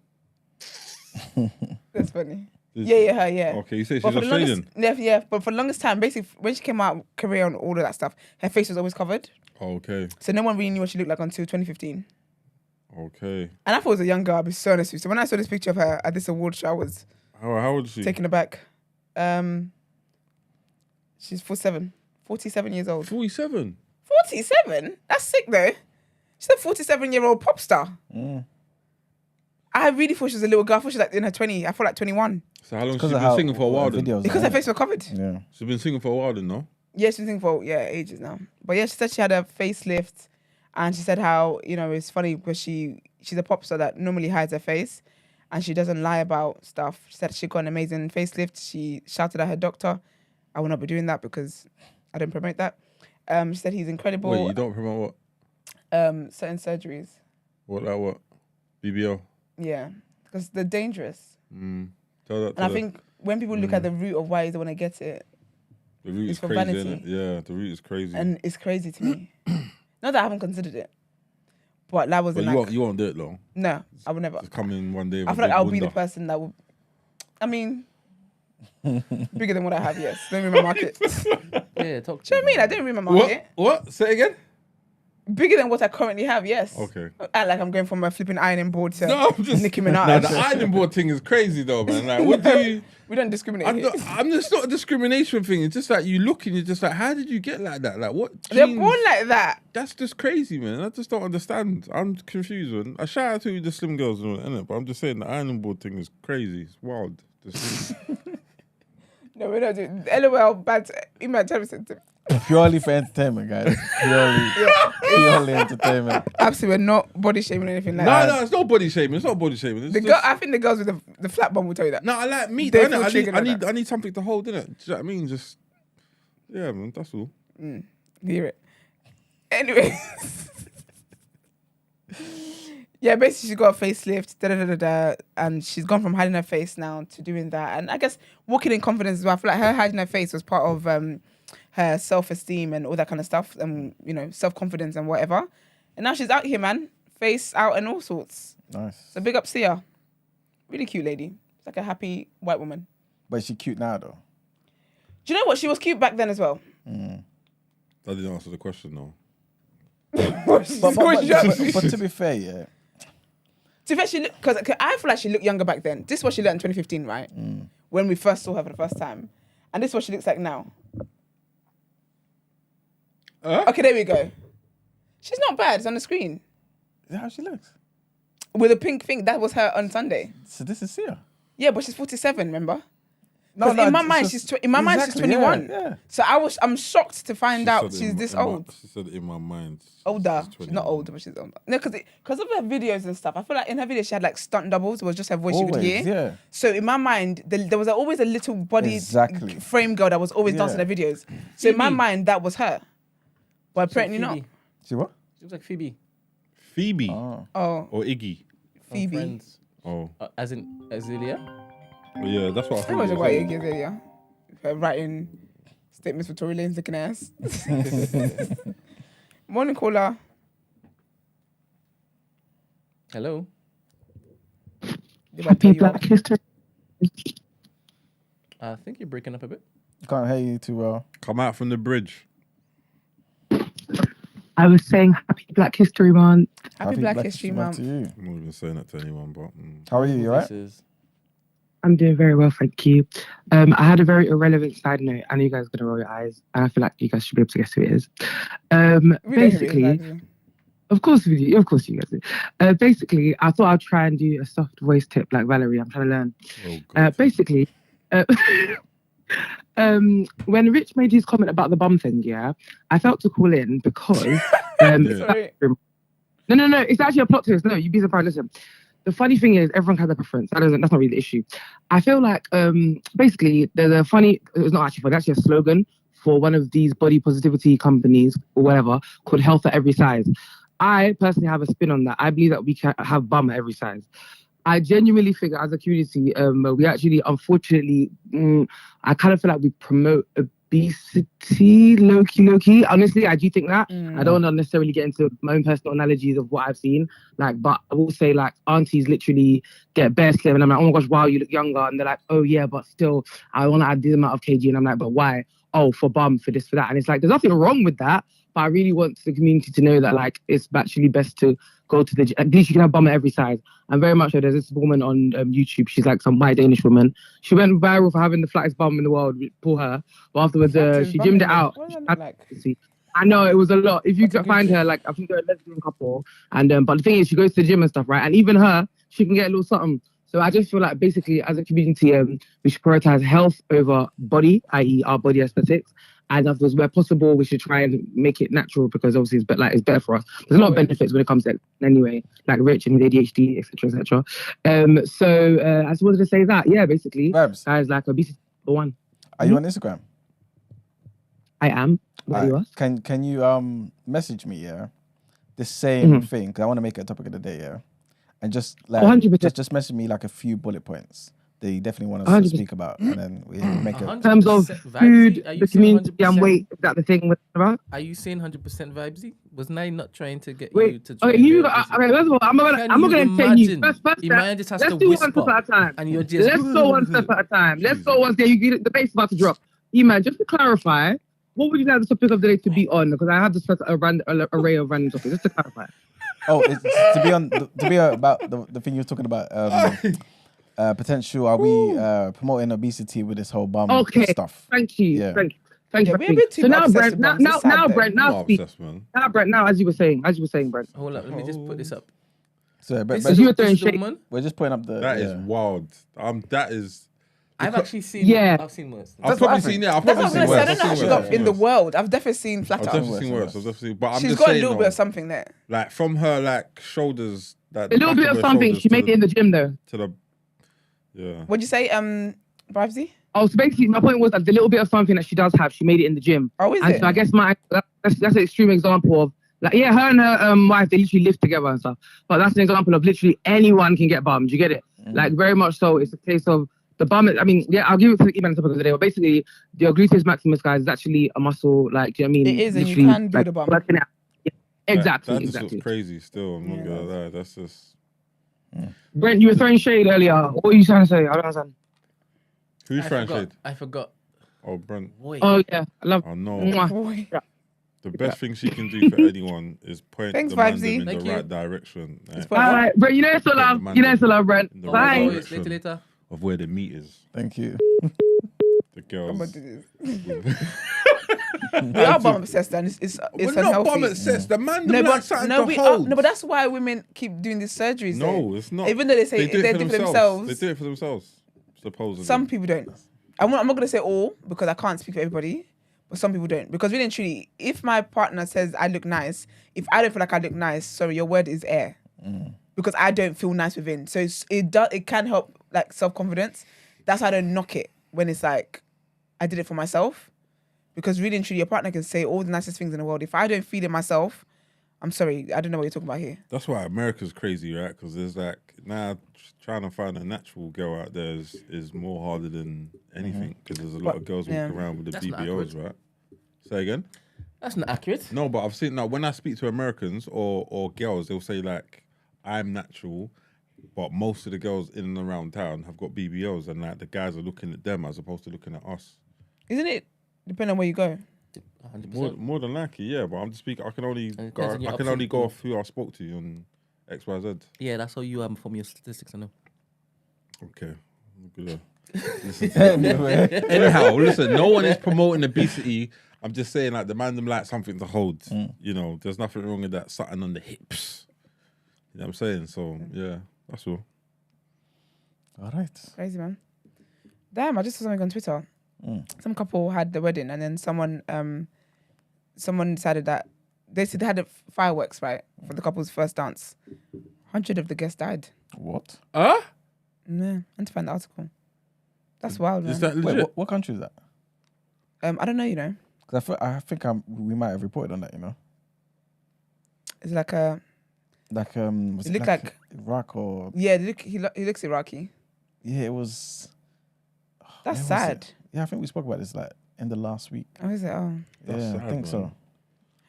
That's funny. Yeah, her, yeah. Okay, you say she's But for the Australian. but for the longest time, basically, when she came out, career and all of that stuff, her face was always covered. Okay. So no one really knew what she looked like until 2015. Okay. And I thought it was a young girl, I'll be so honest with you. So when I saw this picture of her at this award show, I was How old is she? taken aback. She's 47 years old. 47. 47? That's sick though. She's a 47-year-old pop star. I really thought she was a little girl. I thought she was like in her 20s. I thought like 21. So how long has she been singing for a while then? Because her face was covered. Yeah. She's been singing for a while then, no? Yeah, she's been singing for ages now. But yeah, she said she had a facelift, and she said how it's funny because she's a pop star that normally hides her face, and she doesn't lie about stuff. She said she got an amazing facelift. She shouted at her doctor, "I will not be doing that because I don't promote that." She said he's incredible. Wait, you don't promote what? Certain surgeries. What? BBL? Yeah, because they're dangerous. Tell that. And I think when people look at the root of why they want to get it, the root is for crazy, vanity. innit? Yeah, the root is crazy. And it's crazy to me. Not that I haven't considered it, but that wasn't But you won't do it long. No, I would never. Just come in one day. I feel like I'll be the person that will. I mean, bigger than what I have. Yes, don't read my market. Yeah, talk Do you know what I mean? I didn't read my market. What? Say it again? Bigger than what I currently have. Yes. Okay. Act like I'm going from a flipping ironing board to No, I'm just Nicki Minaj. No, the ironing board thing is crazy though, man. Like, what do you? We don't discriminate. here. I'm just not a discrimination thing. It's just like you look and you're just like, how did you get like that? Like what? They're genes- born like that. That's just crazy, man. I just don't understand. I'm confused. Man. I shout out to the slim girls, innit? But I'm just saying the ironing board thing is crazy. It's wild. No, we're not doing. LOL, bad email. Purely for entertainment, guys. Purely entertainment. Absolutely, we're not body shaming or anything like that. No, it's not body shaming. It's not body shaming. It's The just, girl, I think the girls with the flat bum will tell you that. no, I like meat. They I feel triggered like need something to hold in it. Do you know what I mean? Just yeah, man. That's all. Hear it. Anyway. Yeah, basically she got a facelift, and she's gone from hiding her face now to doing that. And I guess walking in confidence as well. I feel like her hiding her face was part of her self-esteem and all that kind of stuff, and self-confidence and whatever. And now she's out here, man, face out and all sorts. Nice. So big up Sia, really cute lady. It's like a happy white woman. But is she cute now, though? Do you know what? She was cute back then as well. That didn't answer the question though. But to be fair, yeah. To be fair, she because I feel like she looked younger back then. This is what she looked in 2015, right? When we first saw her for the first time, and this is what she looks like now. Okay, there we go. She's not bad. It's on the screen Is that how she looks? with a pink thing. That was her on Sunday. So this is Sia. Yeah, but she's 47. Remember? No, in my it's mind, just- she's mind she's 21. Yeah. So I'm shocked to find out She said she's in this my- old. She said in my mind. Older. She's 21. not older, but she's older. No, because of her videos and stuff. I feel like in her videos she had like stunt doubles. It was just her voice you could Always, hear. yeah. So in my mind, there was always a little body Exactly. frame girl that was always dancing her videos. So in my mind, that was her. But apparently not. See what? She looks like Phoebe. Phoebe Oh, or Iggy. Phoebe. Friends. Oh, As in Azealia? yeah, that's what I I thought. was you about said. years earlier. Her writing statements for Tory Lane's looking ass. Morning caller. Hello? Happy Black History. I think you're breaking up a bit. Can't hear you too well. Come out from the bridge. I was saying Happy Black History Month. Happy Black History Month Month. to you. I'm not even saying that to anyone, but How are you? You alright? This is- I'm doing very well, thank you. I had a very irrelevant side note. I know you guys are going to roll your eyes, and I feel like you guys should be able to guess who it is. We don't hear it, Basically, exactly. of course you guys do. Basically, I thought I'd try and do a soft voice tip like Valerie. I'm trying to learn. oh god. Basically, when Rich made his comment about the bum thing, yeah, I felt to call in because Sorry. no, it's actually a plot twist. No, you'd be surprised. Listen, the funny thing is everyone has a preference. That's not really the issue. I feel like basically there's a funny. It's not actually funny. It's actually a slogan for one of these body positivity companies or whatever called Health at Every Size. I personally have a spin on that. I believe that we can have bum at every size. I genuinely figure as a community, we actually, unfortunately, I kind of feel like we promote a obesity, low key. Honestly, I do think that. I don't want to necessarily get into my own personal analogies of what I've seen. Like, but I will say, like, aunties literally get bare slim, and I'm like, oh my gosh, wow, you look younger. And they're like, oh yeah, but still, I want to add this amount of kg. And I'm like, but why? Oh, for bum, for this, for that. And it's like, there's nothing wrong with that. But I really want the community to know that, like, it's actually best to go to the gym. At least you can have bum at every size. And very much so, there's this woman on YouTube. She's like some white Danish woman. She went viral for having the flattest bum in the world. Poor her. But afterwards, she gymmed it out. I know, it was a lot. If you find her, like, I think they're a lesbian couple. And but the thing is, she goes to the gym and stuff, right? And even her, she can get a little something. So I just feel like basically, as a community, we should prioritize health over body, i.e. our body aesthetics. And afterwards, where possible, we should try and make it natural because obviously it's better for us. There's a lot of benefits when it comes to it anyway, like Rich and ADHD, etc., etc. So I just wanted to say that, yeah, basically, Vibes. Guys, like obesity for one. Are you on Instagram? I am. What are you? Can you message me, yeah, this same thing, because I want to make it a topic of the day, yeah, and just like 100%. just message me like a few bullet points that you definitely want us to speak about, and then we make it. In terms of food, the community and weight, is that the thing we're about? Are you saying 100% vibesy? Was I not trying to get Wait, you to? Okay, first of all, I'm not gonna tell you. First Imagine just has let's to do whisper, one step at a time. and you're just. Let's go one step at a time. Let's go one step. The base is about to drop. Iman, just to clarify, what would you like the topic of the day to be on? Because I have this array of random topics. Just to clarify. Oh, it's to be about the thing you were talking about. Potential. Are we promoting obesity with this whole bum stuff? Thank you. Yeah. Thank you. So now, Brent. Now speak. Now, Brent. Now, as you were saying, Brent. Hold up. Let me just put this up. So, but you were throwing shade. We're just putting up the. That is wild. That is. I've actually seen. Yeah. I've seen worse. I've probably seen it. I've probably seen worse. I don't know how she got in the world. I've definitely seen flat I've out. definitely seen worse. I've definitely. But I'm She's just got saying, a little bit of something there. Like from her like shoulders. That A little bit of something. She made it in the gym though. To the. Yeah. What'd you say, Bribesy? Oh, so basically, my point was that the little bit of something that she does have, she made it in the gym. Oh, is and it? So I guess that's an extreme example of, like, yeah, her and her wife, they literally live together and stuff. But that's an example of literally anyone can get bummed. You get it? Like, very much so. It's a case of the bum. I mean, yeah, I'll give it to the Iman topic of the day. But basically, your gluteus maximus, guys, is actually a muscle. Like, do you know what I mean? It is, and you can do the bum. Working out. Yeah, exactly. That just looks crazy. Still, I'm not gonna lie. That's just. Brent, you were throwing shade earlier. What were you trying to say? I don't understand. Who's throwing shade? I forgot. Oh, Brent. Boy. Oh yeah, I love. Oh no. Yeah. The best thing she can do for anyone is point Thanks, the man Vibesy. in Thank the you. right direction. All right, Brent. You know it's a love. You know it's a love, Brent. In the Bye. right Later, direction later. of where the meat is. Thank you. The girls. We are bum obsessed, and it's We're unhealthy. not bum obsessed. The man No, like something to we hold. are. No, but that's why women keep doing these surgeries. No, though. it's not. Even though they say do they it do for for themselves. They do it for themselves, supposedly. Some people don't. I'm not going to say all because I can't speak for everybody, but some people don't. Because really and truly, if my partner says I look nice, if I don't feel like I look nice, sorry, your word is air. Because I don't feel nice within. So it can help like self-confidence. That's why I don't knock it when it's like I did it for myself. Because really and truly, your partner can say all the nicest things in the world. If I don't feel it myself, I'm sorry, I don't know what you're talking about here. That's why America's crazy, right? Because there's like now trying to find a natural girl out there is more harder than anything. Because there's a lot of girls walking around with the BBLs, right? Say again? That's not accurate. No, but I've seen now when I speak to Americans or girls, they'll say like, I'm natural, but most of the girls in and around town have got BBLs, and like the guys are looking at them as opposed to looking at us. Isn't it? Depending on where you go. 100%. More than likely, yeah. But I'm just speaking. I can only go off who I spoke to on XYZ. Yeah, that's how you are from your statistics, I know. Okay. I'm gonna listen to that. Anyhow, listen. No one is promoting obesity. I'm just saying, like the man them like something to hold. You know, there's nothing wrong with that. Something on the hips. You know what I'm saying? So yeah, that's all. All right. Crazy, man. Damn, I just saw something on Twitter. Some couple had the wedding, and then someone decided that they said they had fireworks, right, for the couple's first dance. 100 of the guests died. What? Yeah, I need to find the article. That's wild, man. Is that legit? Wait, what country is that? I don't know, you know. Because I think we might have reported on that, you know. It's like a... Like was it looked like Iraq or he looks Iraqi. yeah, it was. That's sad. Yeah, I think we spoke about this. Like in the last week. Oh, is it? Oh, That's yeah, sad, I think so. man.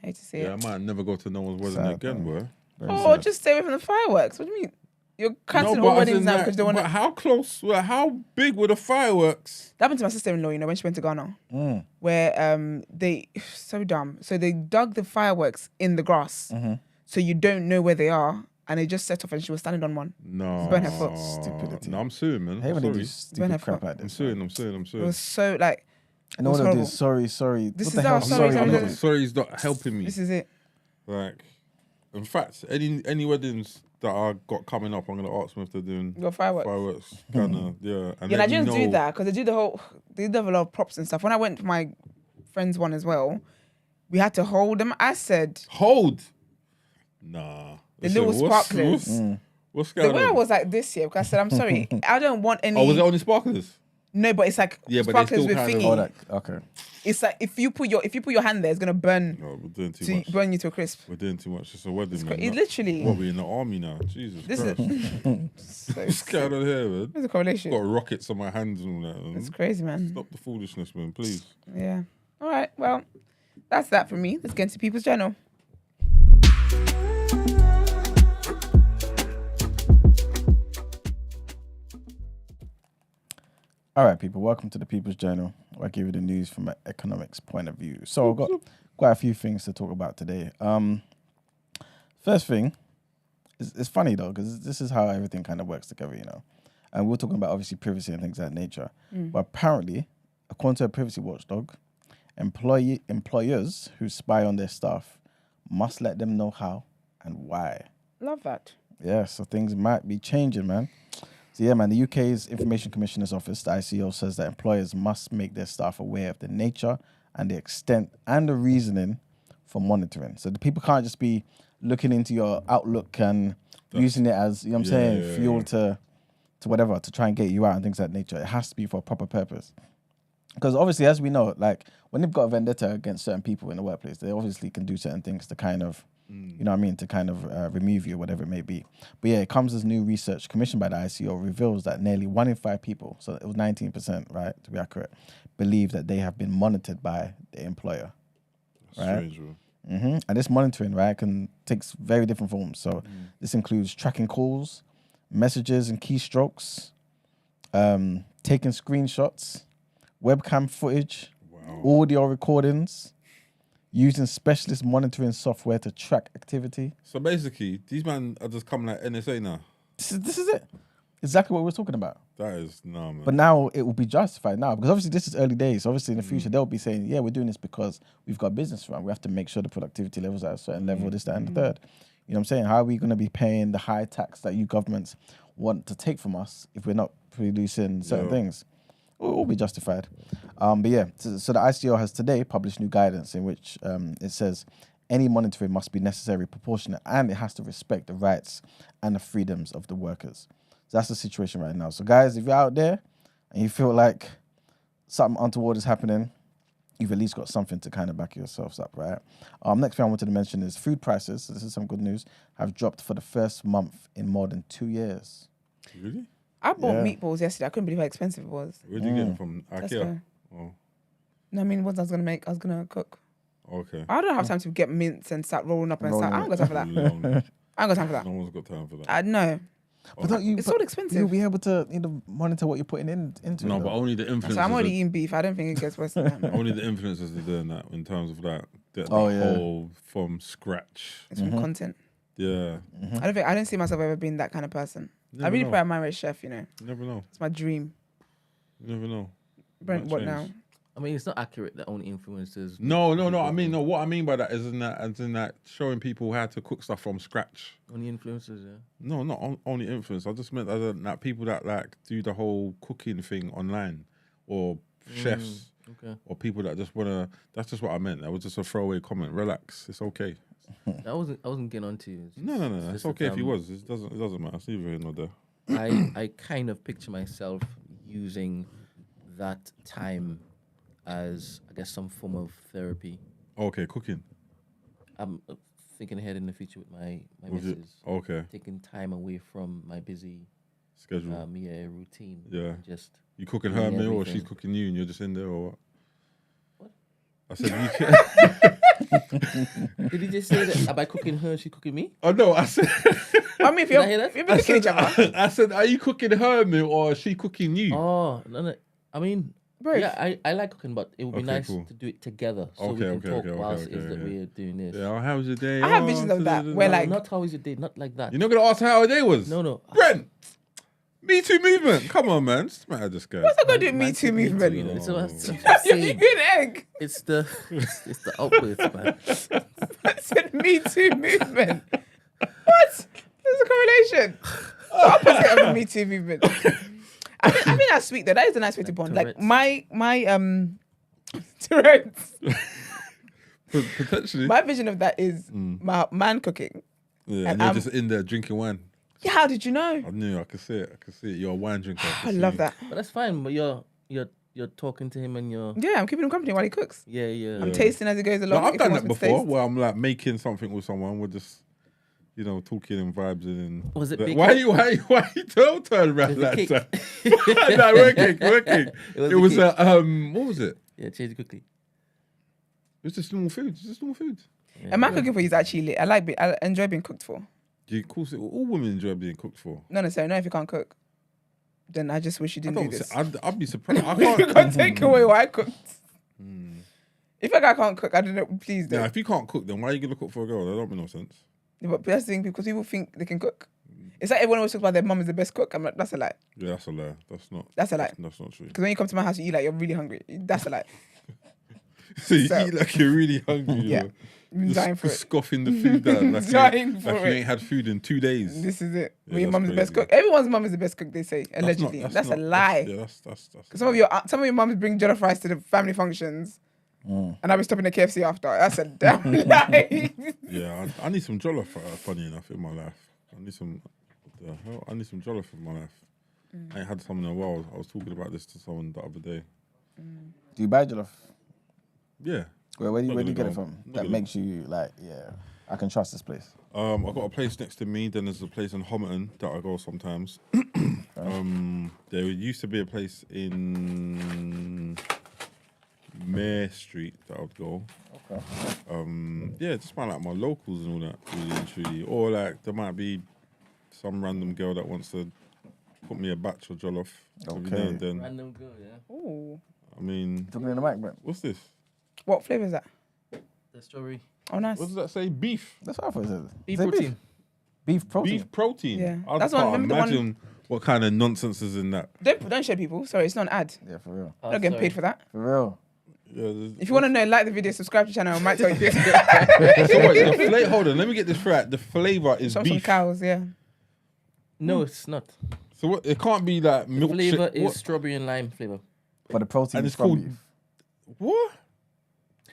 hate to see Yeah, I it. might never go to no one's wedding Sad, again, man. boy. Very Oh, sad. just stay away from the fireworks. What do you mean? You're cancelling but all as weddings in now that- because they want But to. how close? Well, how big were the fireworks? That happened to my sister-in-law, when she went to Ghana, where they so dumb. So they dug the fireworks in the grass, so you don't know where they are, and they just set off, and she was standing on one. No. Burn her foot. Stupidity. No, I'm suing, man. I hate I'm when they do sorry. Burn her stupid crap foot. like I'm this. suing. I'm suing. I'm It suing. was so like. And It all was of horrible. this, sorry. This What is the hell? our sorry, Sorry, sorry, mean? Sorry, he's not helping me. This is it. Like, in fact, any weddings that I got coming up, I'm gonna ask them if they're doing Your fireworks. kind of, yeah. And Yeah, let me Nigerians do know- that because they do have a lot of props and stuff. When I went to my friend's one as well, we had to hold them. I said Hold. Nah. the little sparklers. What's The going way I on? was like this year because I said I'm sorry, I don't want any. Oh, was it only sparklers? No, but it's like Yeah, but they sparklers still with kind of- thingy. Oh, that, okay. It's like if you put your hand there, it's gonna burn No, we're doing too much. burn you to a crisp. We're doing too much. It's a wedding, man. It Not- literally. What, we in the army now? Jesus This Christ. so What's going on here, man? There's a correlation. Got rockets on my hands and all that. Man. It's crazy, man. Stop the foolishness, man, please. Yeah. All right. Well, that's that for me. Let's get into People's Journal. All right, people, welcome to the People's Journal, where I give you the news from an economics point of view. So I've got quite a few things to talk about today. First thing, it's funny though, because this is how everything kind of works together, And we're talking about obviously privacy and things of that nature. But apparently, according to a privacy watchdog, employers who spy on their staff must let them know how and why. Love that. Yeah, so things might be changing, man. So yeah, man, the UK's Information Commissioner's Office, the ICO, says that employers must make their staff aware of the nature and the extent and the reasoning for monitoring. So the people can't just be looking into your Outlook and using it as, fuel to whatever, to try and get you out and things of that nature. It has to be for a proper purpose. Because obviously, as we know, like when they've got a vendetta against certain people in the workplace, they obviously can do certain things to kind of, to kind of remove you, whatever it may be. But yeah, it comes as new research commissioned by the ICO reveals that nearly 1 in 5 people, so it was 19%, right, to be accurate, believe that they have been monitored by the employer. Right? Strange, bro. And this monitoring, right, takes very different forms. So this includes tracking calls, messages and keystrokes, taking screenshots, webcam footage, audio recordings, using specialist monitoring software to track activity. So basically, these men are just coming like NSA now. This is it. Exactly what we're talking about. That is, no, man. But now it will be justified now because obviously this is early days. Obviously in the future they'll be saying, yeah, we're doing this because we've got business to run. We have to make sure the productivity levels are at a certain level, this, that, and the third. You know what I'm saying? How are we going to be paying the high tax that you governments want to take from us if we're not producing certain things? It will be justified. But yeah, so the ICO has today published new guidance in which it says any monitoring must be necessary, proportionate, and it has to respect the rights and the freedoms of the workers. So that's the situation right now. So guys, if you're out there and you feel like something untoward is happening, you've at least got something to kind of back yourselves up, right? Next thing I wanted to mention is food prices. So this is some good news. Have dropped for the first month in more than 2 years. Really? I bought Yeah. meatballs yesterday. I couldn't believe how expensive it was. Where'd you get them from? That's IKEA? fair. Oh, No, I mean, what I was gonna cook. okay. I don't have time to get mince and start rolling up and Rolling start. I ain't got time for that. Long. I ain't got time for that. No one's got time for that. I know. But don't you? It's but all expensive. You'll be able to monitor what you're putting into No, it. but though. only the influencers. So I'm already are- eating beef. I don't think it gets worse than that. Only the influencers are doing that in terms of that. The Oh, yeah. whole from scratch. It's from content. Yeah. I don't see myself ever being that kind of person. I Never really know. pray I'm a chef, You never know. It's my dream. You never know. Brent, Might what change. now? I mean, it's not accurate that only influencers. No. I mean, no. What I mean by that is in that showing people how to cook stuff from scratch. Only influencers, yeah. No, not only influence. I just meant that people that like do the whole cooking thing online, or chefs, Okay. or people that just wanna. That's just what I meant. That was just a throwaway comment. Relax. It's okay. I wasn't getting onto you. No. It's just okay that, if he was. It doesn't matter. It's neither here nor there. I kind of picture myself using that time as, I guess, some form of therapy. Okay, cooking. I'm thinking ahead in the future with my Was it- missus, Okay, taking time away from my busy schedule. routine. Yeah. and just You cooking doing her meal, or everything. she's cooking you, and you're just in there, or what? I said, you can. Did he just say that? Am I cooking her? She cooking me? Oh no, I said. I mean, if you're cooking each other. I said, are you cooking her meal or is she cooking you? Oh no. I mean, Both. yeah, I like cooking, but it would be Okay, nice cool. to do it together, so we can talk whilst it is that we're doing this. Yeah, how was your day? I have visions of that where No, like not how is your day, not like that. You're not gonna ask how her day was? No. Brent, Me Too movement. Come on, man. Just matter this guy. what's that gonna do? Me Too movement. You know, it's what I'm You're saying. an egg. It's the outburst, man. I said Me Too movement. What? There's a correlation. The opposite of the Me Too movement. I think that's sweet though. That is a nice way to bond. Like my Tourette's. Potentially. My vision of that is my man cooking. Yeah, and you're just in there drinking wine. Yeah, how did you know? I knew. I could see it. You're a wine drinker. I love that. But that's fine. But you're talking to him and you're Yeah, I'm keeping him company while he cooks. yeah. I'm tasting as he goes No, along. I've if he done wants that me to before, taste. where I'm like making something with someone. We're just, talking and vibes and. Was it Like, big why cake? you don't turn around Was it like cake? that? No, working. was It the was cake. what was it? Yeah, change it quickly. It was just normal food. Yeah. And my cooking for you is actually lit. I enjoy being cooked for. Yeah, of course, all women enjoy being cooked for. Not necessarily. No, if you can't cook, then I just wish you didn't do this. I'd be surprised. I You can't. can't take away what I cooked. If a guy can't cook, I don't know. Please don't. Yeah, if you can't cook, then why are you gonna cook for a girl? That don't make no sense. Yeah, but that's the thing, because people think they can cook. It's like everyone always talks about their mum is the best cook. I'm like, that's a lie. Yeah, that's a lie. That's a lie. That's not true. Because when you come to my house, you eat like you're really hungry. That's a lie. So you So- eat like you're really hungry. Yeah. I'm Just dying for it. scoffing the food down. Like Dying for you it. ain't had food in 2 days. This is it. Yeah, When your that's mum's the best crazy. cook. Everyone's mum is the best cook, they say, allegedly. That's a lie. That's Because some of your mums bring jollof rice to the family functions, and I'll be stopping the KFC after. That's a damn lie. Yeah, I need some jollof. Funny enough, in my life, I need some. What the hell? I need some jollof in my life. I ain't had some in a while. I was talking about this to someone the other day. Do you buy jollof? Yeah. Where do Not you gonna get go. it from? Not That gonna- makes you like, yeah, I can trust this place. I've got a place next to me. Then there's a place in Homerton that I go sometimes. There used to be a place in Mare Street that I would go. Okay. Yeah, just find like my locals and all that, really and truly. Or like there might be some random girl that wants to put me a batch of jollof every now Okay. and then. Random girl, yeah. Ooh. I mean, Talking in the mic, Brent. what's this? What flavour is that? The strawberry. Oh, nice. What does that say? Beef. That's what I thought it said. Beef Is it protein. Beef protein. Beef protein. Yeah. I That's can't one- remember the one- imagine what kind of nonsense is in that. Don't show people. Sorry, it's not an ad. Yeah, for real. I'm not getting paid for that. For real. Yeah, If you want to know, like the video, subscribe to the channel. I might tell you. so wait, hold on, let me get this right. The flavour is Some beef. cows, yeah. No, it's not. So what, it can't be like The milk flavor shit. is strawberry and lime flavor. But the protein And is it's from called- beef. What?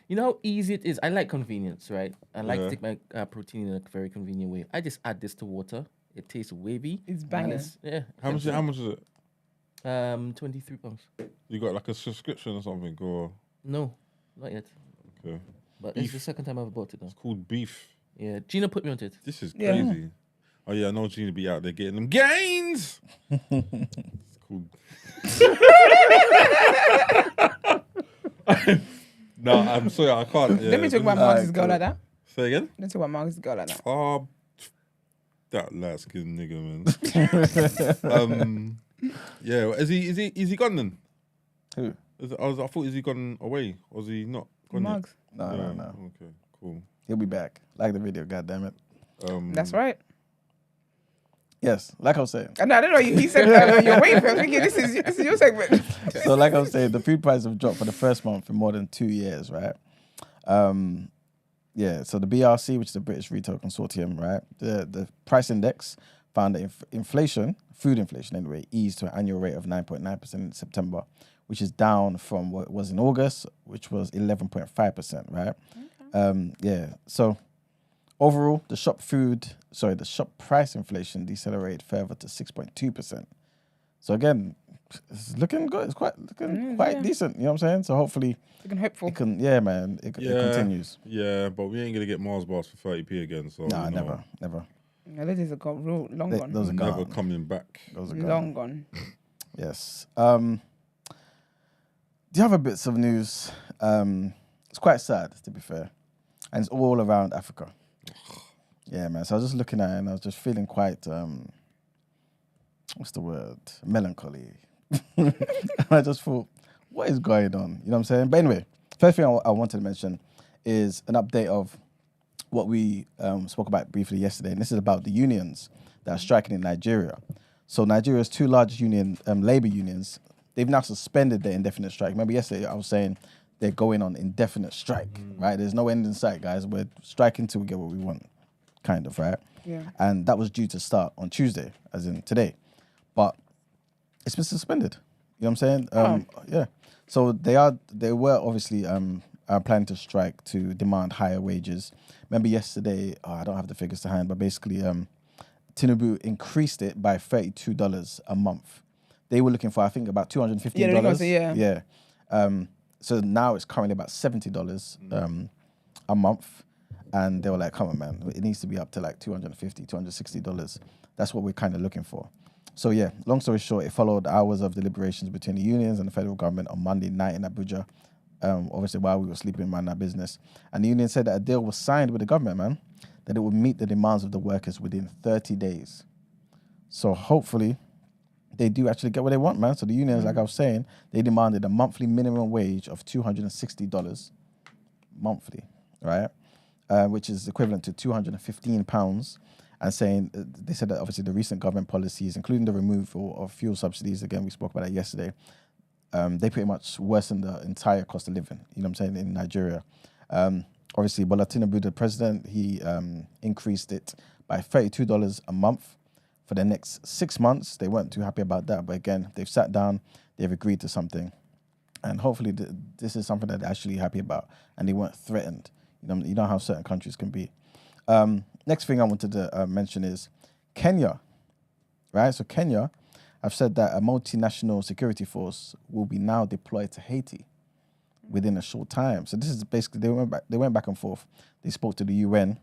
You know how easy it is? I like convenience, right? I like Yeah. to take my protein in a very convenient way. I just add this to water. It tastes wavy. It's and banging. Yeah. How much is it? £23. You got like a subscription or something, or No, not yet. okay. But Beef. it's the second time I've bought it now. It's called beef. Yeah, Gina put me onto it. This is Yeah. crazy. Oh yeah, I know Gina be out there getting them gains. It's cool. No, I'm sorry, I can't. Let me talk about Marcus' girl like that. Say again. Let's talk about Marcus' girl like that. That light skinned nigga, man. Yeah, is he gone then? Who? I thought is he gone away? Or is he not gone yet? Marcus. No, Yeah, no. Okay, cool. He'll be back. Like the video, goddammit. That's right. Yes, like I was saying. And I don't know. He said you're waiting for. I'm thinking this is your segment. So like I was saying, the food prices have dropped for the first month in more than 2 years, right? Yeah, so the BRC, which is the British Retail Consortium, right? The price index found that inflation, food inflation anyway, eased to an annual rate of 9.9% in September, which is down from what it was in August, which was 11.5%, right? Okay. Yeah, so overall, the shop price inflation decelerated further to 6.2%. So again, it's looking good. It's quite decent. You know what I'm saying? So hopefully, Looking hopeful. it continues. Yeah, but we ain't gonna get Mars bars for 30p again. So Nah, you know, never. No, those days are gone. Long gone. Those are never gone. coming back. Those are gone. Long gone. Yes. The other bits of news. It's quite sad, to be fair. And it's all around Africa. Yeah, man. So I was just looking at it and I was just feeling quite, what's the word? Melancholy. I just thought, what is going on? You know what I'm saying? But anyway, first thing I wanted to mention is an update of what we spoke about briefly yesterday. And this is about the unions that are striking in Nigeria. So Nigeria's two largest labor unions, they've now suspended their indefinite strike. Remember yesterday I was saying they're going on indefinite strike, right? There's no end in sight, guys. We're striking till we get what we want, kind of, right? Yeah. And that was due to start on Tuesday, as in today. But it's been suspended. You know what I'm saying? Yeah. So they were obviously planning to strike to demand higher wages. Remember yesterday, I don't have the figures to hand, but basically Tinubu increased it by $32 a month. They were looking for, I think, about $215. Yeah. So now it's currently about $70 a month. And they were like, come on, man, it needs to be up to like $250, $260. That's what we're kind of looking for. So yeah, long story short, it followed hours of deliberations between the unions and the federal government on Monday night in Abuja, obviously while we were sleeping, minding our business. And the union said that a deal was signed with the government, man, that it would meet the demands of the workers within 30 days. So hopefully they do actually get what they want, man. So the unions, like I was saying, they demanded a monthly minimum wage of $260 monthly, right? Which is equivalent to £215, and saying, they said that obviously the recent government policies, including the removal of fuel subsidies, again, we spoke about that yesterday, they pretty much worsen the entire cost of living, you know what I'm saying, in Nigeria. Obviously, Bola Tinubu, the president, he increased it by $32 a month for the next 6 months. They weren't too happy about that, but again, they've sat down, they've agreed to something, and hopefully this is something that they're actually happy about, and they weren't threatened. You know how certain countries can be. Next thing I wanted to mention is Kenya, right? So Kenya have said that a multinational security force will be now deployed to Haiti within a short time. So this is basically, they went back and forth. They spoke to the UN,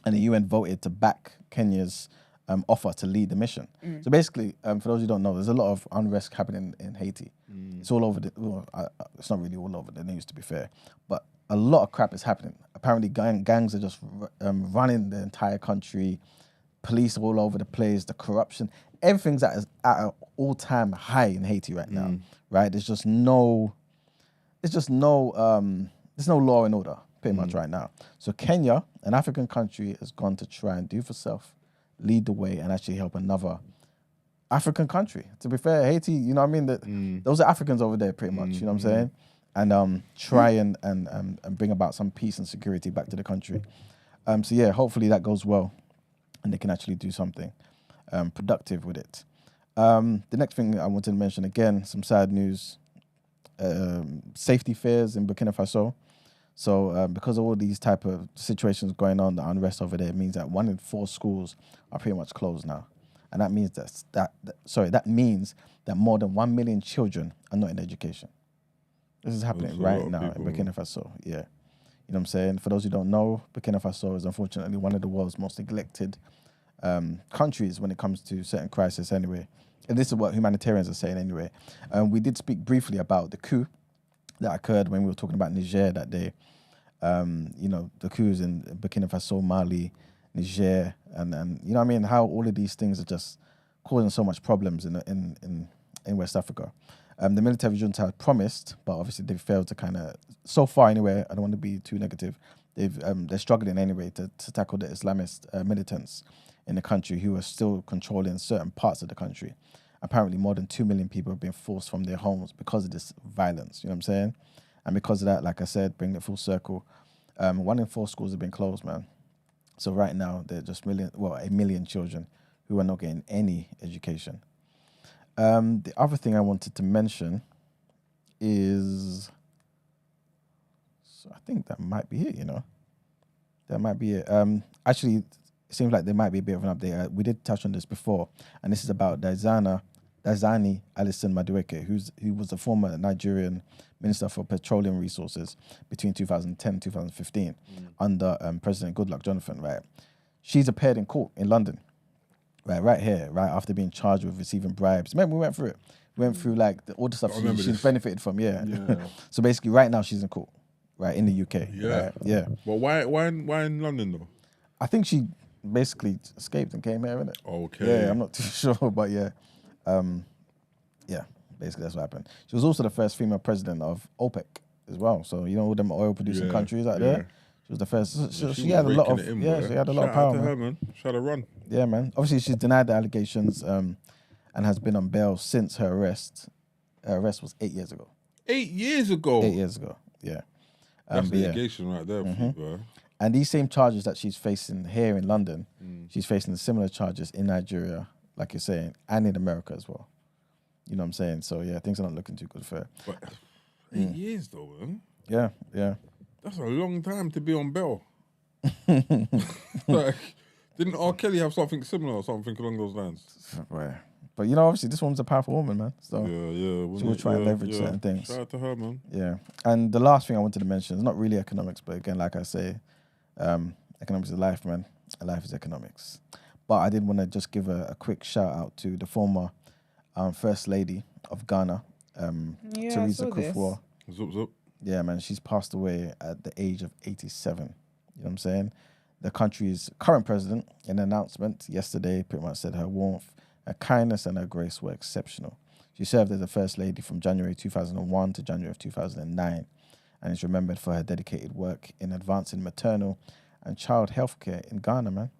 and the UN voted to back Kenya's offer to lead the mission. So basically, for those who don't know, there's a lot of unrest happening in Haiti. It's all over it's not really all over the news, to be fair, but a lot of crap is happening. Apparently, gangs are just running the entire country. Police all over the place. The corruption, everything's at an all-time high in Haiti right now. Right? There's no law and order pretty much right now. So Kenya, an African country, has gone to try and do for self, lead the way, and actually help another African country. To be fair, Haiti, you know what I mean? Those are Africans over there, pretty much. You know what I'm saying? And try and bring about some peace and security back to the country. So yeah, hopefully that goes well and they can actually do something productive with it. The next thing I wanted to mention, again, some sad news, safety fears in Burkina Faso. So because of all these type of situations going on, the unrest over there, means that 1 in 4 schools are pretty much closed now. And that means that means that more than 1 million children are not in education. This is happening right now in Burkina Faso, yeah. You know what I'm saying? For those who don't know, Burkina Faso is unfortunately one of the world's most neglected countries when it comes to certain crises anyway. And this is what humanitarians are saying anyway. We did speak briefly about the coup that occurred when we were talking about Niger that day. The coups in Burkina Faso, Mali, Niger, and you know what I mean? How all of these things are just causing so much problems in West Africa. The military junta had promised, but obviously they've failed to kind of, so far anyway, I don't want to be too negative, they're struggling anyway to tackle the Islamist militants in the country who are still controlling certain parts of the country. Apparently more than 2 million people have been forced from their homes because of this violence, you know what I'm saying? And because of that, like I said, bring it full circle, 1 in 4 schools have been closed, man. So right now, they're just a million children who are not getting any education. The other thing I wanted to mention is, so I think that might be it, That might be it. Actually, it seems like there might be a bit of an update. We did touch on this before, and this is about Dazani Alison Mudryk, who was the former Nigerian Minister for Petroleum Resources between 2010 and 2015 under President Goodluck Jonathan, right? She's appeared in court in London. Right here, right after being charged with receiving bribes. Remember, we went through it. We went through like all the stuff she's benefited from, yeah. So basically, right now she's in court, right, in the UK. Yeah. Right? Yeah. Well, why in London though? I think she basically escaped and came here, innit? Okay. Yeah, I'm not too sure, but yeah. Yeah, basically that's what happened. She was also the first female president of OPEC as well. So, you know, all them oil-producing countries out there. She was the first. She had a lot of, she had a lot of power, Shout out to her, man. Shout out run. Yeah, man. Obviously, she's denied the allegations and has been on bail since her arrest. Her arrest was 8 years ago. 8 years ago? 8 years ago, yeah. That's litigation right there, bro. And these same charges that she's facing here in London, she's facing similar charges in Nigeria, like you're saying, and in America as well. You know what I'm saying? So, yeah, things are not looking too good for her. But 8 years, though, man. Yeah, yeah. That's a long time to be on bail. Like, didn't R. Kelly have something similar or something along those lines? Right. But, you know, obviously, this woman's a powerful woman, man. So Yeah. she will try and leverage certain things. Shout out to her, man. Yeah. And the last thing I wanted to mention is not really economics, but again, like I say, economics is life, man. Life is economics. But I did want to just give a quick shout out to the former First Lady of Ghana, Theresa Kufuor. Zup. Yeah, man, she's passed away at the age of 87. You know what I'm saying? The country's current president, in an announcement yesterday, pretty much said her warmth, her kindness, and her grace were exceptional. She served as the First Lady from January 2001 to January of 2009, and is remembered for her dedicated work in advancing maternal and child health care in Ghana, man.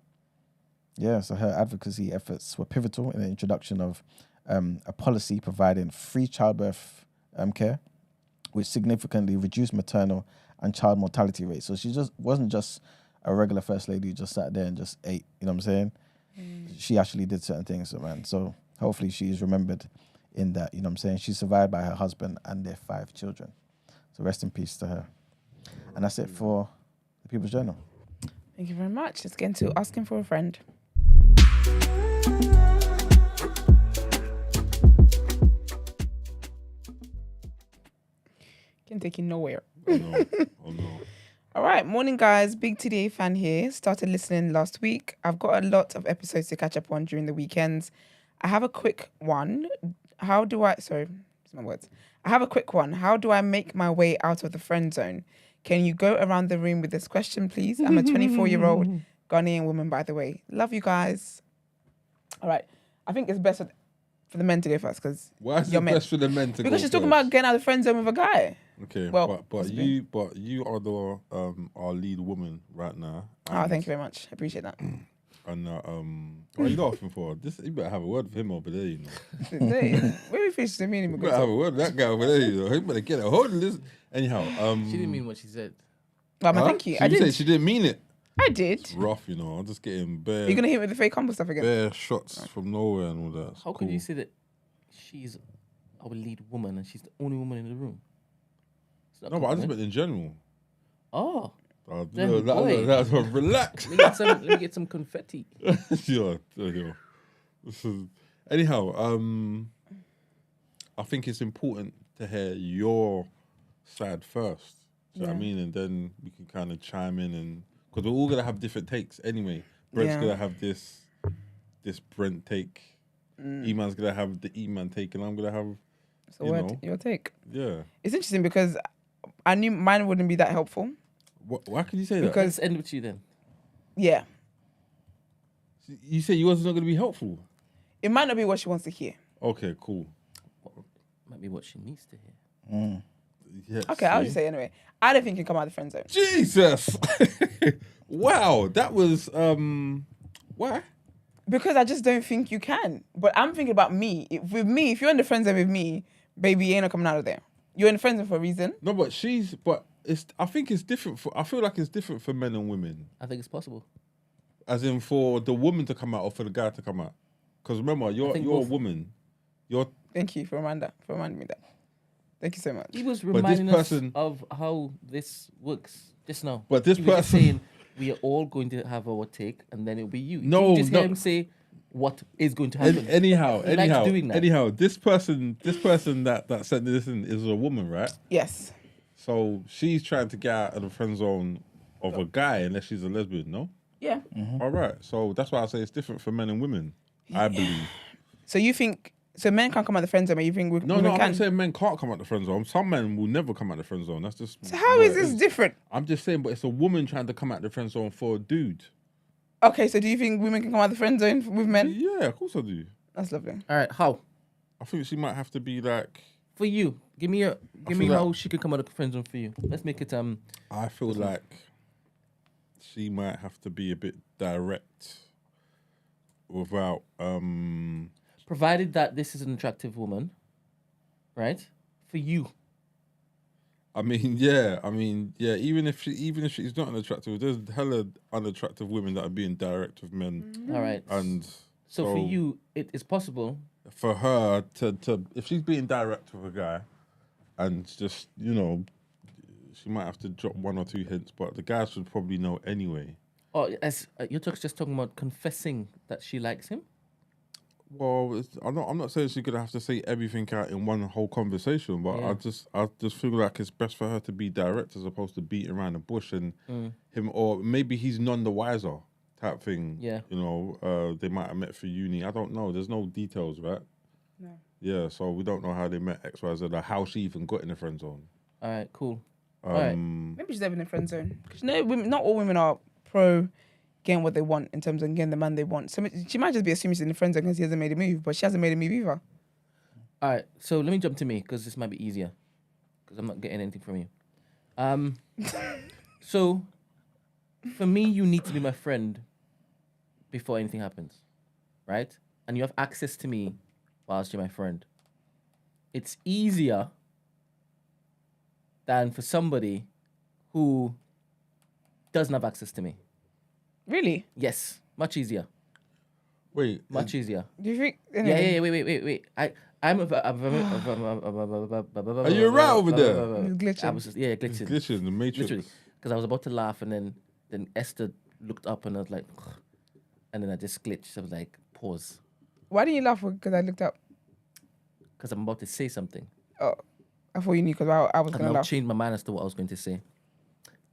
Yeah, so her advocacy efforts were pivotal in the introduction of a policy providing free childbirth care, which significantly reduced maternal and child mortality rates. So she just wasn't just a regular First Lady who just sat there and just ate, you know what I'm saying? She actually did certain things, so man. So hopefully she is remembered in that, you know what I'm saying? She's survived by her husband and their 5 children. So rest in peace to her. And that's it for the People's Journal. Thank you very much. Let's get into asking for a friend. Can take you nowhere. Oh no. All right, morning guys. Big TDA fan here. Started listening last week. I've got a lot of episodes to catch up on during the weekends. I have a quick one. I have a quick one. How do I make my way out of the friend zone? Can you go around the room with this question, please? I'm a 24-year-old Ghanaian woman, by the way. Love you guys. All right. I think it's best for the men to go first because why is it best for the men to go because she's talking first? about getting out of the friend zone with a guy. Okay, well, but you are the our lead woman right now. Oh, thank you very much. I appreciate that. And what are you laughing for? You better have a word with him over there, you know. Where we fish the meaning? You better have a word with that guy over there, you know. You better get a hold of this. Anyhow, she didn't mean what she said. Thank you. I did. Say she didn't mean it. I did. It's rough, you know. I'm just getting bare. You're gonna hit me with the fake humble stuff again. Bare shots from nowhere and all that. How could you say that she's our lead woman and she's the only woman in the room? No, but I just meant in general. Oh. That's relax. Let me get some confetti. Yeah. Anyhow, I think it's important to hear your side first. So I mean, and then we can kind of chime in, and because we're all gonna have different takes anyway. Brent's gonna have this Brent take. Eman's gonna have the Eman take, and I'm gonna have your take. Yeah. It's interesting because I knew mine wouldn't be that helpful. Why could you say that? Because let's end with you then. Yeah. You say yours is not going to be helpful? It might not be what she wants to hear. Okay, cool. Might be what she needs to hear. Yeah, okay, I'll just say anyway. I don't think you can come out of the friend zone. Jesus! Wow, that was... Why? Because I just don't think you can. But I'm thinking about me. If you're in the friend zone with me, baby, you ain't not coming out of there. You're in the friend zone for a reason. No, but I think it's different I feel like it's different for men and women. I think it's possible. As in for the woman to come out or for the guy to come out. Because remember, you're a woman. Thank you for reminding me that. Thank you so much. He was reminding us of how this works just now. But this person was saying we are all going to have our take, and then it'll be you. No, you just hear him say what is going to happen. Anyhow, this person that sent this in is a woman, right? Yes. So she's trying to get out of the friend zone of a guy unless she's a lesbian, no? Yeah. Mm-hmm. All right. So that's why I say it's different for men and women, I believe. So you think So men can't come out the friend zone, but you think No, women I'm can? not saying men can't come out the friend zone. Some men will never come out the friend zone. That's just. So how what is it this different? I'm just saying, but it's a woman trying to come out the friend zone for a dude. Okay, so do you think women can come out the friend zone with men? Yeah, of course I do. That's lovely. All right, how? I think she might have to be like. For you, give me feel how like- she could come out of the friend zone for you. Let's make it I feel like she might have to be a bit direct without provided that this is an attractive woman, right? For you. I mean, yeah. Even if she's not unattractive, there's hella unattractive women that are being direct with men, All right. and So for you, it is possible. for her to if she's being direct with a guy, and just she might have to drop one or two hints, but the guy should probably know anyway. Oh, as you're just talking about confessing that she likes him. Well, I'm not saying she's gonna have to say everything out in one whole conversation, but Yeah. I just feel like it's best for her to be direct as opposed to beating around the bush and him, or maybe he's none the wiser type thing. Yeah. They might have met for uni. I don't know. There's no details, right? No. Yeah, so we don't know how they met X, Y, Z, or how she even got in the friend zone. All right, cool. All right. Maybe she's never in the friend zone. Because women, not all women are pro getting what they want in terms of getting the man they want. So she might just be assuming she's in the friend zone because he hasn't made a move, but she hasn't made a move either. All right, so let me jump to me because this might be easier because I'm not getting anything from you. So for me, you need to be my friend before anything happens, right? And you have access to me whilst you're my friend. It's easier than for somebody who doesn't have access to me. Really? Yes, much easier. Wait, Much easier. Do you think? Yeah, wait. I'm are you right over there? It's glitching. I was just, glitching. Glitching the Matrix. Literally, because I was about to laugh and then Esther looked up and I was like, and then I just glitched. I was like, pause, Why didn't you laugh? Because I looked up. because I'm about to say something. Oh, I thought you knew because I was I've going to now laugh. changed my mind as to what I was going to say.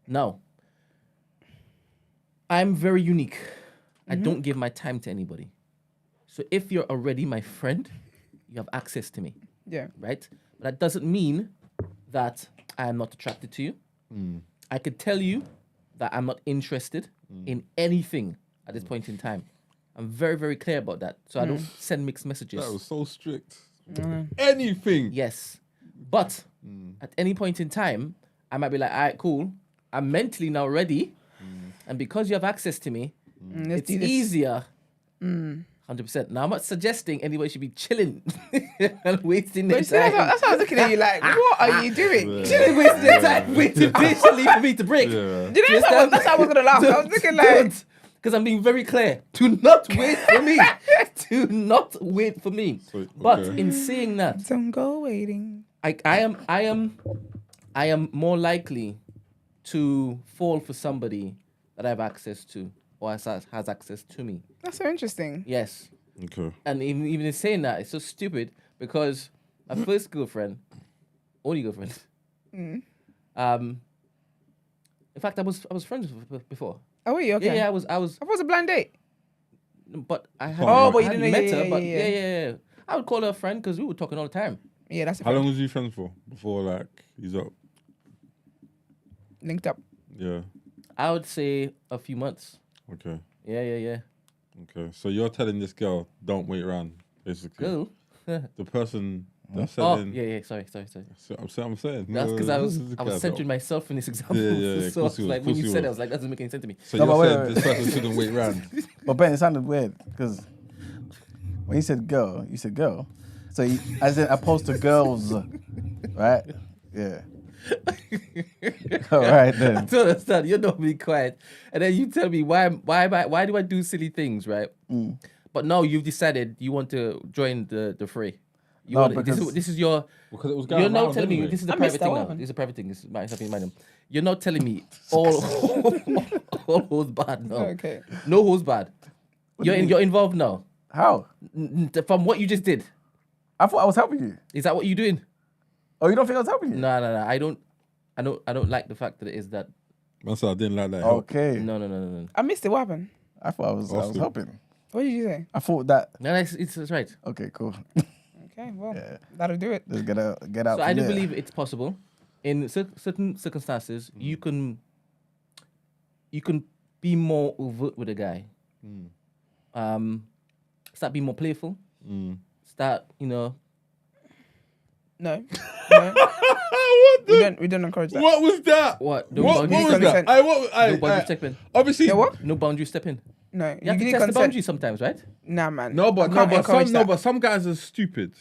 Now, I'm very unique. I don't give my time to anybody. So if you're already my friend, you have access to me, Yeah. right? But that doesn't mean that I am not attracted to you. I could tell you that I'm not interested in anything at this point in time. I'm very, very clear about that. So I don't send mixed messages. That was so strict. Anything. Yes. But at any point in time, I might be like, all right, cool. I'm mentally now ready. And because you have access to me, Let's it's do this. easier. 100%. Now, I'm not suggesting anybody should be chilling and wasting their But see, that's time. what I was looking at you like, what are you doing? Chilling, wasting their time, waiting patiently for me to break. Do you know that's how I was going to laugh? I was looking like... Because I'm being very clear. Do not wait for me. Do not wait for me. So, But okay. in saying that, Don't go waiting. I am more likely to fall for somebody that I have access to or has access to me. That's so interesting. Yes. Okay. And even in saying that, it's so stupid because my first girlfriend, only girlfriend, in fact, I was friends with her before. Oh, were you? Okay. Yeah, I was, I thought it was a blind date. but I had Oh, but you I hadn't didn't- met yeah, her, yeah, but yeah. yeah. I would call her a friend because we were talking all the time. Yeah, that's a How friend. long was you friends for before like he's up? Linked up. Yeah. I would say a few months. Okay. Yeah. Okay. So you're telling this girl don't wait around, basically. Girl. The person that's Oh, selling. yeah. Sorry. So I'm saying. That's because No, I this is was the guy, centering though. myself in this example. Yeah, So I was course you like was, when course you you said it, I was. was like, that doesn't make any sense to me. So No, you're but wait, saying wait, this person shouldn't wait around. But Ben, it sounded weird because when you said girl, you said girl. So you, as in opposed to girls, right? Yeah. All right I then. don't understand. You're normally quiet, and then you tell me why do I do silly things, right? But now you've decided you want to join the fray. You No, want because- this is your. Because it was going You're now around telling me anyway. this is a I missed private that thing now. one. This is a private thing. This is something in mind. You're not telling me all holds bad. No, Okay. no holds bad. You're involved now. How? From what you just did, I thought I was helping you. is that what you're doing? Oh, you don't think I was helping you? No. I don't like the fact that it is that. Man said I didn't like that. help. Okay. No. I missed it. What happened? I thought I was Awesome. helping. What did you say? I thought that. No, it's right. Okay, cool. Okay, well, Yeah. that'll do it. Just get out. So I from do there. believe it's possible. In certain circumstances, you can be more overt with a guy. Start being more playful. Start, No. What We don't encourage that. What was that? what? What was consent. that? No boundary step in. Obviously, Yeah, what? No boundary step in. No, You have to need test the consent. boundary sometimes, right? Nah, man. No, I but can't encourage that. some guys are stupid.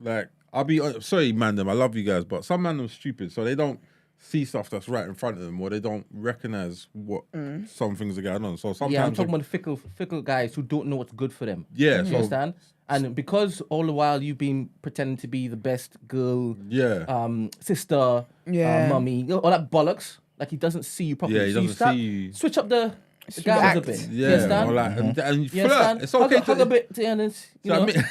Like I'll be sorry, man. I love you guys, but some man are stupid, so they don't see stuff that's right in front of them, or they don't recognize what some things are going on. So sometimes, Yeah, I'm talking about fickle guys who don't know what's good for them. Yeah, You so understand? And because all the while you've been pretending to be the best girl, sister, Yeah. mummy, all that bollocks, like he doesn't see you properly. Yeah, he so you doesn't start, see you. switch up the Switch guys a act. bit. yeah, You understand? or like, and You flirt. understand? It's okay hug a bit, to be honest. You So I know, mean-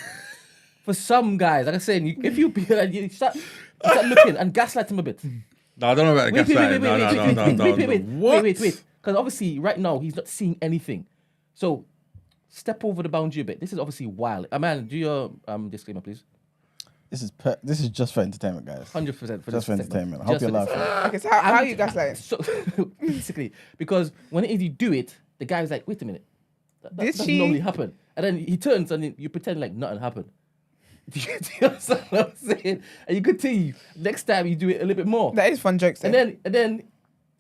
for some guys, like I said, if you be like, you start looking and gaslight him a bit. No, I don't know about the gaslighting. Wait. What? Because obviously, right now, he's not seeing anything. So, step over the boundary a bit. This is obviously wild. Man, do your disclaimer, please. This is just for entertainment, guys. 100% for Just for this entertainment. I segment. hope you're Just for this laughing. Okay, so how are you gaslighting? So, basically, because when it is you do it, the guy's like, wait a minute. That Did doesn't she- normally happen. And then he turns and you pretend like nothing happened. Do you understand what I'm saying? And you continue. Next time you do it a little bit more. That is fun jokes. And then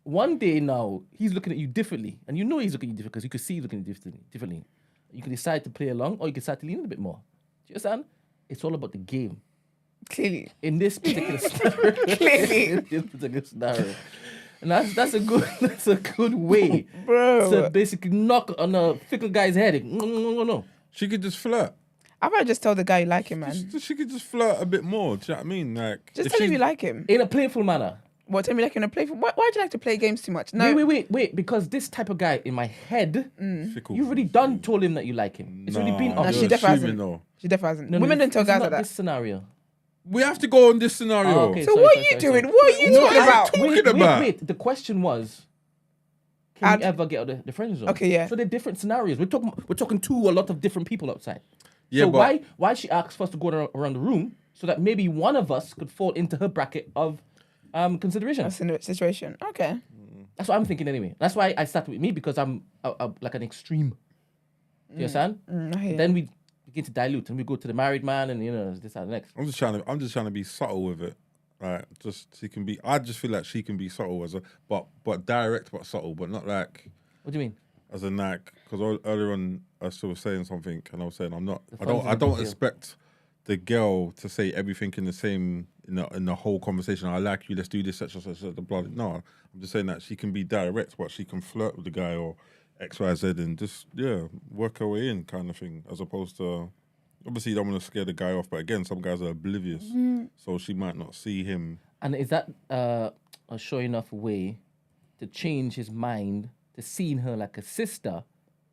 one day now, he's looking at you differently. And you know he's looking at you differently because you can see he's looking at you differently. You can decide to play along or you can decide to lean in a bit more. Do you understand? It's all about the game. Clearly. In this particular scenario. Clearly. In this particular scenario. And that's a good way Bro. to basically knock on a fickle guy's head. No. She could just flirt. I'd rather just tell the guy you like him, man. She could just flirt a bit more. Do you know what I mean? Like, Just if tell him she's- you like him. In a playful manner. What, tell me you like him in a playful... Why do you like to play games too much? No. Wait. Because this type of guy in my head, Fickle. you've already told him that you like him. It's already been Nah, obvious. she you're definitely assuming hasn't. though. She definitely hasn't. No, Women don't tell this is guys not like that. This scenario. We have to go on this scenario. Oh, okay. So Sorry, what sorry, are you sorry. doing? What are you What talking are you about? talking about? Wait. The question was, can Add- you ever get out of the friend zone? Okay, yeah. So they're different scenarios. We're talking to a lot of different people outside. Yeah, so but- why she asked for us to go around the room so that maybe one of us could fall into her bracket of consideration. That's in a situation. Okay. That's what I'm thinking anyway. That's why I started with me because I'm like an extreme. Do you understand? I hear you. Then we begin to dilute and we go to the married man and this and the next. I'm just trying to be subtle with it. Right, just she can be. I just feel like she can be subtle but direct but subtle, but not like What do you mean? as in like because earlier on I still was saying something and I was saying The I fun's in the don't detail. expect the girl to say everything in the same in the whole conversation. I like you. Let's do this. Such the blood. No, I'm just saying that she can be direct, but she can flirt with the guy or X, Y, Z, and just work her way in, kind of thing. As opposed to obviously you don't want to scare the guy off, but again, some guys are oblivious, so she might not see him. And is that a sure enough way to change his mind to seeing her like a sister,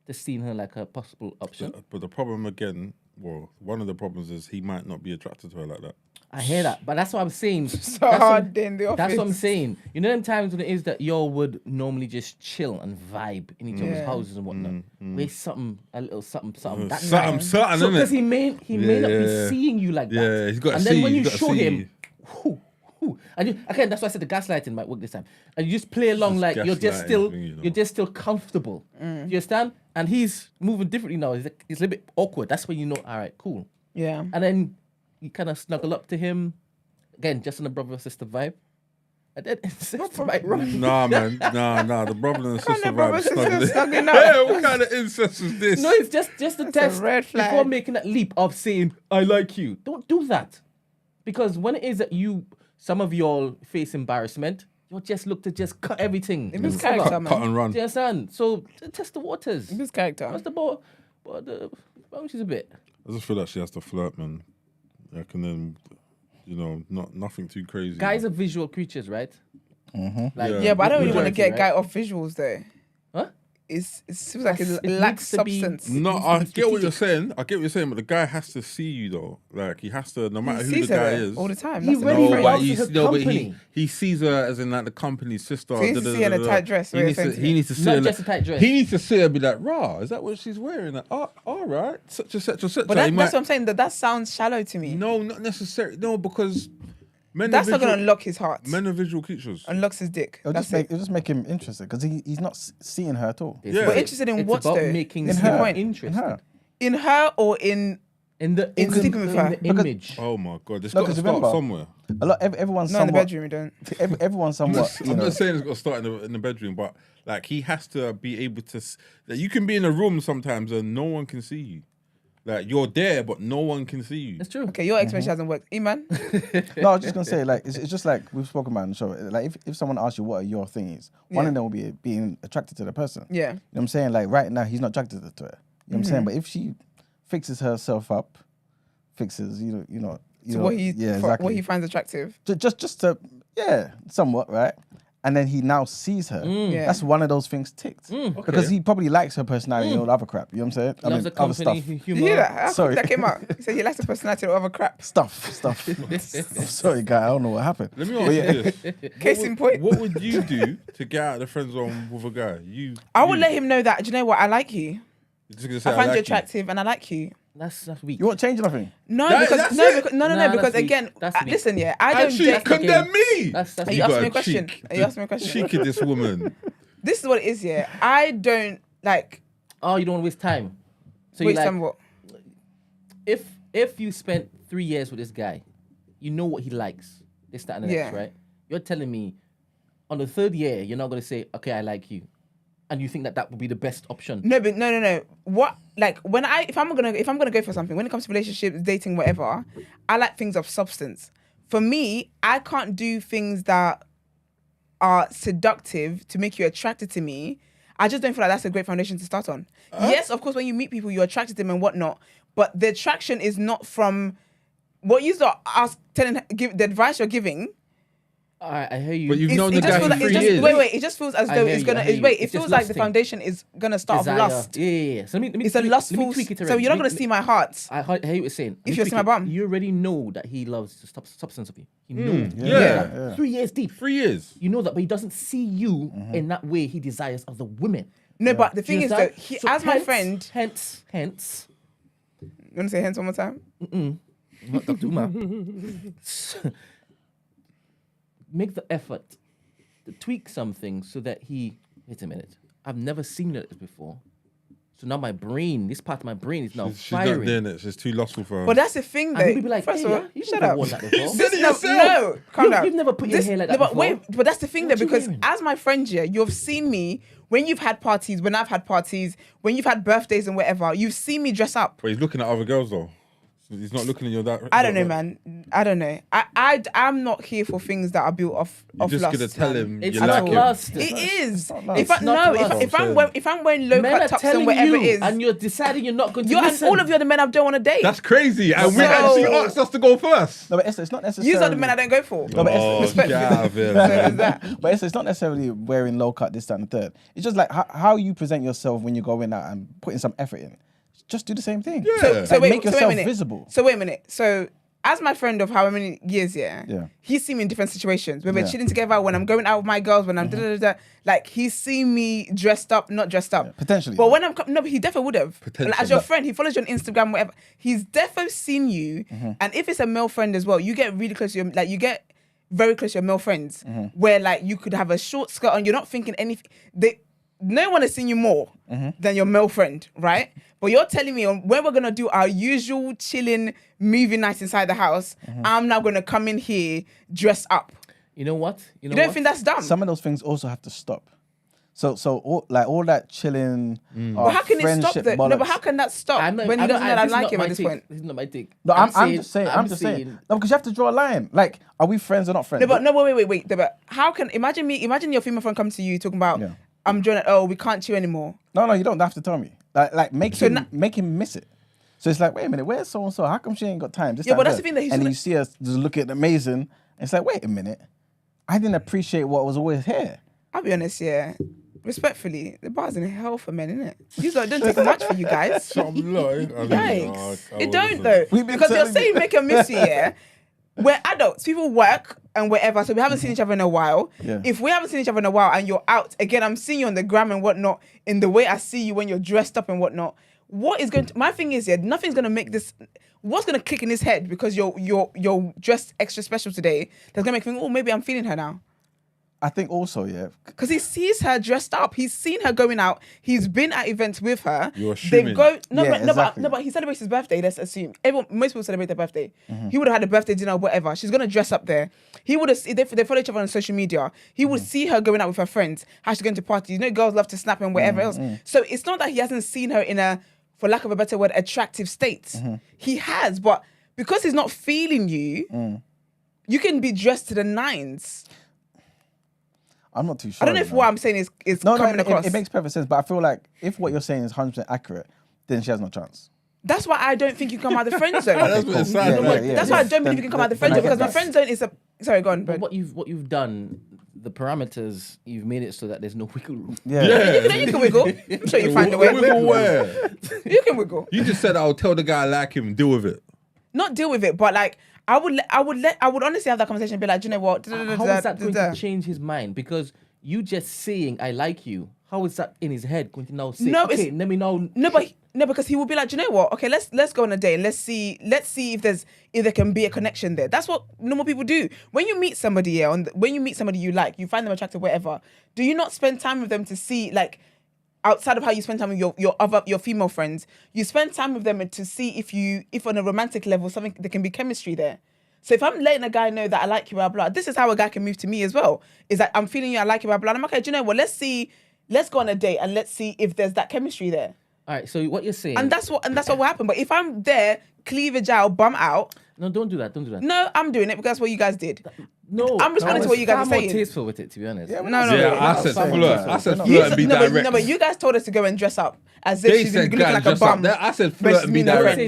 to seeing her like a possible option? But the problem again, well, one of the problems is he might not be attracted to her like that. I hear that, but that's what I'm saying. So That's hard what- in the office. That's what I'm saying. You know them times when it is that y'all would normally just chill and vibe in each other's Yeah. houses and whatnot. Waste a little something. That Something, So isn't because it? he may not be Yeah. seeing you like that. Yeah, he's gotta And then see when you, you he's gotta show see him, you. and again, that's why I said the gaslighting might work this time. And you just play along Just like you're just gaslighting still thing, you know. you're just still comfortable. Do you understand? And he's moving differently now. He's a little bit awkward. That's when you know. All right, cool. Yeah. And then you kind of snuggle up to him. Again, just in a brother sister vibe. And then it's right. Nah, man, nah. The brother and sister of brother vibe sister snuggling. snuggling up? Yeah, what kind of incest is this? No, it's just a test red flag. before making that leap of saying I like you. Don't do that, because when it is that some of y'all face embarrassment, you'll just look to just cut everything. It was Cover. character, man. Cut and Do run. you understand? So test the waters. It was character. What's the ball? But the boundaries a bit. I just feel like she has to flirt, man. Like, and then, nothing too crazy. Guys are visual creatures, right? Like, Yeah, but I don't really want to majority, get a guy off visuals though. Huh? it seems like it It lacks needs to be- substance. No, needs to I be get what you're strategic. saying. I get what you're saying, but the guy has to see you though. Like he has to, no matter He who sees the her guy there is. all the time. He That's really the No, difference. but wants her no, but company. he sees her as in like the company's sister. So he needs to see her in a tight dress, He what needs you're to, saying to he me. needs to see Not her. just a tight dress. He needs to see her. Be like, rah, is that what she's wearing? Like, oh, all right, such. But He that's might- what I'm saying. That sounds shallow to me. No, not necessarily. No, because men. That's are not going to visual- unlock his heart. Men are visual creatures. Unlocks his dick. It'll That's just make him interested because he's not seeing her at all. Yeah. But interested in it's what about though? making This is her the point. In interested. her. In her or in In the In sleeping with her. image. Oh my god, this No, got to 'cause start remember- somewhere. Everyone's not in the somewhat. bedroom. You don't. Everyone's I'm somewhat. not, I'm not saying it's got to start in the bedroom, but like he has to be able to. That you can be in a room sometimes and no one can see you. Like you're there, but no one can see you. That's true. Okay, your explanation hasn't worked. Iman, No, I was just gonna say like it's just like we've spoken about on the show. Like if someone asks you what are your things, one Yeah. of them will be being attracted to the person. yeah. You know what I'm saying? Like right now he's not attracted to her. You know what I'm saying? But if she fixes herself up, fixes So what he exactly. what he finds attractive. just to somewhat right. And then he now sees her. Yeah. That's one of those things ticked. Because he probably likes her personality and all the other crap. You know what I'm saying? Loves the other company, stuff. Did humor. you hear that? How Sorry. that came out. He said he likes the personality of other crap. Stuff. I'm sorry, guy. I don't know what happened. Let me ask you this: Case in point. What would you do to get out of the friend zone with a guy? I would let him know that. Do you know what? I like you. You're just gonna say, I find like you attractive, and I like you. That's weak. You won't change nothing. No, That- because that's no, it? because, no, Nah, because that's weak. again, That's weak. listen, yeah, I don't. And she date- condemn me. That's Are weak. you asking got me a a question? cheek. Are you asking me a question? Cheek of this woman. This is what it is, yeah. I don't like Oh, you don't want to waste time. So waste you like, time. What? if you spent 3 years with this guy, you know what he likes. This, that, and the next, Yeah. right? You're telling me on the third year, you're not going to say, okay, I like you. And you think that would be the best option. No, but no. What like when if I'm gonna go for something, when it comes to relationships, dating, whatever, I like things of substance. For me, I can't do things that are seductive to make you attracted to me. I just don't feel like that's a great foundation to start on. Yes, of course, when you meet people, you're attracted to them and whatnot, but the attraction is not from what you start give the advice you're giving. All right, I hear you. But you've known the It just guy feels for like, 3 years. wait. It just feels as I though hear it's you, gonna. I hear you. Wait, it It's feels just like the lusting. foundation is gonna start Desire. off lust. Yeah. So let me It's a lustful. tweak it So around. you're not Let gonna me- see my heart. I hear what you're saying. If Let you're me seeing my tweak it. bum. You already know that he loves the substance of you. You know. Yeah. 3 years deep. 3 years. You know that, but he doesn't see you in that way he desires other women. No, but the Do you thing is understand? that So as my hence- friend, Hence. you want to say hence one more time? Not Dr. Umar. Make the effort to tweak something so that he. Wait a minute. I've never seen this before. So now my brain, this part of my brain is now She's not firing. doing it. She's too lustful for her. But that's the thing, And though. he'll be like, First hey, of all, yeah, you've shut never up. worn that before. said it yourself. No, calm down. You've never put your hair like that no, but before. wait, but that's the thing, though, What you because wearing? as my friend, yeah, you've seen me when you've had parties, when I've had parties, when you've had birthdays and whatever. You've seen me dress up. But he's looking at other girls though. So he's not looking at your that. I don't know, man. I don't know. I'm not here for things that are built off You're just lust. gonna tell man. him It's you not like him. lust. It is. not If lust. I, not no, lust. if I'm wearing low Men are cut tops telling and whatever you, it is, and you're deciding you're not going to you and listen. all of you are the men I don't want to date. That's crazy. And we So- actually asked us to go first. No, but it's not necessarily. These are the men I don't go for. No, but Oh, it's, get out of here, So man. there's that. but it's not necessarily wearing low cut, this, that, and the third. It's just like how you present yourself when you're going out and putting some effort in. Just do the same thing. Yeah. So Like, wait, make so wait a yourself minute. visible. So wait a minute. So as my friend of however many years, yeah, he's seen me in different situations. When we're Yeah. chilling together, when I'm going out with my girls, when I'm like he's seen me dressed up, not dressed up. Potentially. But when I'm no, but he definitely would have. Potentially. As your friend, he follows you on Instagram, whatever. He's definitely seen you, and if it's a male friend as well, you get really close to your you get very close to your male friends, where like you could have a short skirt on. You're not thinking anything. No one has seen you more than your male friend, right? But you're telling me when we're gonna do our usual chilling movie night inside the house, I'm now gonna come in here dressed up. You know what? You don't think that's dumb? Some of those things also have to stop. So all that chilling. But how can it stop friendship that? No, but bollocks. how can that stop I'm not, when he I'm doesn't not, know I this is like not him my at this take. point? This is not my take. No, I'm just saying. No, because you have to draw a line. Like, are we friends or not friends? No, but no, wait. No, but how can imagine your female friend come to you talking about I'm joining. Oh, we can't chill anymore. No, you don't have to tell me. Like make him miss it. So it's like, wait a minute, where's so and so? How come she ain't got time? This, Yeah, that, but that's that. the thing that he's and gonna- you see us just looking amazing. And it's like, wait a minute, I didn't appreciate what was always here. I'll be honest, yeah. Respectfully, the bar's in hell for men, isn't it? You don't take much for you guys. Yikes. It don't though. Because you're saying make a missy, yeah? We're adults. People work and wherever, so we haven't seen each other in a while. Yeah. If we haven't seen each other in a while and you're out, again, I'm seeing you on the gram and whatnot, in the way I see you when you're dressed up and whatnot. What is going to... My thing is, yeah, nothing's going to make this... What's going to click in his head because you're dressed extra special today that's going to make him think, oh, maybe I'm feeling her now. I think also, yeah. Because he sees her dressed up. He's seen her going out. He's been at events with her. You're assuming. But he celebrates his birthday, let's assume. Most people celebrate their birthday. He would have had a birthday dinner or whatever. She's going to dress up there. He would have... They follow each other on social media. He would see her going out with her friends. How she's going to parties. You know, girls love to snap and whatever else. So it's not that he hasn't seen her in a, for lack of a better word, attractive state. He has, but because he's not feeling you, you can be dressed to the nines. I'm not too sure. I don't know if what I'm saying is coming across. It makes perfect sense, but I feel like if what you're saying is 100% accurate, then she has no chance. That's why I don't think you come out of the friend zone. That's what it sounds like. That's why I don't believe you can come out of the friend zone, because my friend zone is a... Sorry, go on. But what you've done, the parameters, you've made it so that there's no wiggle room. You can wiggle. I'm sure you find a way. Wiggle where? You can wiggle. You just said I'll tell the guy I like him, deal with it. Not deal with it, but like I would honestly have that conversation and be like, do you know what? How is that going to change his mind? Because you just saying I like you, how is that in his head going to now say, okay, let me know? No, because he will be like, do you know what? Okay, let's go on a date and let's see if there can be a connection there. That's what normal people do. When you meet somebody, when you meet somebody you like, you find them attractive, whatever. Do you not spend time with them to see, like, outside of how you spend time with your female friends, you spend time with them to see if on a romantic level there can be chemistry there. So if I'm letting a guy know that I like you, blah blah, this is how a guy can move to me as well. Is that I'm feeling you, I like you, blah blah. And I'm okay. Do you know what? Let's go on a date and let's see if there's that chemistry there. All right. So what you're saying, and that's what will happen. But if I'm there, cleavage out, bum out. No, don't do that. No, I'm doing it because that's what you guys did. No, I'm responding to what you guys are saying. I'm more tasteful with it, to be honest. No. I said flirt. I said flirt and be direct. No, but you guys told us to go and dress up as if she's looking like a bum. I said flirt and be direct.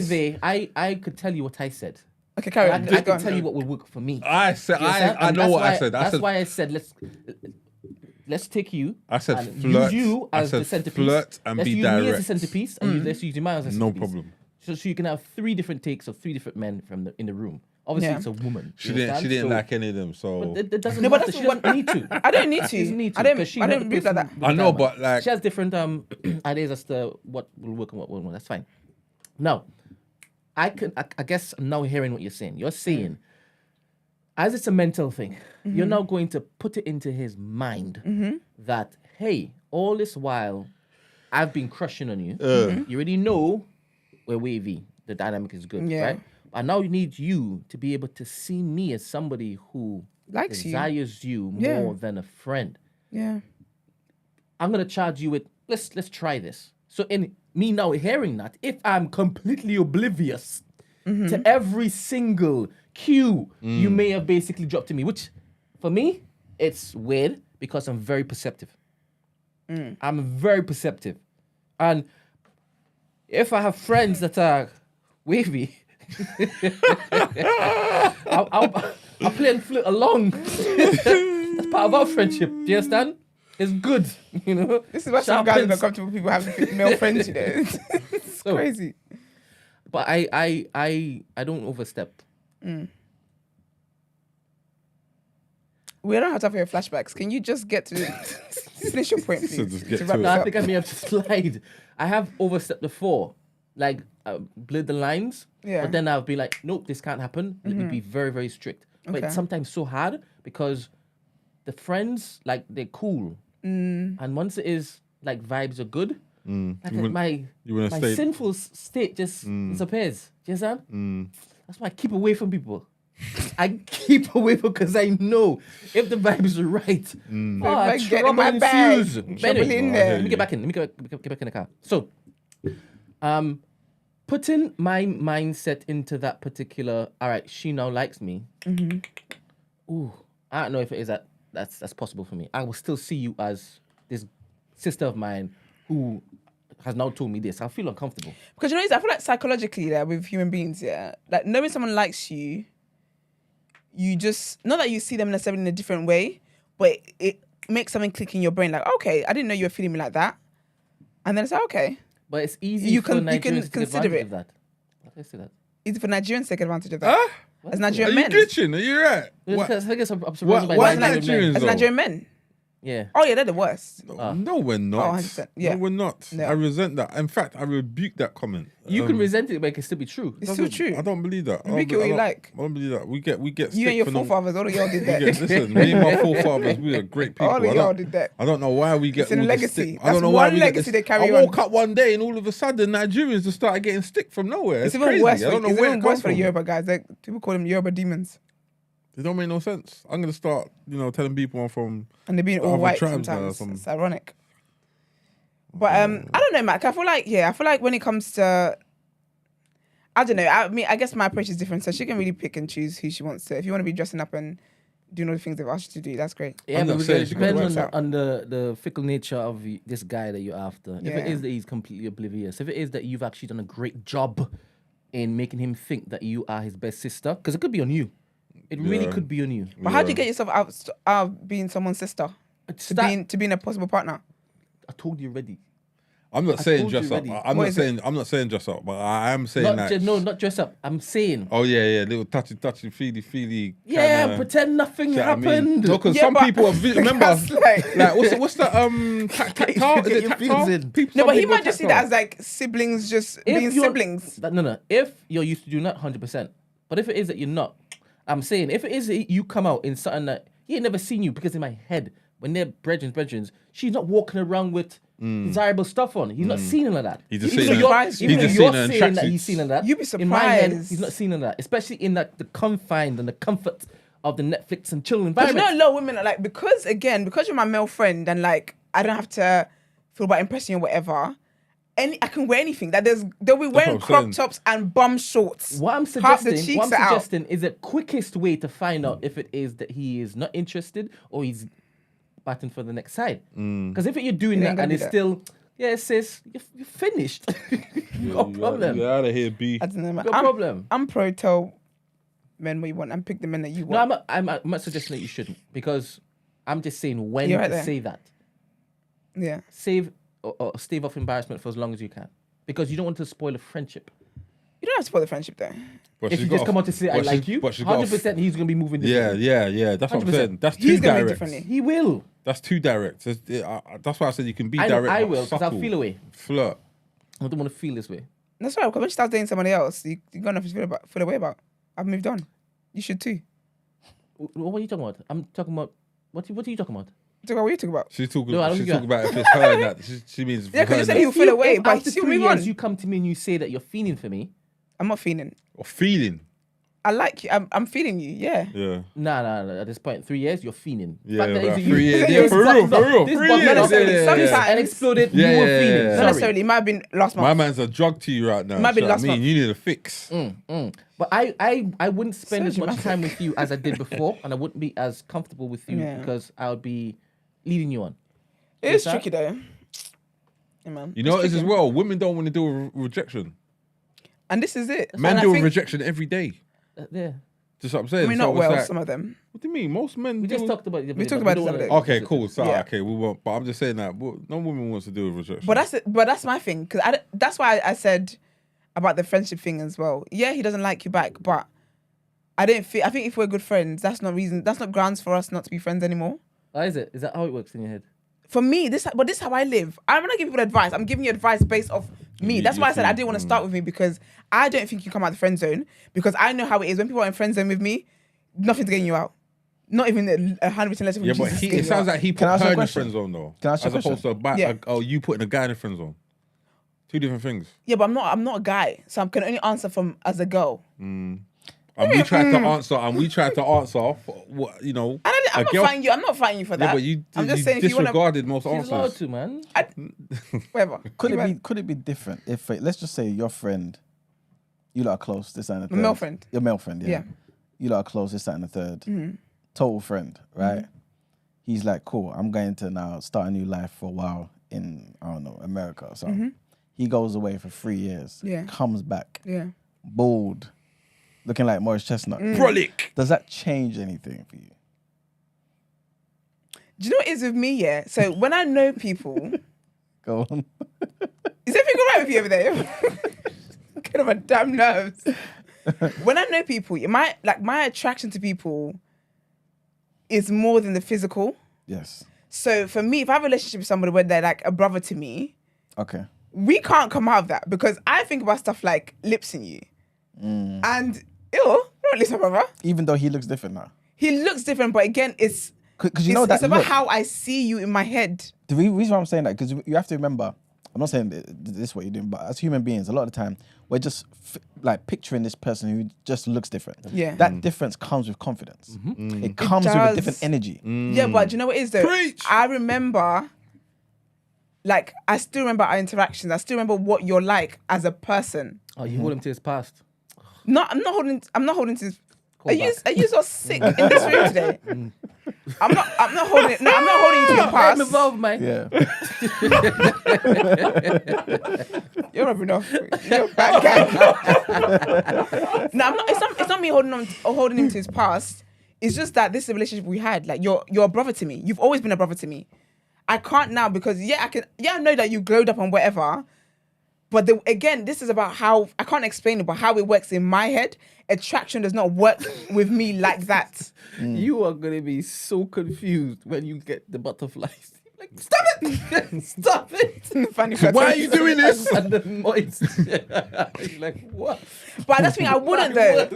I could tell you what I said. Okay, carry on. I can tell you what would work for me. I said, I know what I said. That's why I said let's take you. I said and flirt. Use you as the centerpiece. Flirt and be direct. Let's use me as the centerpiece, and let's use Jemima as the centerpiece. No problem. So you can have 3 different takes of 3 different men in the room. Obviously, it's a woman. She didn't like any of them, so. But it doesn't matter. She doesn't need to. I don't need to. I don't believe like that. I know, but like she has different ideas as to what will work and what won't. That's fine. Now, I guess I'm now hearing what you're saying. You're saying, as it's a mental thing, you're now going to put it into his mind that, hey, all this while, I've been crushing on you. You already know we're wavy. The dynamic is good, right? And now you need you to be able to see me as somebody who desires you more than a friend. Yeah. I'm gonna charge you with let's try this. So in me now hearing that, if I'm completely oblivious to every single cue you may have basically dropped to me, which for me, it's weird because I'm very perceptive. I'm very perceptive. And if I have friends that are wavy, I'll play and flirt along. That's part of our friendship. Do you understand? It's good, you know. This is why some guys are not comfortable with people having male friends, you know. It's crazy. But I don't overstep. We don't have time for your flashbacks. Can you just get to finish your point, please? So just get to wrap to this it. up. I think I may have just lied. I have overstepped before. Like, blurred the lines. Yeah. But then I'll be like, nope, this can't happen. Let me be very, very strict. But it's sometimes so hard because the friends, like, they're cool. And once it is, like, vibes are good, my sinful state just disappears. Do you understand? That's why I keep away from people. I keep away from because I know if the vibes are right. Get in my bag. Anyway, in there. let me get back in. Let me get back in the car. So, putting my mindset into that particular, all right, she now likes me. Ooh, I don't know if it is that's possible for me. I will still see you as this sister of mine who has now told me this. I feel uncomfortable. Because you know, I feel like psychologically, with human beings, like knowing someone likes you, you just, not that you see them necessarily in a different way, but make something click in your brain, like, okay, I didn't know you were feeling me like that. And then it's like, okay. But it's easy You for can Nigerians to consider take it. advantage of that. How say that? Easy for Nigerians to take advantage of that. Huh? As Are Nigerian you men. glitching? Are you right? Because What? I think I'm surprised Why by Nigerians As though? Nigerian men. Yeah. Oh, yeah, they're the worst. No, we're not. 100%, yeah. No, we're not. No. I resent that. In fact, I rebuke that comment. You can resent it, but it can still be true. It's still true. I don't believe that. Make it what you like. I don't believe that. We get You stick and your for no- forefathers, all of y'all did we that. get- Listen, me and my forefathers, we are great people. All of y'all did that. I don't know why we get It's in all a this legacy. stick. I That's don't know why one we get legacy this- they carry I on. woke up one day and all of a sudden Nigerians just started getting stick from nowhere. It's It's even crazy. worse. I don't know It's where even it worse comes for the from. Yoruba guys. People call them Yoruba demons. It don't make no sense. I'm gonna start, telling people I'm from. And they're being all Other white tribes now, sometimes. some- It's ironic. But I don't know, Mac. I feel like when it comes to, I don't know. I mean, I guess my approach is different. So she can really pick and choose who she wants to. If you want to be dressing up and doing all the things they've asked you to do, that's great. Yeah, I'm but not saying it she depends works out. on the fickle nature of this guy that you're after. If Yeah. it is that he's completely oblivious, if it is that you've actually done a great job in making him think that you are his best sister, because it could be on you. It really Yeah. could be on you. But how do you get yourself out of being someone's sister to being a possible partner? I told you already. I'm not saying told you dress up. already. I'm What not is saying. I'm not saying dress up, but I am saying that. Not dress up. I'm saying. Oh yeah, little touchy, feely. Yeah, kinda, pretend nothing do you know what I mean? happened. No, because Yeah, some but people have remember. that's like- what's the tactile? Is Get it your tactile? feelings in. People- No, some but he people might just see tactile. that as like siblings, just If being you're- siblings. No. If you're used to doing that, 100%. But if it is that you're not, I'm saying, if it is that you come out in something that he ain't never seen you, because in my head, when they're brethren, she's not walking around with desirable stuff on. He's not seen none of that. He's just Even seen though her- you're, he's even though just you're seen her in saying that tracksuits. he's seen none of that. You'd be In my head, surprised. he's not seen none of that. Especially in that the confined and the comfort of the Netflix and chill But you environment. know, a lot of women are like, because you're my male friend and like, I don't have to feel about impressing you or whatever. I can wear anything. That they'll be wearing what I'm crop saying. tops and bum shorts. What I'm Half the suggesting, cheeks are out. is the quickest way to find out if it is that he is not interested or he's batting for the next side. Because if you're doing It ain't that gonna and be it's that. still, yeah, sis, you're finished. you got a problem. Get out of here, B. I don't know, man. Got a problem. I'm pro tell men what you want and pick the men that you No, want. I'm not suggesting that you shouldn't, because I'm just saying when You're to right there. say that. Yeah. Save or stave off embarrassment for as long as you can, because you don't want to spoil a friendship. You don't have to spoil the friendship though. But If she's you got just a- come out to say I but like she's- you, but she's got a 100% he's gonna be moving Yeah, differently. That's what I'm 100%. saying. That's He's too gonna move direct. differently. He will. That's too direct. That's why I said you can be direct. I but will, because I'll subtle. feel away. Flirt. I don't want to feel this way. That's right. Because when she starts dating somebody else, you're gonna feel away about. I've moved on. You should too. What are you talking about? I'm talking about what are you talking about? Talk about what you talk about. She's talking. No, I don't she's think talking about if it's her and that. She means. Yeah, 'cause her you said and he'll feel away, If but after still 3 move on. years you come to me and you say that you're feeling for me, I'm not feeling. that. Or feeling. I like you. I'm feeling you. Yeah. Yeah. nah. At this point, 3 years, you're feeling. Yeah, Fact that about is that 3 years. Yeah, Yeah, for real, for real. This 3 button years. necessarily. Yeah, yeah, Sometimes- yeah. and exploded. Yeah, you were yeah, feeling. yeah, yeah. Not Sorry. necessarily. It might have been last month. My man's a drug to you right now. Might be so last I mean, month. you need a fix. But I wouldn't spend So as much dramatic. time with you as I did before, and I wouldn't be as comfortable with you Yeah. because I would be leading you on. It is Yes, tricky though. Yeah, man. You know It's what it is as tricky. well? Women don't want to deal with rejection. And this is it. Men And I deal with think- rejection every day. Yeah. Just what I'm saying. I mean, So not it's well. like- Some of them. What do you mean? Most men. We just deal- talked about it. the other We day, talked but about we this don't the wanna- other day. Okay, cool. So Yeah. okay, we won't. But I'm just saying that no woman wants to deal with rejection. But that's my thing, because that's why I said about the friendship thing as well. Yeah, he doesn't like you back, but I think if we're good friends, that's not grounds for us not to be friends anymore. Oh, is it? Is that how it works in your head? For me, this is how I live. I'm not giving people advice. I'm giving you advice based off me. That's why I said I didn't want to start with me, because I don't think you come out of the friend zone, because I know how it is when people are in friend zone with me. Nothing's getting you out. Not even 100% less. yeah, but it sounds like he Can I put ask you her a in the question? friend zone though, Can I ask you as a opposed to Yeah. you putting a guy in the friend zone. Two different things. Yeah, but I'm not a guy, so I can only answer from as a girl. And we tried to answer. For what you know? And I'm a not girl- fighting you. I'm not fighting you for that. Yeah, but you I'm just saying if you want to, disregarded most She's allowed answers. to, man. whatever. Could it be different if let's just say your friend, you lot are close, this and the third. My male friend. Your male friend, yeah. Yeah. You lot are close, this and the third. Total friend, right? He's like, cool, I'm going to now start a new life for a while in, I don't know, America or something. He goes away for 3 years. Yeah. Comes back, Yeah. bald, looking like Morris Chestnut. Brolic. Does that change anything for you? Do you know what it is with me? Yeah. So when I know people, Go on. is everything all right with you over there? Get on my damn nerves. When I know people, my attraction to people is more than the physical. Yes. So for me, if I have a relationship with somebody where they're like a brother to me, Okay. we can't come out of that because I think about stuff like lips in you. And don't listen, brother. Even though he looks different now. He looks different, but again, it's Because you know that it's about look. how I see you in my head. The reason why I'm saying that, because you have to remember, I'm not saying this is what you're doing, but as human beings, a lot of the time, we're just like picturing this person who just looks different. Yeah. That difference comes with confidence. It comes with a does. different energy. Yeah, but do you know what it is though? Preach! I remember, like, I still remember our interactions. I still remember what you're like as a person. Oh, you hold him to his past. No, I'm not holding to his. Are you so sick in this room today? I'm not holding it. No, I'm not holding you to your I'm past. involved, man. Yeah. You're rubbing off. You're a bad guy. No, I'm not. It's not me holding him to his past. It's just that this is a relationship we had. Like you're a brother to me. You've always been a brother to me. I can't now because I know that you glowed up on whatever. But again, this is about how I can't explain it, but how it works in my head. Attraction does not work with me like that. You are gonna be so confused when you get the butterflies. Like, stop it! Stop it! Funny Why are you doing this? And the moisture. You're like, what? But that's the thing. I wouldn't though.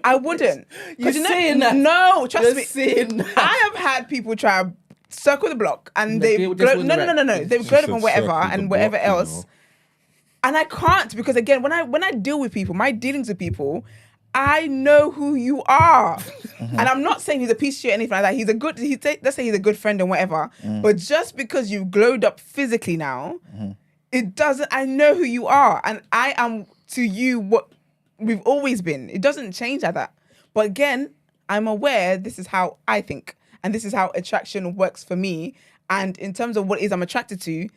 I wouldn't. 'Cause You're saying that. No, trust You're me. saying that. I have had people try to circle the block and Like, they've they just glowed, no. wouldn't They've She glowed up said on whatever circle the and whatever block, you else. know. And I can't because again, when I deal with people, my dealings with people, I know who you are. And I'm not saying he's a piece of shit or anything like that. Let's say he's a good friend and whatever. But just because you've glowed up physically now, it doesn't, I know who you are. And I am to you what we've always been. It doesn't change like that. But again, I'm aware this is how I think. And this is how attraction works for me. And in terms of what it is I'm attracted to,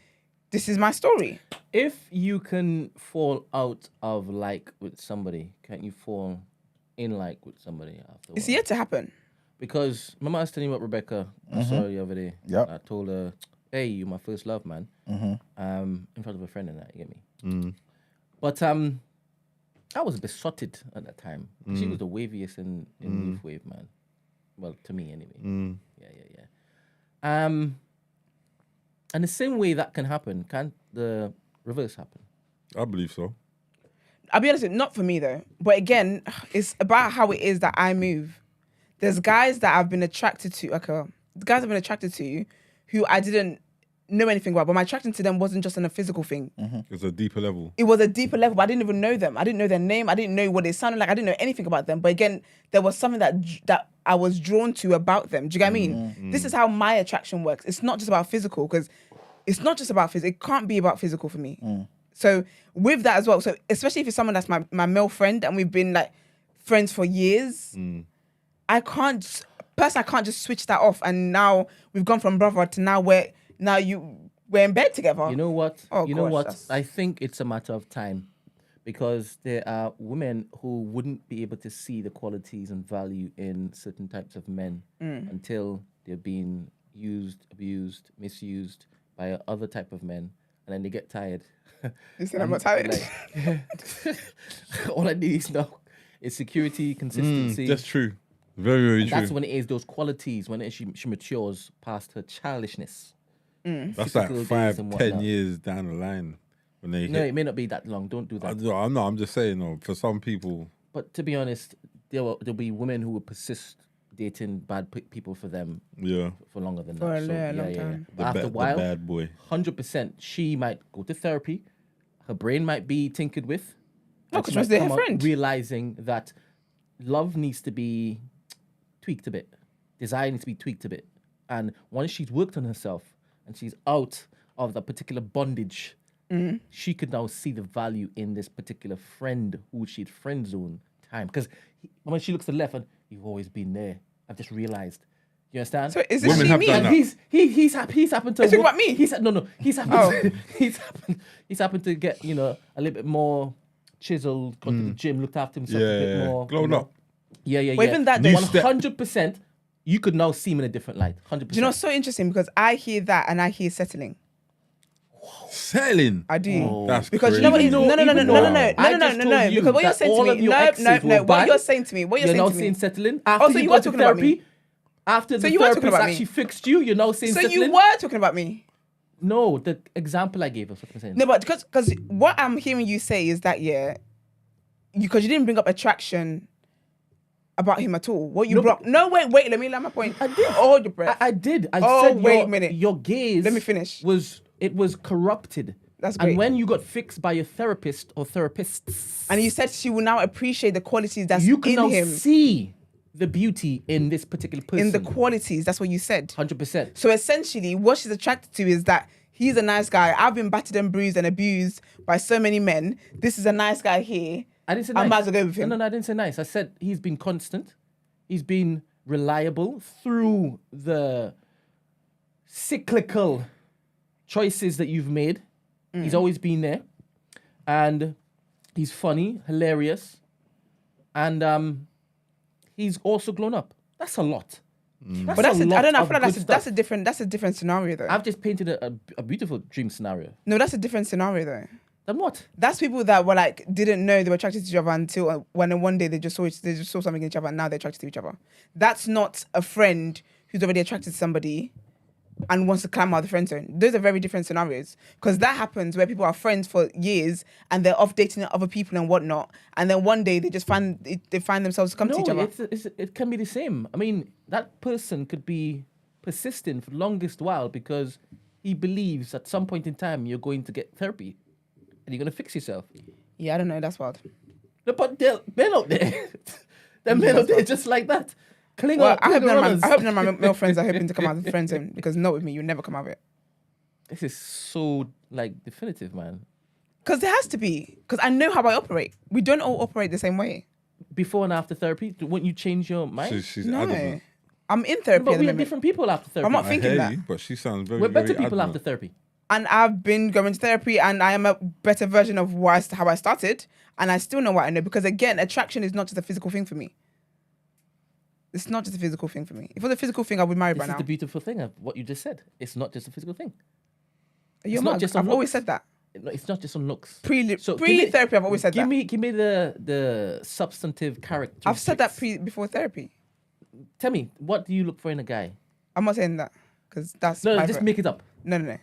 this is my story. If you can fall out of like with somebody, can't you fall in like with somebody after? It's yet to happen. Because remember I was telling you about Rebecca? I saw her the other day. Yep. I told her, "Hey, you're my first love, man." In front of a friend and that, you get me. But I was besotted at that time. She was the waviest in Youth Wave, man. Well, to me anyway. Yeah. And the same way that can happen, can't the reverse happen? I believe so. I'll be honest, not for me though. But again, it's about how it is that I move. There's guys that I've been attracted to, who I didn't know anything about, but my attraction to them wasn't just on a physical thing. It's a deeper level. It was a deeper level, but I didn't even know them. I didn't know their name. I didn't know what they sounded like. I didn't know anything about them. But again, there was something that I was drawn to about them. Do you get what I mean? This is how my attraction works. It's not just about physical, because it's not just about physical. It can't be about physical for me. So with that as well, so especially if it's someone that's my male friend and we've been like friends for years, I can't just switch that off. And now we've gone from brother to now we're in bed together. You know what? Oh, you know gosh, what? that's- I think it's a matter of time, because there are women who wouldn't be able to see the qualities and value in certain types of men until they're being used, abused, misused by other type of men, and then they get tired. Listen, I'm not tired. All I need is now is security, consistency. That's true. Very, very And true. that's when it is those qualities, when she matures past her childishness. That's like physical 5, days and 10 whatnot. years down the line when they No, hit. it may not be that long. Don't do that. I'm just saying, no, for some people, But to be honest, there'll be women who will persist dating bad people for them yeah, for longer than For that. a long time. But after a the while, bad boy. 100%, she might go to therapy. Her brain might be tinkered with. No, and 'cause she she's might her come out friend. realizing that love needs to be tweaked a bit. Desire needs to be tweaked a bit. And once she's worked on herself and she's out of that particular bondage, she could now see the value in this particular friend who she'd friend zone time. Because when she looks to the left, and you've always been there. I've just realized. You understand? So is this Women she have me? done And that. he's happened to. Are you talking about me? He's happened to get a little bit more chiseled, gone to the gym, looked after himself a bit more. Glowed up. Yeah. But even that, New though, step. 100%. you could now see him in a different light. 100%. Do you know what's so interesting? Because I hear that and I hear settling. Settling. I do. Oh. That's Because crazy. you know what? No. I just No. told you Because what you're that saying all to of me, your exes will what ban. you're saying to me, You're now saying settling. After so you you got were to talking about me. therapy, after the you were talking therapist about me. actually fixed you, you're now saying So settling. you were talking about me. No, the example I gave us. What I'm saying. No, but because what I'm hearing you say is that because you didn't bring up attraction about him at all. What you brought? No, wait. Let me land my point. I did. Hold your breath. I did. I said wait a minute. Your gaze. Let me finish. Was corrupted. That's great. And when you got fixed by your therapist or therapists, And you said she will now appreciate the qualities that's you can in now him. see the beauty in this particular person. In the qualities, that's what you said. 100%. So essentially, what she's attracted to is that he's a nice guy. I've been battered and bruised and abused by so many men. This is a nice guy here. I didn't say I nice. might as well go with him. No, I didn't say nice. I said he's been constant. He's been reliable through the cyclical choices that you've made. He's always been there. And he's funny, hilarious. And he's also grown up. That's a lot. But I don't know. I feel like that's a different scenario though. I've just painted a beautiful dream scenario. No, that's a different scenario though. Then what? That's people that were like didn't know they were attracted to each other until when one day they just saw something in each other and now they're attracted to each other. That's not a friend who's already attracted to somebody and wants to climb out of the friend zone. Those are very different scenarios because that happens where people are friends for years and they're off dating other people and whatnot, and then one day they just find themselves come to each other. It can be the same. I mean, that person could be persistent for the longest while because he believes at some point in time you're going to get therapy and you're going to fix yourself. Yeah, I don't know. That's wild. No, but they're men out there. They're men out there just like that. Well, I hope none of my male friends are hoping to come out of the friend zone because not with me, you'll never come out of it. This is so definitive, man. Because there has to be. Because I know how I operate. We don't all operate the same way. Before and after therapy, won't you change your mind? She's No, adamant. I'm in therapy. But at the we are moment. different people after therapy. I'm not I thinking hear that. you, but she sounds very, We're better very people adamant. after therapy. And I've been going to therapy, and I am a better version of how I started, and I still know what I know. Because again, attraction is not just a physical thing for me. It's not just a physical thing for me. If it was a physical thing, I would marry by This is now. the beautiful thing of what you just said. It's not just a physical thing. You're it's not mad. just on I've always looks. said that. No, it's not just on looks. So pre-therapy, I've always said that. Give me the substantive characteristics. I've said that before therapy. Tell me, what do you look for in a guy? I'm not saying that because that's No, private. just make it up. No.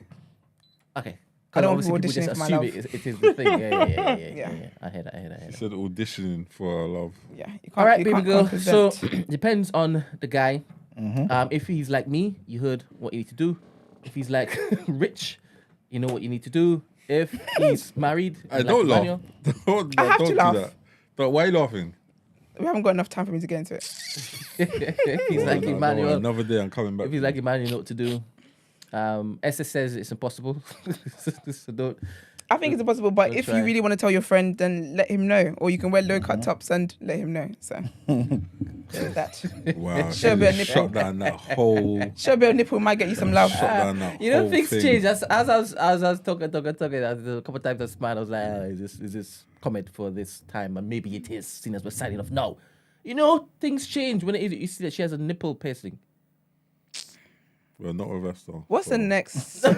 Okay. I don't Obviously want people people just auditioning for my assume love. it is the thing. Yeah. Yeah. I hear that. She said auditioning for her love. Yeah. You can't, All right, you baby can't girl. So consent. depends on the guy. If he's like me, you heard what you need to do. If he's like rich, you know what you need to do. If he's married, I like don't laugh. Emmanuel, Don't I have to do laugh. that. But why are you laughing? We haven't got enough time for me to get into it. if he's like No, don't worry, Emmanuel, another day I'm coming back. if he's like Emmanuel, you know what to do. SS says it's impossible. So don't. I think it's impossible, but Don't if try. you really want to tell your friend, then let him know. Or you can wear low-cut tops and let him know. So, there's that. Wow, Show a bit of she nipple. shut down that whole. Show a bit of nipple might get you some love. Shut down that You know, whole things thing. change. As I was talking, a couple of times I smiled. I was like, is this comment for this time? And maybe it is, seen as we're signing off now. You know, things change when you see that she has a nipple piercing. Well, not with us though. What's so. the next? I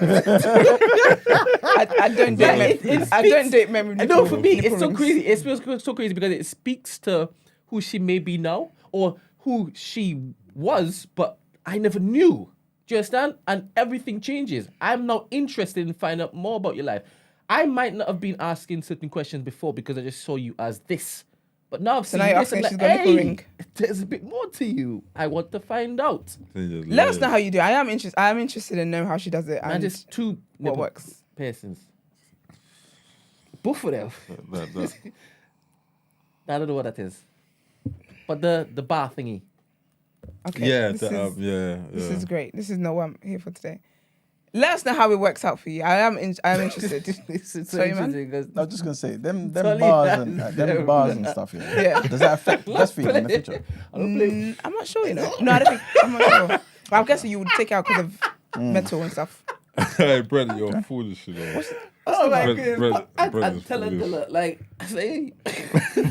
don't date men. I don't date men with I know for me, nipple it's so rings. crazy. It feels so crazy because it speaks to who she may be now or who she was, but I never knew. Do you understand? And everything changes. I'm now interested in finding out more about your life. I might not have been asking certain questions before because I just saw you as this. But now I've seen now you're this and asking like, she's got a nipple hey, ring. there's a bit more to you. I want to find out. Let us know how you do. I am interested in knowing how she does it And and just two what nipple works. piercings. Both of them. That. I don't know what that is. But the bar thingy. Okay. Yeah, this this is great. This is not what I'm here for today. Let us know how it works out for you. I am interested. This is so Sorry, man. interesting because I was just gonna say them Totally bars and stuff. Yeah. Does that affect breastfeeding in the future? I'm not sure, you know. No, I don't think. I'm not sure. But I'm guessing you would take it out because of metal and stuff. Hey, Brent, you're foolish, you know. oh my Brent- goodness. Brent I is tell her, foolish. like, I say,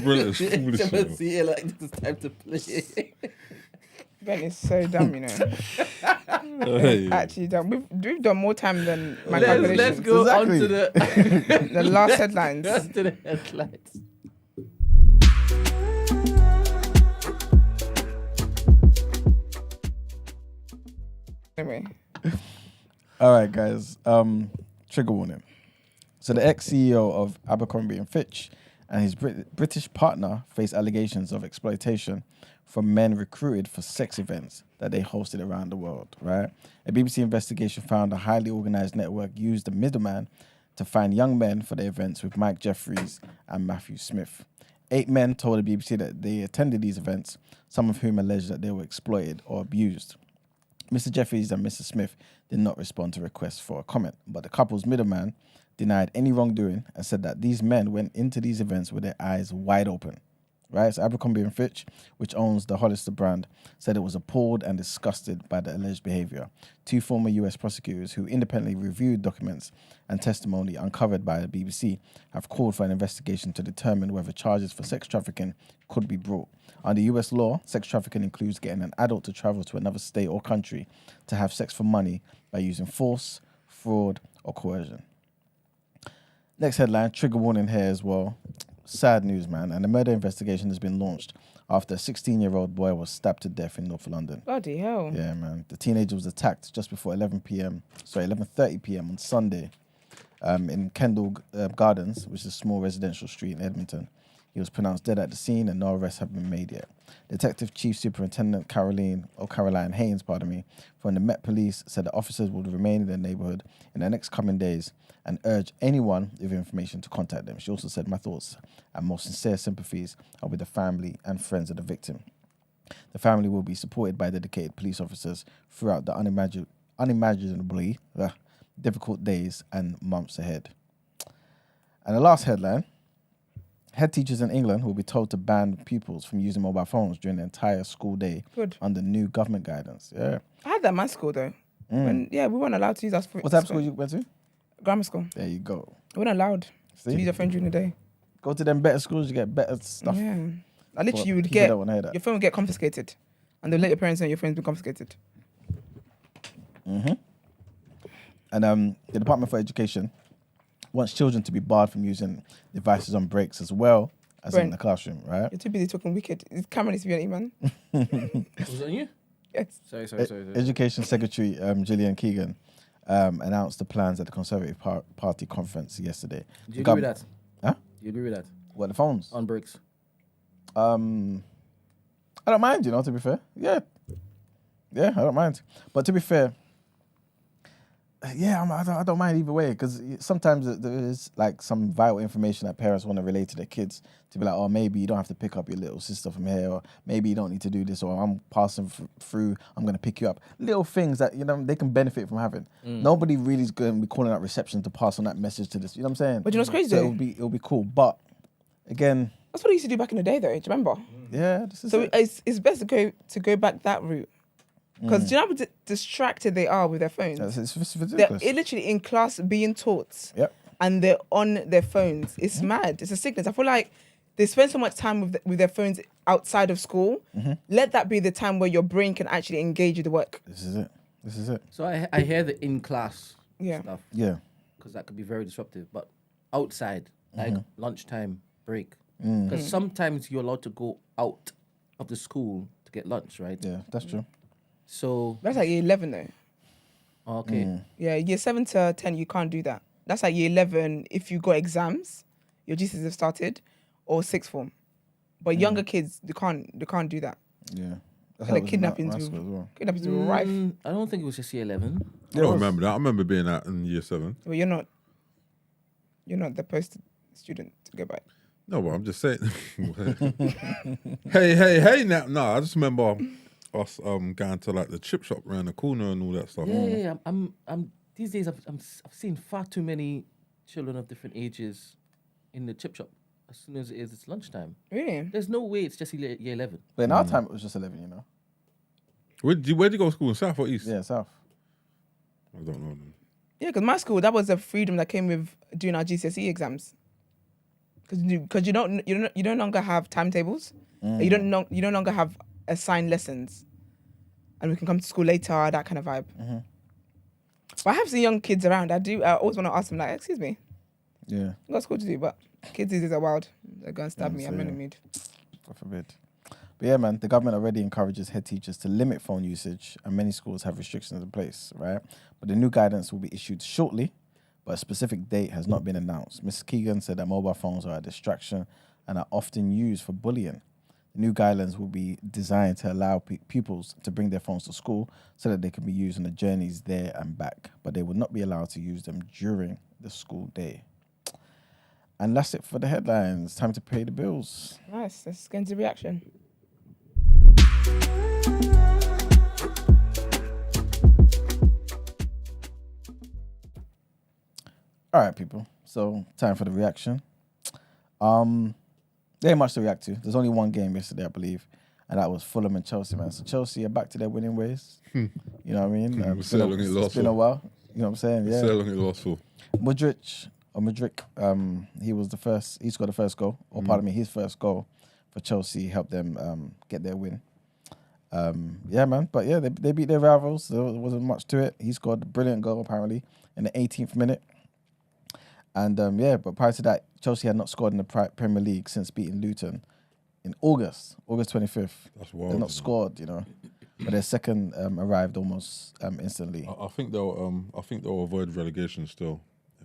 Brent is foolish, you know. see, like, this is time to play. Ben is so dumb, you know. Hey. Actually dumb. We've done more time than my Let's calculations. go Exactly. on to the The last headlines. to the headlines. Anyway, All right, guys. Trigger warning. So the ex-CEO of Abercrombie and Fitch and his British partner face allegations of exploitation from men recruited for sex events that they hosted around the world, right? A BBC investigation found a highly organized network used a middleman to find young men for the events with Mike Jeffries and Matthew Smith. 8 men told the BBC that they attended these events, some of whom alleged that they were exploited or abused. Mr. Jeffries and Mr. Smith did not respond to requests for a comment, but the couple's middleman denied any wrongdoing and said that these men went into these events with their eyes wide open. Right? So Abercrombie and Fitch, which owns the Hollister brand, said it was appalled and disgusted by the alleged behavior. 2 former US prosecutors who independently reviewed documents and testimony uncovered by the BBC have called for an investigation to determine whether charges for sex trafficking could be brought. Under US law, sex trafficking includes getting an adult to travel to another state or country to have sex for money by using force, fraud, or coercion. Next headline, trigger warning here as well. Sad news, man. And a murder investigation has been launched after a 16-year-old boy was stabbed to death in North London. bloody hell. Yeah, man. The teenager was attacked just before 11:30 p.m. on Sunday in Kendall Gardens, which is a small residential street in Edmonton. He was pronounced dead at the scene and no arrests have been made yet. Detective Chief Superintendent Caroline Haynes, from the Met Police said that officers would remain in the neighbourhood in the next coming days and urge anyone with information to contact them. She also said, "My thoughts and most sincere sympathies are with the family and friends of the victim. The family will be supported by dedicated police officers throughout the unimaginably difficult days and months ahead." And the last headline, head teachers in England will be told to ban pupils from using mobile phones during the entire school day. Good. Under new government guidance. Yeah. I had that in my school though. We weren't allowed to use our phone. What type of school you went to? Grammar school. There you go. We weren't allowed to See? use your phone during the day. Go to them better schools, you get better stuff. Yeah. I literally, you would People get, don't wanna hear that. your phone would get confiscated. And they'll let your parents know your phone's been confiscated. And the Department for Education wants children to be barred from using devices on breaks as well as in Brent. the classroom, right? You're too busy talking wicked. Cameron needs to be on it, man. Was that you? Yes. Sorry. Education Secretary Gillian Keegan announced the plans at the Conservative Party conference yesterday. Do you agree with that? Huh? Do you agree with that? What, the phones? On breaks. I don't mind, to be fair. Yeah, I don't mind. But to be fair, I don't mind either way, because sometimes there is like some vital information that parents want to relate to their kids, to be like, oh, maybe you don't have to pick up your little sister from here, or maybe you don't need to do this, or I'm passing through, I'm going to pick you up. Little things that, they can benefit from having. Nobody really is going to be calling out reception to pass on that message to this. You know what I'm saying? But you know what's crazy? So it'll be cool. But again, that's what I used to do back in the day, though. Do you remember? yeah, this is So it. it's best to go back that route. Because do you know how distracted they are with their phones? It's They're ridiculous. literally in class being taught. Yep. And they're on their phones. It's mad. It's a sickness. I feel like they spend so much time with their phones outside of school. Let that be the time where your brain can actually engage with the work. This is it. So I hear the in-class Yeah. stuff, Yeah. because that could be very disruptive. But outside, like lunchtime break, because sometimes you're allowed to go out of the school to get lunch, right? Yeah, that's true. So, That's like year 11 though. okay. Yeah, year 7 to 10, you can't do that. That's like year 11 if you got exams, your GCSEs have started, or sixth form. But younger kids, they can't do that. Yeah. That's And how the it was in kidnappings my will school as well. kidnappings will rife. I don't think it was just year 11. I don't remember that. I remember being out in year 7. Well, you're not the student to go back. No, but I'm just saying. hey, now. No, I just remember us going to like the chip shop around the corner and all that stuff. Yeah. I'm these days I've seen far too many children of different ages in the chip shop. As soon as it's lunchtime. Really? There's no way it's just year 11. But in our time, it was just 11, Where'd you go to school, in South or East? Yeah, South. I don't know. Then. Yeah, because my school, that was a freedom that came with doing our GCSE exams. Because you no longer have timetables. You no longer have assigned lessons. and we can come to school later, that kind of vibe. But I have seen young kids around. I always want to ask them, like, excuse me, Yeah. what's school to do? But kids these days are wild. They're going to stab me. So, I'm in yeah. a mood. God forbid. But yeah, man, the government already encourages head teachers to limit phone usage, and many schools have restrictions in place, right? But the new guidance will be issued shortly, but a specific date has not been announced. Ms. Keegan said that mobile phones are a distraction and are often used for bullying. The new guidelines will be designed to allow pupils to bring their phones to school so that they can be used on the journeys there and back, but they will not be allowed to use them during the school day. And that's it for the headlines. Time to pay the bills. Nice. Let's get into reaction. All right, people. So, time for the reaction. There ain't much to react to. There's only one game yesterday, I believe, and that was Fulham and Chelsea, man. So Chelsea are back to their winning ways. You know what I mean? It's been a while. You know what I'm saying? Yeah. So long it lost for. Mudryk, he was the first. He scored the first goal, or pardon me, his first goal for Chelsea helped them get their win. Yeah, man. But yeah, they beat their rivals. There wasn't much to it. He scored a brilliant goal apparently in the 18th minute. And yeah, but prior to that, Chelsea had not scored in the Premier League since beating Luton in August 25th. That's wild. They've not scored, you know. But their second arrived almost instantly. I think they'll avoid relegation still.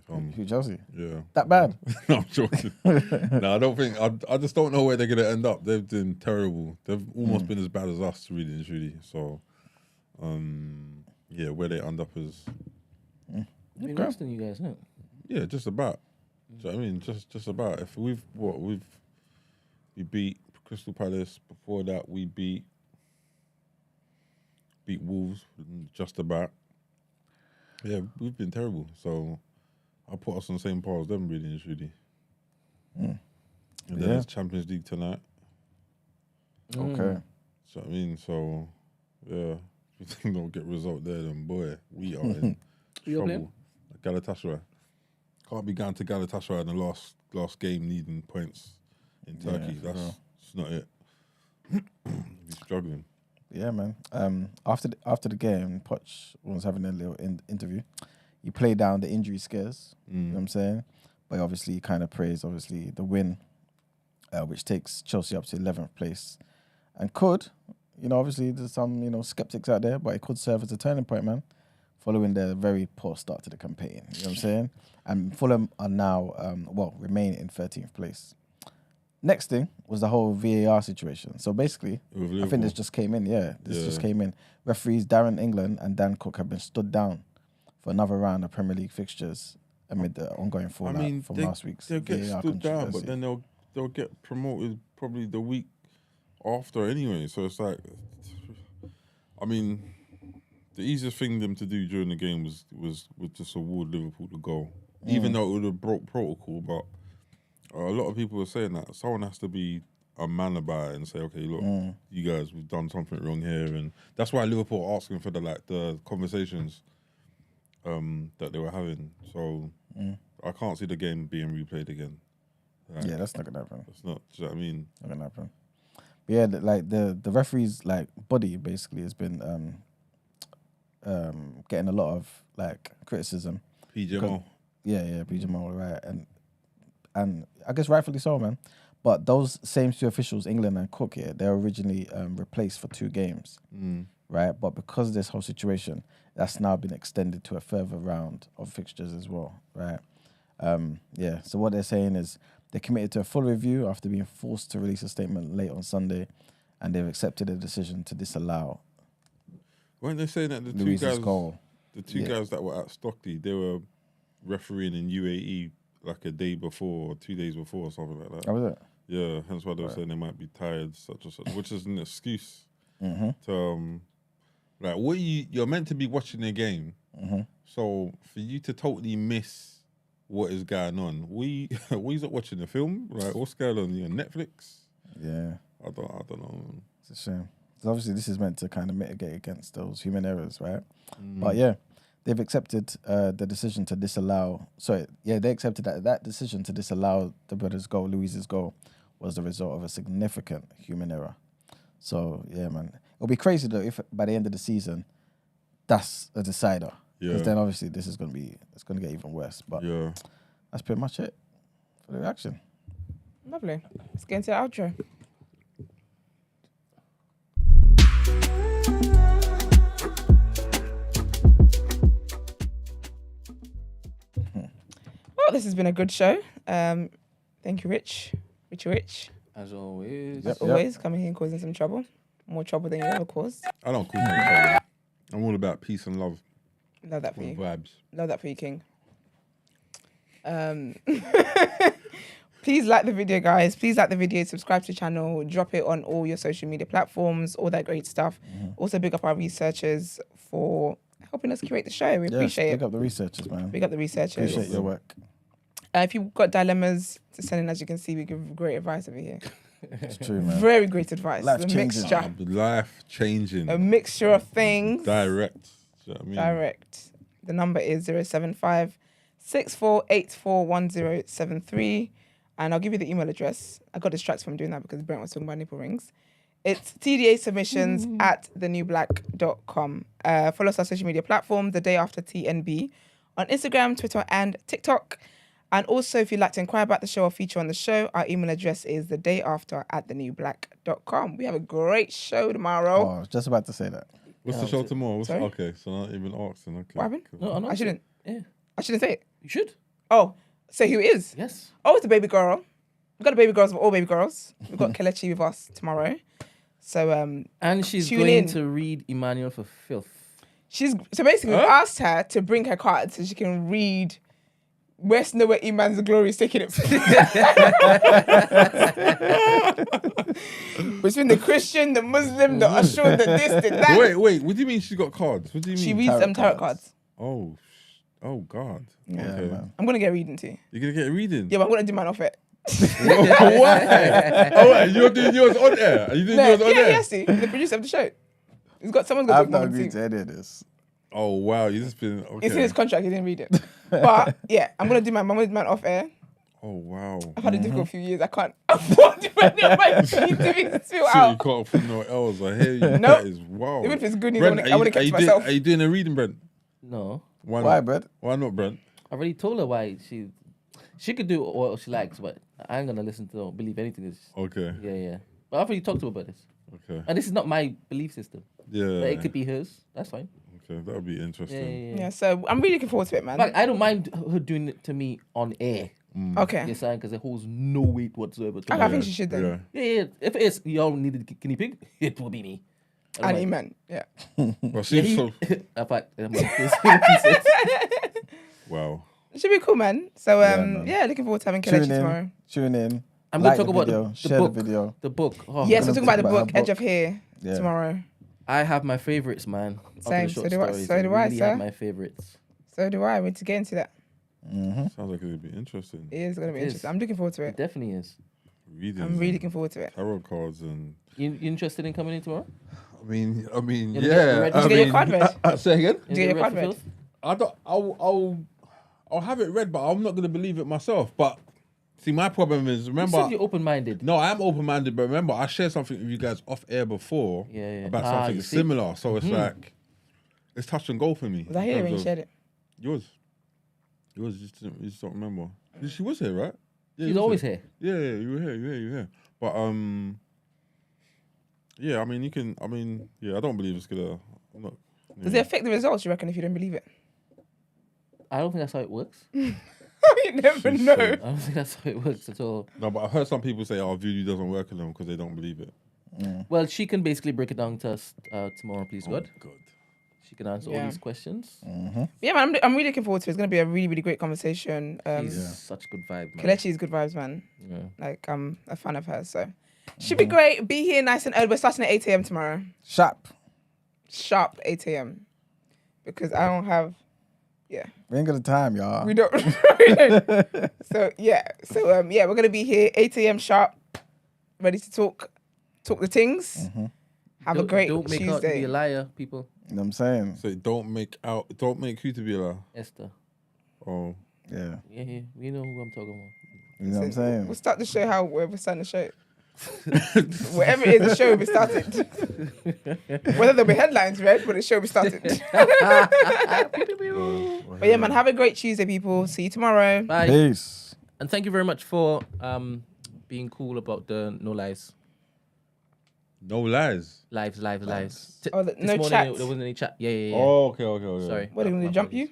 Who, Chelsea? Yeah. That bad? No, I'm joking. No, I don't think. I just don't know where they're gonna end up. They've been terrible. They've almost been as bad as us, really and truly. So, yeah, where they end up is. They're worse than you guys, no? Yeah, just about. Do you know what I mean? Just about. If we beat Crystal Palace. Before that, we beat Wolves. Just about. Yeah, we've been terrible. So I'll put us on the same par as them, really and truly. And then there's Champions League tonight. Okay. So I mean, yeah, if we don't get a result there, then boy, we are in trouble. Galatasaray. Can't be going to Galatasaray in the last game needing points in Turkey. That's not it. He's struggling. Yeah, man. After the game, Poch was having a little interview. He played down the injury scares. You know what I'm saying? But obviously, he kind of praised the win, which takes Chelsea up to 11th place, and could, obviously there's some skeptics out there, but it could serve as a turning point, man. Following their very poor start to the campaign. You know what I'm saying? And Fulham are now, remain in 13th place. Next thing was the whole VAR situation. So basically, I think this just came in. Yeah, this just came in. Referees Darren England and Dan Cook have been stood down for another round of Premier League fixtures amid the ongoing fallout from last week's they'll get VAR stood down, controversy. but then they'll get promoted probably the week after anyway. So it's like, I mean, the easiest thing them to do during the game was just award Liverpool the goal, even though it would have broke protocol. But a lot of people are saying that someone has to be a man about it and say, okay, look, you guys, we've done something wrong here, and that's why Liverpool are asking for the conversations that they were having. So I can't see the game being replayed again. Yeah, that's not gonna happen. That's not. Do you know what I mean? Not gonna happen. But yeah, the referee's body basically has been getting a lot of criticism. PGMO. Yeah, PGMO, right, and I guess rightfully so, man. But those same two officials, England and Cook, they were originally replaced for 2 games, right? But because of this whole situation, that's now been extended to a further round of fixtures as well, right? Yeah. So what they're saying is they're committed to a full review after being forced to release a statement late on Sunday, and they've accepted a decision to disallow. Weren't they saying that the Louise's goal? The two guys that were at Stockley, they were refereeing in UAE like a day before or 2 days before or something like that. How was it? Yeah, hence why they were saying they might be tired, such and such, which is an excuse to you're meant to be watching the game. So for you to totally miss what is going on, we not watching the film, right? What's going on? You on Netflix? Yeah, I don't know. it's a shame. So obviously, this is meant to kind of mitigate against those human errors, right? But yeah, they've accepted the decision to disallow. They accepted that decision to disallow the brothers' goal, Louise's goal, was the result of a significant human error. So yeah, man, it'll be crazy though if by the end of the season, that's a decider. Because then obviously it's gonna get even worse. But that's pretty much it for the reaction. Lovely. Let's get into the outro. Well, this has been a good show. Thank you, Rich. As always. As always, coming here and causing some trouble. More trouble than you ever caused. I don't call trouble. I'm all about peace and love. Love that for you. Vibes. Love that for you, King. Please like the video, guys. Please like the video, subscribe to the channel, drop it on all your social media platforms, all that great stuff. Also, big up our researchers for helping us curate the show. We appreciate it. Big up the researchers, man. Big up the researchers. Appreciate your work. If you've got dilemmas to send in, as you can see, we give great advice over here. It's true, man. Very great advice. Life changing. A mixture of things. Direct. You know what I mean? Direct. The number is 075 64841073. And I'll give you the email address. I got distracted from doing that because Brent was talking about nipple rings. It's tdasubmissions@thenewblack.com. Follow us on social media platforms, The Day After TNB, on Instagram, Twitter, and TikTok. And also, if you'd like to inquire about the show or feature on the show, our email address is thedayafter@thenewblack.com. We have a great show tomorrow. Oh, I was just about to say that. What's the show tomorrow? Sorry? Okay, so not even asking. Okay. What happened? No, I shouldn't. Yeah. I shouldn't say it. You should. Oh, say who it is. Yes. Oh, it's a baby girl. We've got a baby girls, all baby girls. We've got Kelechi with us tomorrow. So and she's tune going in. to read Emmanuel for filth. So basically we've asked her to bring her card so she can read West Know where Iman's the glory is taking it. Between the Christian, the Muslim, the Ashur, the this, the that. Wait. What do you mean she's got cards? What do you mean? She reads tarot cards. Oh God. Yeah, Okay. man. I'm gonna get reading too. You're gonna get a reading? Yeah, but I'm gonna do mine off it. Why? Oh, wait, you're doing yours on air. Are you doing yours on air? Yes, the producer of the show. Someone's got I've to not do agreed to any of this. Oh wow, you just been okay. It's in his contract. He didn't read it. But yeah, I'm gonna do mine off air. Oh wow. I've had a difficult few years. I can't afford to put my feet to be spill So you out. can't put no L's. I hear you. Nope. That is wow. Even if it's good news, Brent, I want to catch myself. Are you doing a reading, Brent? No. Why, not? Brent? Why not, Brent? I already told her why she could do what she likes, but I ain't gonna listen to or believe anything. Okay. Yeah. But I've already talked to her about this. Okay. And this is not my belief system. Yeah. But it could be hers. That's fine. Okay, that would be interesting. Yeah, so I'm really looking forward to it, man. Like, I don't mind her doing it to me on air. Okay. Yes, because it holds no weight whatsoever. I think she should then. Yeah. If it is y'all needed a guinea pig, it will be me. And Iman, yeah. Well, see, so In fact, wow. It should be cool, man. So man. looking forward to having Kelechi tomorrow. Tune in. I'm like going to talk the about video, the share book. the video. The book. Oh, Yes, we're talking about the about her book, Edge book. of Hair, tomorrow. I have my favorites, man. Same, so do I, Stories. so do I, really sir. have my favorites. So do I. We need to get into that. Sounds like it would be interesting. It is going to be It is. interesting. I'm looking forward to It it. definitely is. Reading. I'm really looking forward to it. tarot cards and. You interested in coming in tomorrow? I mean, You yeah. ready? Did you get your card read? Say again. Did you get your card for read? filth? I don't. I'll have it read, but I'm not gonna believe it myself. But see, my problem is You remember. said you're open-minded. No, I am open-minded, but remember, I shared something with you guys off air before Yeah. about Ah, something you see? similar. So it's like it's touch and go for me. Was I here when you shared it? Yours, you just don't remember. She was here, right? Yeah, She's you was always here. Yeah, you were here. But yeah, I mean, you can. I mean, yeah, I don't believe it's gonna. I'm not, Does it affect the results, you reckon, if you don't believe it? I don't think that's how it works. You never She's know. so- I don't think that's how it works at all. No, but I've heard some people say, "Oh, voodoo doesn't work on them because they don't believe it." Well, she can basically break it down to us tomorrow, please, God. God. She can answer all Yeah. these questions. Yeah, man, I'm really looking forward to it. It's going to be a really, really great conversation. She's such good vibe, man. Kelechi is good vibes, man. Yeah. Like, I'm a fan of hers, so. Should be great. Be here nice and early. We're starting at 8 a.m. tomorrow. Sharp. 8 a.m. Because I don't have, We ain't got the time, y'all. we don't. So, we're going to be here 8 a.m. sharp, ready to talk the things. Have a great Don't make out to be Tuesday. a liar, people. You know what I'm saying? So don't make you to be a liar. Esther. Oh, Yeah. Yeah, we know who I'm talking You know what I'm saying? We'll start the show how we're starting the show. Whatever it is, the show will be started. Whether there'll be headlines read, but the show will be started. But yeah, man, have a great Tuesday, people. See you tomorrow. Bye. Peace. And thank you very much for being cool about the no lies. No lies. Lives. Oh, This no morning chat. There wasn't any chat. Yeah. Oh, okay. Sorry. What, are they going to jump you?